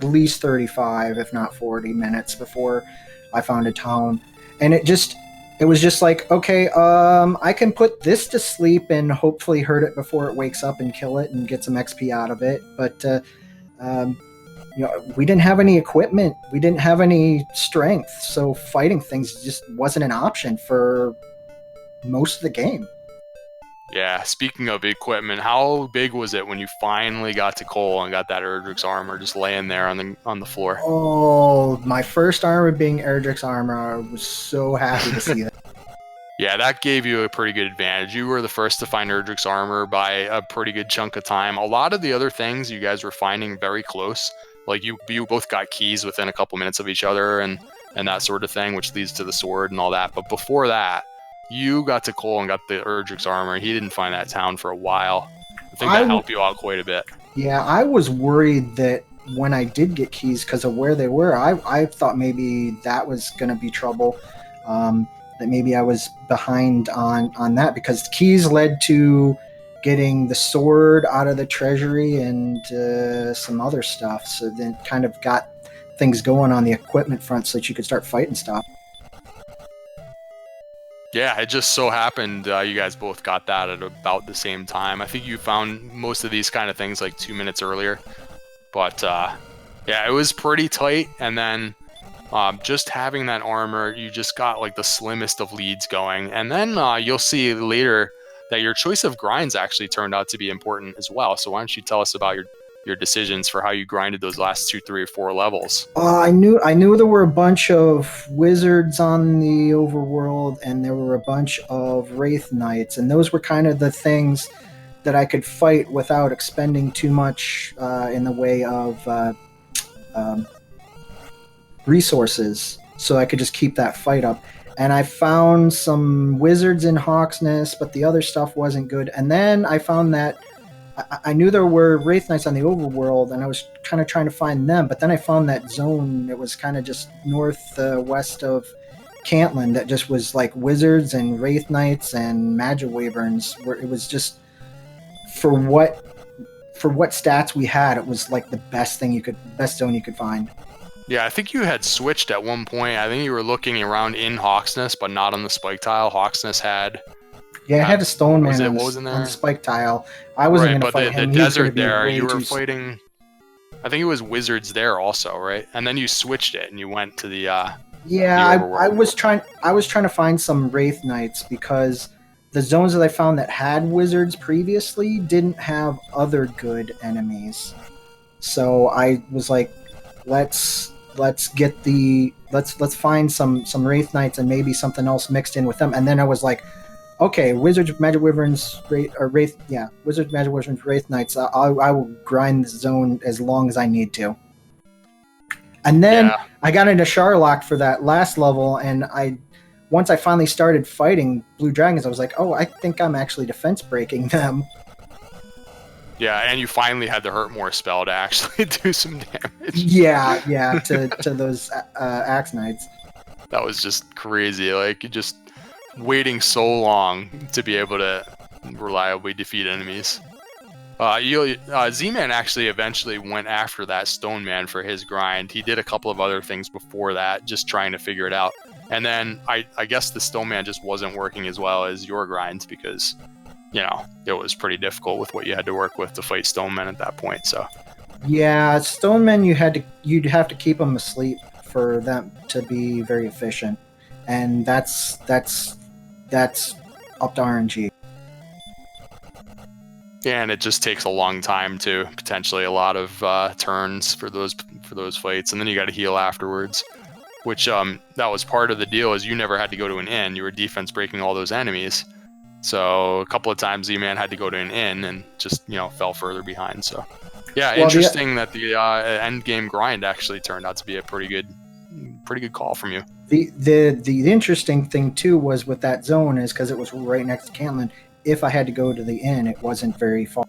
least 35, if not 40 minutes before I found a town. And it was just like, okay, I can put this to sleep and hopefully hurt it before it wakes up and kill it and get some XP out of it. But, we didn't have any equipment. We didn't have any strength. So fighting things just wasn't an option for most of the game.
Yeah, speaking of equipment, how big was it when you finally got to Cole and got that Erdrick's armor just laying there on the floor?
Oh, my first armor being Erdrick's armor, I was so happy to see that.
Yeah, that gave you a pretty good advantage. You were the first to find Erdrick's armor by a pretty good chunk of time. A lot of the other things you guys were finding very close. Like you both got keys within a couple minutes of each other and that sort of thing, which leads to the sword and all that. But before that, you got to Cole and got the Erdrick's armor. He didn't find that town for a while. I think that helped you out quite a bit.
Yeah, I was worried that when I did get keys because of where they were, I thought maybe that was going to be trouble. That maybe I was behind on that because keys led to getting the sword out of the treasury and some other stuff. So then kind of got things going on the equipment front so that you could start fighting stuff.
Yeah, it just so happened you guys both got that at about the same time. I think you found most of these kind of things like 2 minutes earlier. But yeah, it was pretty tight. And then just having that armor, you just got like the slimmest of leads going. And then you'll see later that your choice of grinds actually turned out to be important as well. So why don't you tell us about your decisions for how you grinded those last 2, 3, or 4 levels?
I knew there were a bunch of wizards on the overworld, and there were a bunch of wraith knights, and those were kind of the things that I could fight without expending too much in the way of resources, so I could just keep that fight up. And I found some wizards in Hawksness, but the other stuff wasn't good. And then I found that I knew there were Wraith Knights on the overworld, and I was kind of trying to find them. But then I found that zone that was kind of just northwest of Cantland that just was like wizards and Wraith Knights and Magic Wyverns, where it was just for what stats we had, it was like the best zone you could find.
Yeah, I think you had switched at one point. I think you were looking around in Hawksness, but not on the spike tile. Hawksness had...
Yeah, I had a stone man
on the
spike tile. I wasn't going to fight him.
The desert there, you were fighting... I think it was wizards there also, right? And then you switched it and you went to the...
I was trying to find some Wraith Knights because the zones that I found that had wizards previously didn't have other good enemies. So I was like, let's find some Wraith Knights and maybe something else mixed in with them. And then I was like, okay, Wizards, Magic Wyverns, Wizards, Magic Wyverns, Wraith Knights. I will grind the zone as long as I need to. And then I got into Sharlock for that last level, and I once I finally started fighting blue dragons, I was like, oh, I think I'm actually defense breaking them.
Yeah, and you finally had the Hurt More spell to actually do some damage.
Yeah, to those Axe Knights.
That was just crazy. Like, just waiting so long to be able to reliably defeat enemies. Z-Man actually eventually went after that Stone Man for his grind. He did a couple of other things before that, just trying to figure it out. And then I guess the Stone Man just wasn't working as well as your grind because, you know, it was pretty difficult with what you had to work with to fight Stone Men at that point. So
yeah, Stone Men you'd have to keep them asleep for them to be very efficient, and that's up to RNG.
yeah, and it just takes a long time too, potentially a lot of turns for those fights, and then you got to heal afterwards. Which that was part of the deal, is you never had to go to an inn. You were defense breaking all those enemies. So a couple of times Z-Man had to go to an inn and just, you know, fell further behind. So yeah, well, interesting that the end game grind actually turned out to be a pretty good call from you.
The interesting thing too was with that zone is because it was right next to Cantland. If I had to go to the inn, it wasn't very far.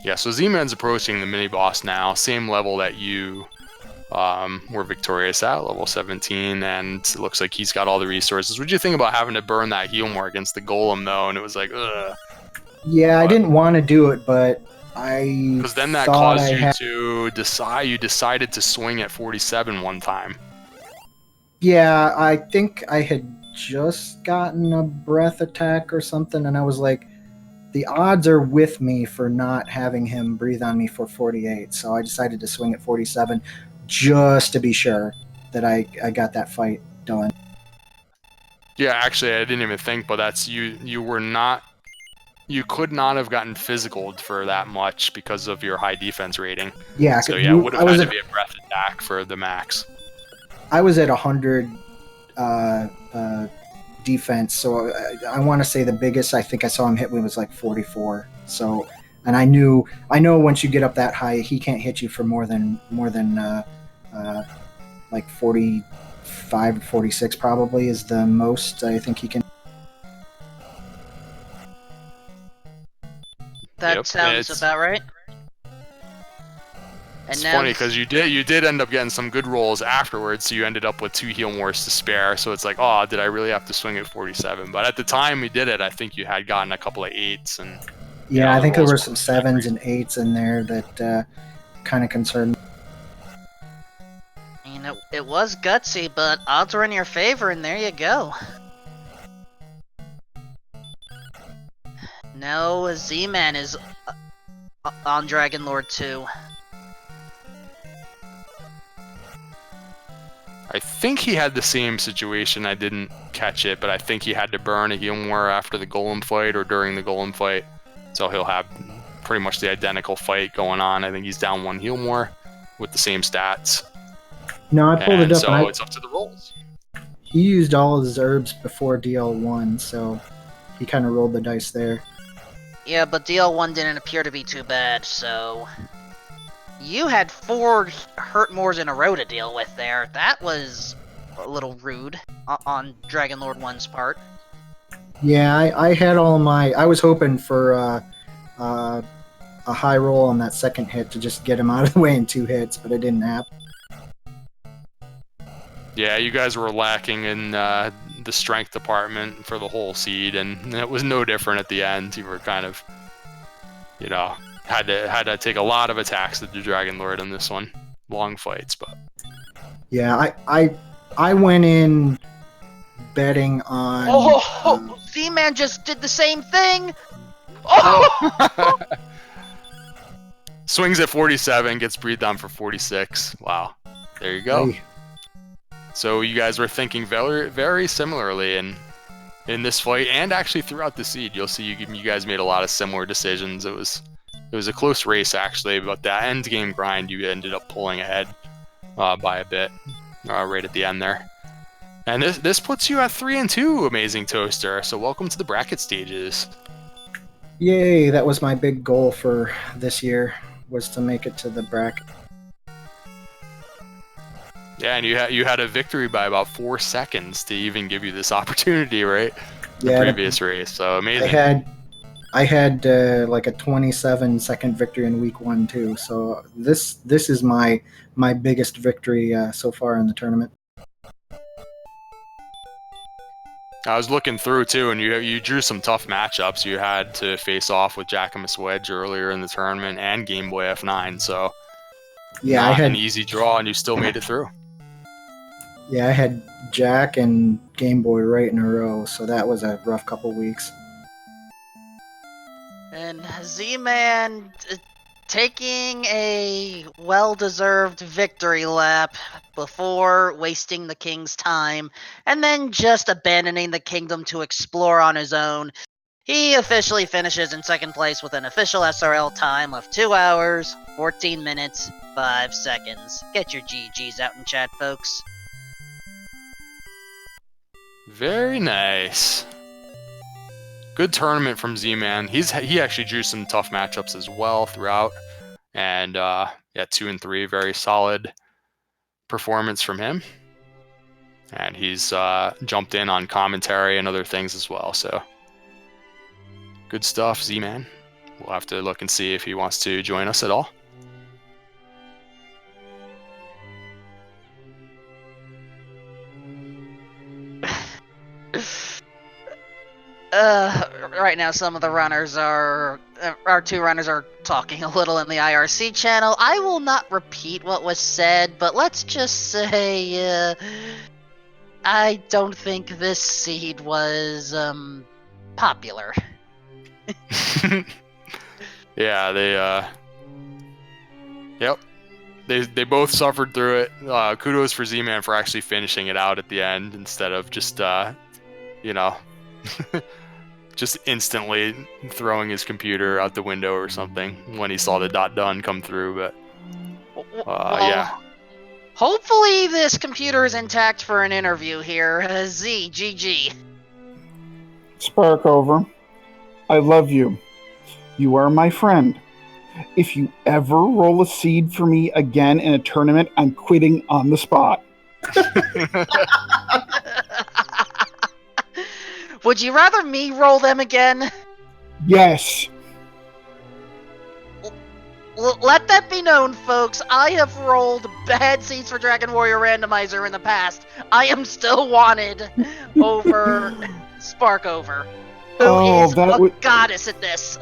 Yeah, so Z-Man's approaching the mini boss now, same level that you were victorious at, level 17, and it looks like he's got all the resources. What did you think about having to burn that heal more against the golem though? And it was like, ugh.
Yeah, I didn't want to do it, but because
then that caused you to decide. You decided to swing at 47 one time.
Yeah, I think I had just gotten a breath attack or something, and I was like, the odds are with me for not having him breathe on me for 48, so I decided to swing at 47 just to be sure that I got that fight done.
Yeah, actually, I didn't even think, but that's you were not. You could not have gotten physical for that much because of your high defense rating.
Yeah,
so yeah, it would have had to be a breath attack for the max.
I was at 100 defense, so I want to say the biggest I think I saw him hit me was like 44. So, and I know once you get up that high, he can't hit you for more than like 45 or 46 probably is the most I think he can.
That sounds about right.
It's funny because you did end up getting some good rolls afterwards, so you ended up with 2 heal mores to spare. So it's like, oh, did I really have to swing at 47? But at the time we did it, I think you had gotten a couple of 8s and.
Yeah, I think there were some 7s and 8s in there that kind of concerned me.
I mean, it was gutsy, but odds were in your favor, and there you go. No, Z-Man is on Dragonlord 2.
I think he had the same situation. I didn't catch it, but I think he had to burn a heal more after the golem fight or during the golem fight. So he'll have pretty much the identical fight going on. I think he's down 1 heal more with the same stats.
No, I pulled it up.
So it's up to the rolls.
He used all of his herbs before DL1, so he kind of rolled the dice there.
Yeah, but DL1 didn't appear to be too bad, so... You had 4 hurt mores in a row to deal with there. That was a little rude on Dragonlord 1's part.
Yeah, I had all my... I was hoping for a high roll on that second hit to just get him out of the way in 2 hits, but it didn't happen.
Yeah, you guys were lacking in the strength department for the whole seed, and it was no different at the end. You were kind of, you know, had to take a lot of attacks at the Dragonlord in this one. Long fights, but...
Yeah, I went in betting on...
Oh, Z-Man just did the same thing! Oh!
Swings at 47, gets breathed on for 46. Wow. There you go. Hey. So you guys were thinking very, very similarly in this fight, and actually throughout the seed. You'll see you guys made a lot of similar decisions. It was a close race actually, but that end game grind you ended up pulling ahead by a bit right at the end there. And this puts you at 3-2, Amazing Toaster. So welcome to the bracket stages.
Yay! That was my big goal for this year, was to make it to the bracket.
Yeah, and you had a victory by about 4 seconds to even give you this opportunity, right? The previous race, so amazing.
I had like a 27-second victory in week 1 too. So this is my biggest victory so far in the tournament.
I was looking through too, and you drew some tough matchups. You had to face off with Jacquemus Wedge earlier in the tournament and Game Boy F9, so
Yeah,
not
I had
an easy draw, and you still made it through.
Yeah, I had Jack and Game Boy right in a row, so that was a rough couple weeks.
And Z-Man taking a well-deserved victory lap before wasting the king's time, and then just abandoning the kingdom to explore on his own. He officially finishes in second place with an official SRL time of 2 hours, 14 minutes, 5 seconds. Get your GGs out in chat, folks.
Very nice. Good tournament from Z-Man. He actually drew some tough matchups as well throughout. And yeah, 2 and 3, very solid performance from him. And he's jumped in on commentary and other things as well. So good stuff, Z-Man. We'll have to look and see if he wants to join us at all.
Right now some of the runners our 2 runners are talking a little in the IRC channel. I will not repeat what was said, but let's just say, I don't think this seed was, popular.
Yeah, yep. They both suffered through it. Kudos for Z-Man for actually finishing it out at the end instead of just, just instantly throwing his computer out the window or something when he saw the .done come through. But yeah.
Hopefully this computer is intact for an interview here. GG.
Sparkover, I love you. You are my friend. If you ever roll a seed for me again in a tournament, I'm quitting on the spot.
Would you rather me roll them again?
Yes.
Let that be known, folks. I have rolled bad seeds for Dragon Warrior Randomizer in the past. I am still wanted over Sparkover, who is a goddess at this.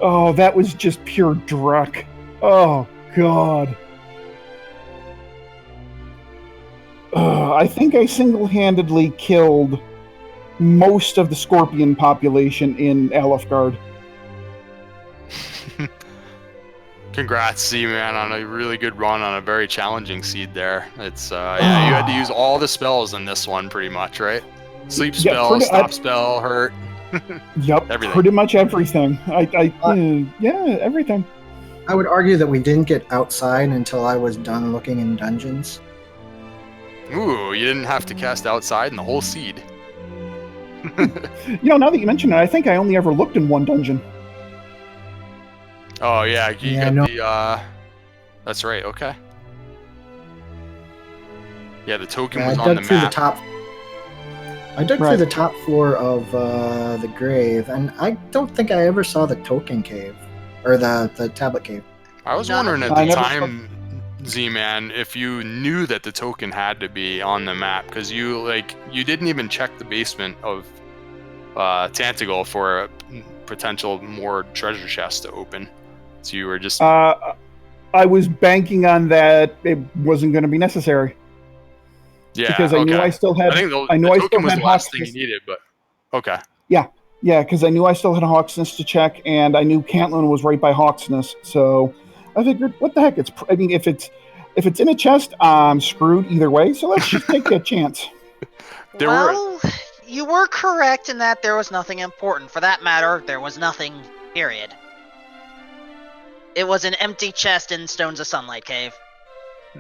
Oh, that was just pure druck. Oh, God. I think I single-handedly killed most of the scorpion population in Alefgard.
Congrats, Z-Man, on a really good run on a very challenging seed there. It's yeah, you had to use all the spells in this one pretty much, right? Sleep spell, stop spell, hurt.
Yep,
everything.
Pretty much everything. Yeah, everything.
I would argue that we didn't get outside until I was done looking in dungeons.
Ooh, you didn't have to cast outside in the whole seed.
Now that you mention it, I think I only ever looked in one dungeon.
Oh yeah, you got the that's right, okay. Yeah, the token was on the map.
I dug through the top floor of the grave, and I don't think I ever saw the token cave, or the tablet cave.
I was wondering at the time, Z-Man, if you knew that the token had to be on the map, because you didn't even check the basement of Tantagal for a potential more treasure chest to open. So you were just...
I was banking on that it wasn't going to be necessary.
Yeah,
because I knew I still had.
I knew I still had the last thing you needed, but okay.
Yeah, because I knew I still had Hawksness to check, and I knew Cantlin was right by Hawksness, so I figured, what the heck? If it's in a chest, I'm screwed either way. So let's just take that chance.
You were correct in that there was nothing important. For that matter, there was nothing. Period. It was an empty chest in Stones of Sunlight Cave.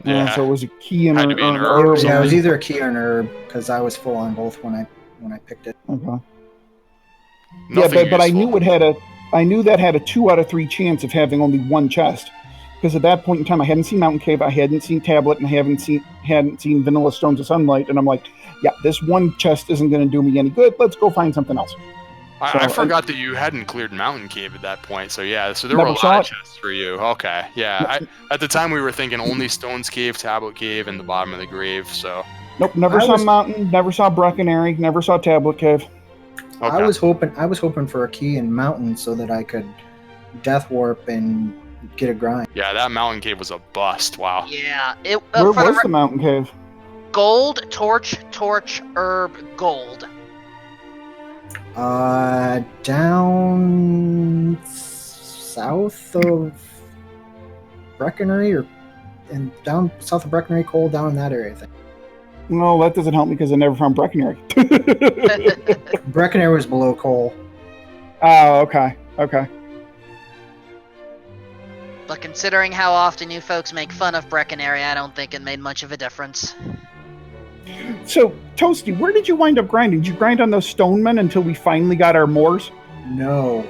Yeah, so it was a key and an
herb.
Yeah, it was either a key or an herb, because I was full on both when I picked it.
Okay. Yeah, but I knew that had a 2 out of 3 chance of having only one chest, because at that point in time, I hadn't seen Mountain Cave, I hadn't seen Tablet, and I hadn't seen Vanilla Stones of Sunlight, and I'm like, yeah, this one chest isn't going to do me any good. Let's go find something else.
I forgot that you hadn't cleared Mountain Cave at that point. So yeah, so there were a lot of chests for you. Okay, yeah. At the time we were thinking only Stones Cave, Tablet Cave, and the bottom of the grave. So
nope, never saw Mountain, never saw Breckenary, never saw Tablet Cave.
Okay. I was hoping for a key in Mountain so that I could death warp and get a grind.
Yeah, that Mountain Cave was a bust. Wow.
Yeah.
Where was the Mountain Cave?
Gold, torch, herb, gold.
Down south of Breckenary, and down south of Breckenary, coal, down in that area, I think.
No, that doesn't help me because I never found Breckenary.
Breckenary was below coal.
Oh, okay.
But considering how often you folks make fun of Breckenary, I don't think it made much of a difference.
So, Toasty, where did you wind up grinding? Did you grind on those stonemen until we finally got our moors?
No.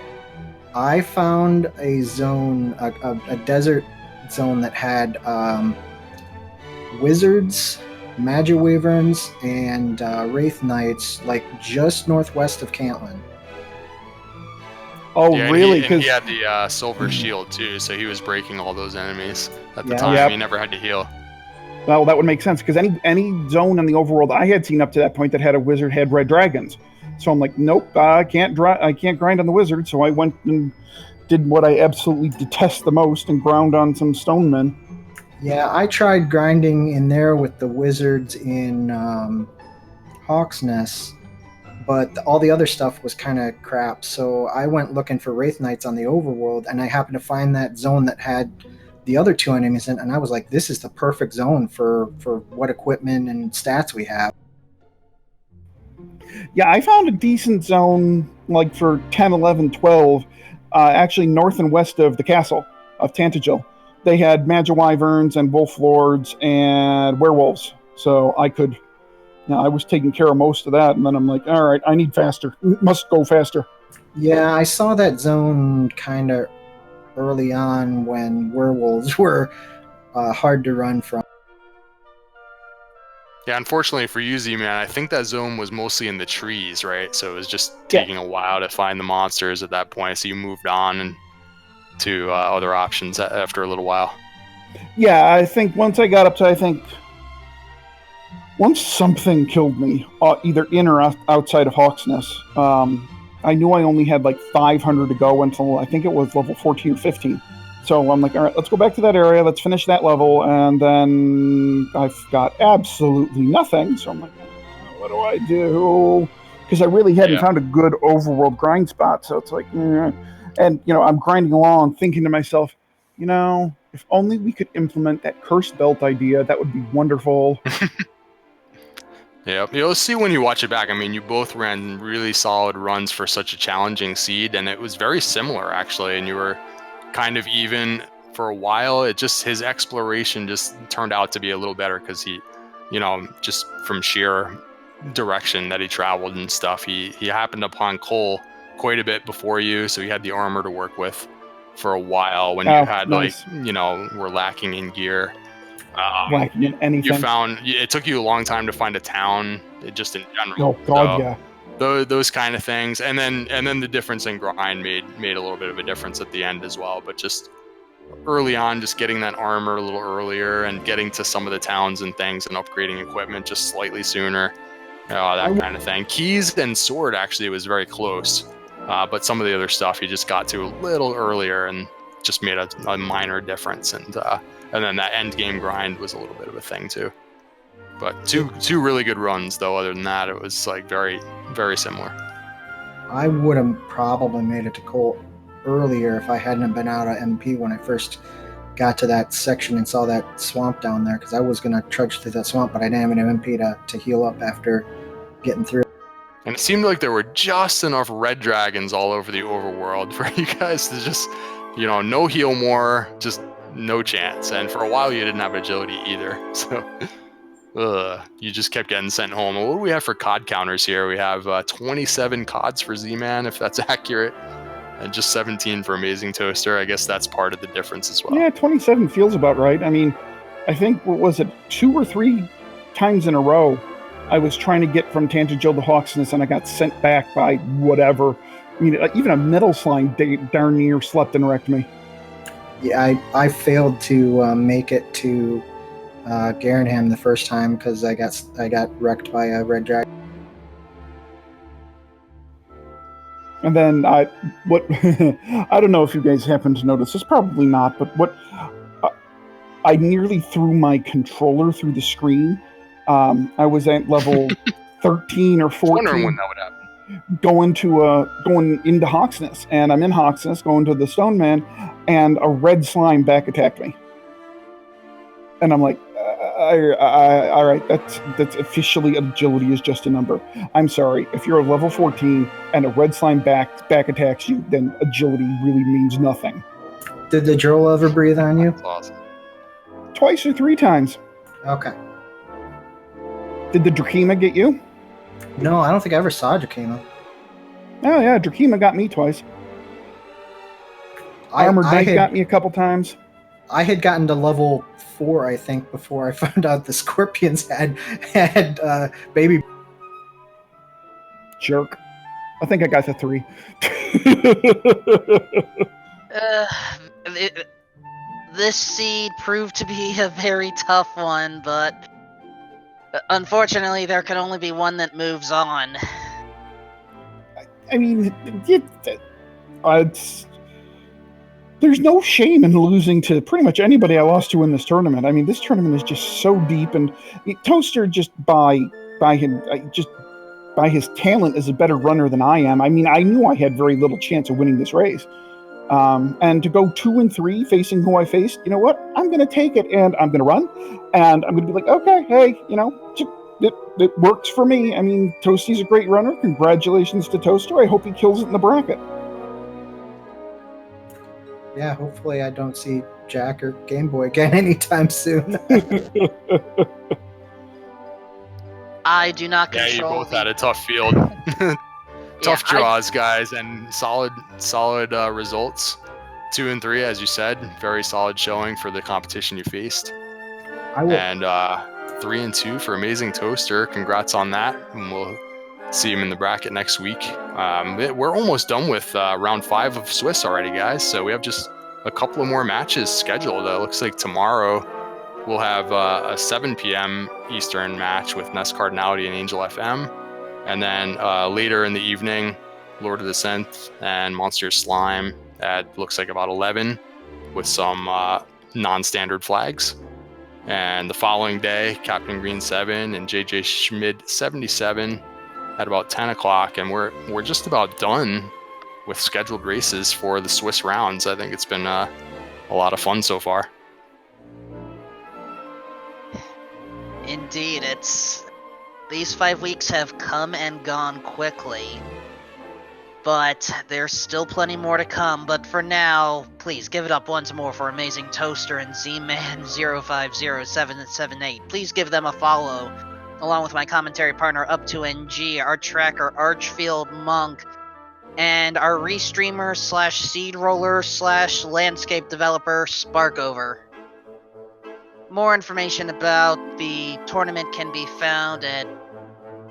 I found a zone, a desert zone that had wizards, magic wyverns, and wraith knights, like just northwest of Cantlin.
Oh,
yeah,
really?
He had the silver shield too, so he was breaking all those enemies at the time.
Yep.
He never had to heal.
Well, that would make sense, because any zone in the overworld I had seen up to that point that had a wizard had red dragons. So I'm like, nope, I can't grind on the wizard. So I went and did what I absolutely detest the most and ground on some stonemen.
Yeah, I tried grinding in there with the wizards in Hawk's Nest, but all the other stuff was kind of crap. So I went looking for Wraith Knights on the overworld, and I happened to find that zone that had the other two enemies in, and I was like, this is the perfect zone for what equipment and stats we have.
Yeah, I found a decent zone like for 10, 11, 12, actually north and west of the castle of Tantagel. They had magic wyverns and wolf lords and werewolves, so I was taking care of most of that, and then I'm like, all right, I need faster. Must go faster.
Yeah, I saw that zone kind of early on when werewolves were hard to run from.
Yeah, unfortunately for you, Z-Man, I think that zone was mostly in the trees, right? So it was just taking a while to find the monsters at that point, so you moved on to other options after a little while.
Yeah, I think once I got up to, once something killed me, either in or outside of Hawk's Nest, I knew I only had like 500 to go until I think it was level 14 or 15. So I'm like, all right, let's go back to that area, let's finish that level, and then I've got absolutely nothing. So I'm like, what do I do? Because I really hadn't found a good overworld grind spot. So it's like, and I'm grinding along, thinking to myself, if only we could implement that cursed belt idea, that would be wonderful.
Yeah, you'll see when you watch it back. I mean, you both ran really solid runs for such a challenging seed, and it was very similar actually. And you were kind of even for a while. His exploration just turned out to be a little better because he, just from sheer direction that he traveled and stuff, he happened upon coal quite a bit before you, so he had the armor to work with for a while when you had nice. Were lacking in gear.
Lacking in anything.
It took you a long time to find a town, just in general.
Oh God, yeah.
Those kind of things, and then the difference in grind made a little bit of a difference at the end as well. But just early on, just getting that armor a little earlier and getting to some of the towns and things and upgrading equipment just slightly sooner, that kind of thing. Keys and sword actually was very close, but some of the other stuff you just got to a little earlier and just made a minor difference. And then that end game grind was a little bit of a thing too. But two really good runs though. Other than that, it was like very, very similar.
I would have probably made it to Colt earlier if I hadn't been out of MP when I first got to that section and saw that swamp down there, because I was going to trudge through that swamp, but I didn't have an MP to heal up after getting through.
And it seemed like there were just enough red dragons all over the overworld for you guys to just, no heal more, just no chance. And for a while you didn't have agility either. So you just kept getting sent home. What do we have for COD counters here? We have 27 CODs for Z-Man, if that's accurate. And just 17 for AmazingToaster. I guess that's part of the difference as well.
Yeah, 27 feels about right. I mean, I think, what was it, 2 or 3 times in a row, I was trying to get from Tangent-Jill to Hawksness, and I got sent back by whatever. I mean, even a metal slime darn near slept and wrecked me.
Yeah, I failed to make it to Garenham the first time because I got wrecked by a red dragon.
And then I don't know if you guys happen to notice this, probably not, but I nearly threw my controller through the screen. I was at level 13 or 14.
Wondering when that would happen.
Going into Hawksness, and I'm in Hawksness, going to the Stone Man, and a red slime back attacked me. And I'm like, all right, that's officially agility is just a number. I'm sorry, if you're a level 14 and a red slime back attacks you, then agility really means nothing.
Did the Joel ever breathe on you?
That's awesome.
Twice or 3 times.
Okay.
Did the Drakima get you?
No, I don't think I ever saw Drakima.
Oh yeah, Drakima got me twice. Armored Knight got me a couple times.
I had gotten to level 4, I think, before I found out the Scorpions had baby.
Jerk. I think I got to 3.
This seed proved to be a very tough one, but unfortunately, there can only be one that moves on.
I mean, there's no shame in losing to pretty much anybody I lost to in this tournament. I mean, this tournament is just so deep, and Toaster just by his talent is a better runner than I am. I mean, I knew I had very little chance of winning this race. And to go 2 and 3 facing who I faced, you know what? I'm going to take it, and I'm going to run, and I'm going to be like, okay, hey, it works for me. I mean, Toasty's a great runner. Congratulations to Toaster. I hope he kills it in the bracket.
Yeah, hopefully I don't see Jack or Game Boy again anytime soon.
I do not control.
Yeah, you both had a tough field. Tough draws, guys, and solid results. 2 and 3, as you said, very solid showing for the competition you faced. And 3 and 2 for AmazingToaster. Congrats on that, and we'll see him in the bracket next week. We're almost done with round 5 of Swiss already, guys. So we have just a couple of more matches scheduled. It looks like tomorrow we'll have a 7 p.m. Eastern match with Nest Cardinality and Angel FM. And then later in the evening, Lord of the Synth and Monster Slime at looks like about 11 with some non-standard flags. And the following day, Captain Green 7 and JJ Schmid 77 at about 10 o'clock. And we're just about done with scheduled races for the Swiss rounds. I think it's been a lot of fun so far.
Indeed, these 5 weeks have come and gone quickly, but there's still plenty more to come. But for now, please give it up once more for AmazingToaster and Zman050778. Please give them a follow, along with my commentary partner Up2NG, our tracker Archfield Monk, and our restreamer / seed roller / landscape developer Sparkover. More information about the tournament can be found at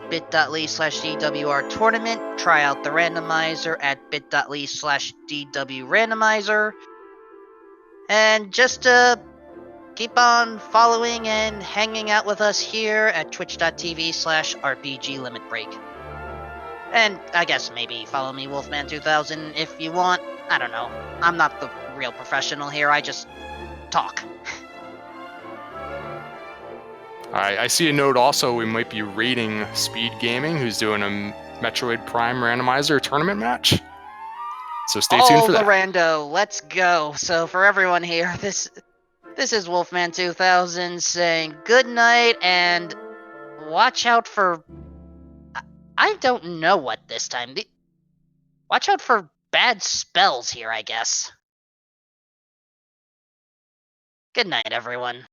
bit.ly/DWR tournament. Try out the randomizer at bit.ly/DW randomizer. And just keep on following and hanging out with us here at twitch.tv/RPG Limit Break. And I guess maybe follow me, Wolfman2000, if you want. I don't know. I'm not the real professional here. I just talk.
I see a note also, we might be rating Speed Gaming, who's doing a Metroid Prime Randomizer tournament match. So stay tuned for that.
Oh, the rando, let's go. So for everyone here, this is Wolfman2000 saying good night and watch out for... I don't know what this time. Watch out for bad spells here, I guess. Good night, everyone.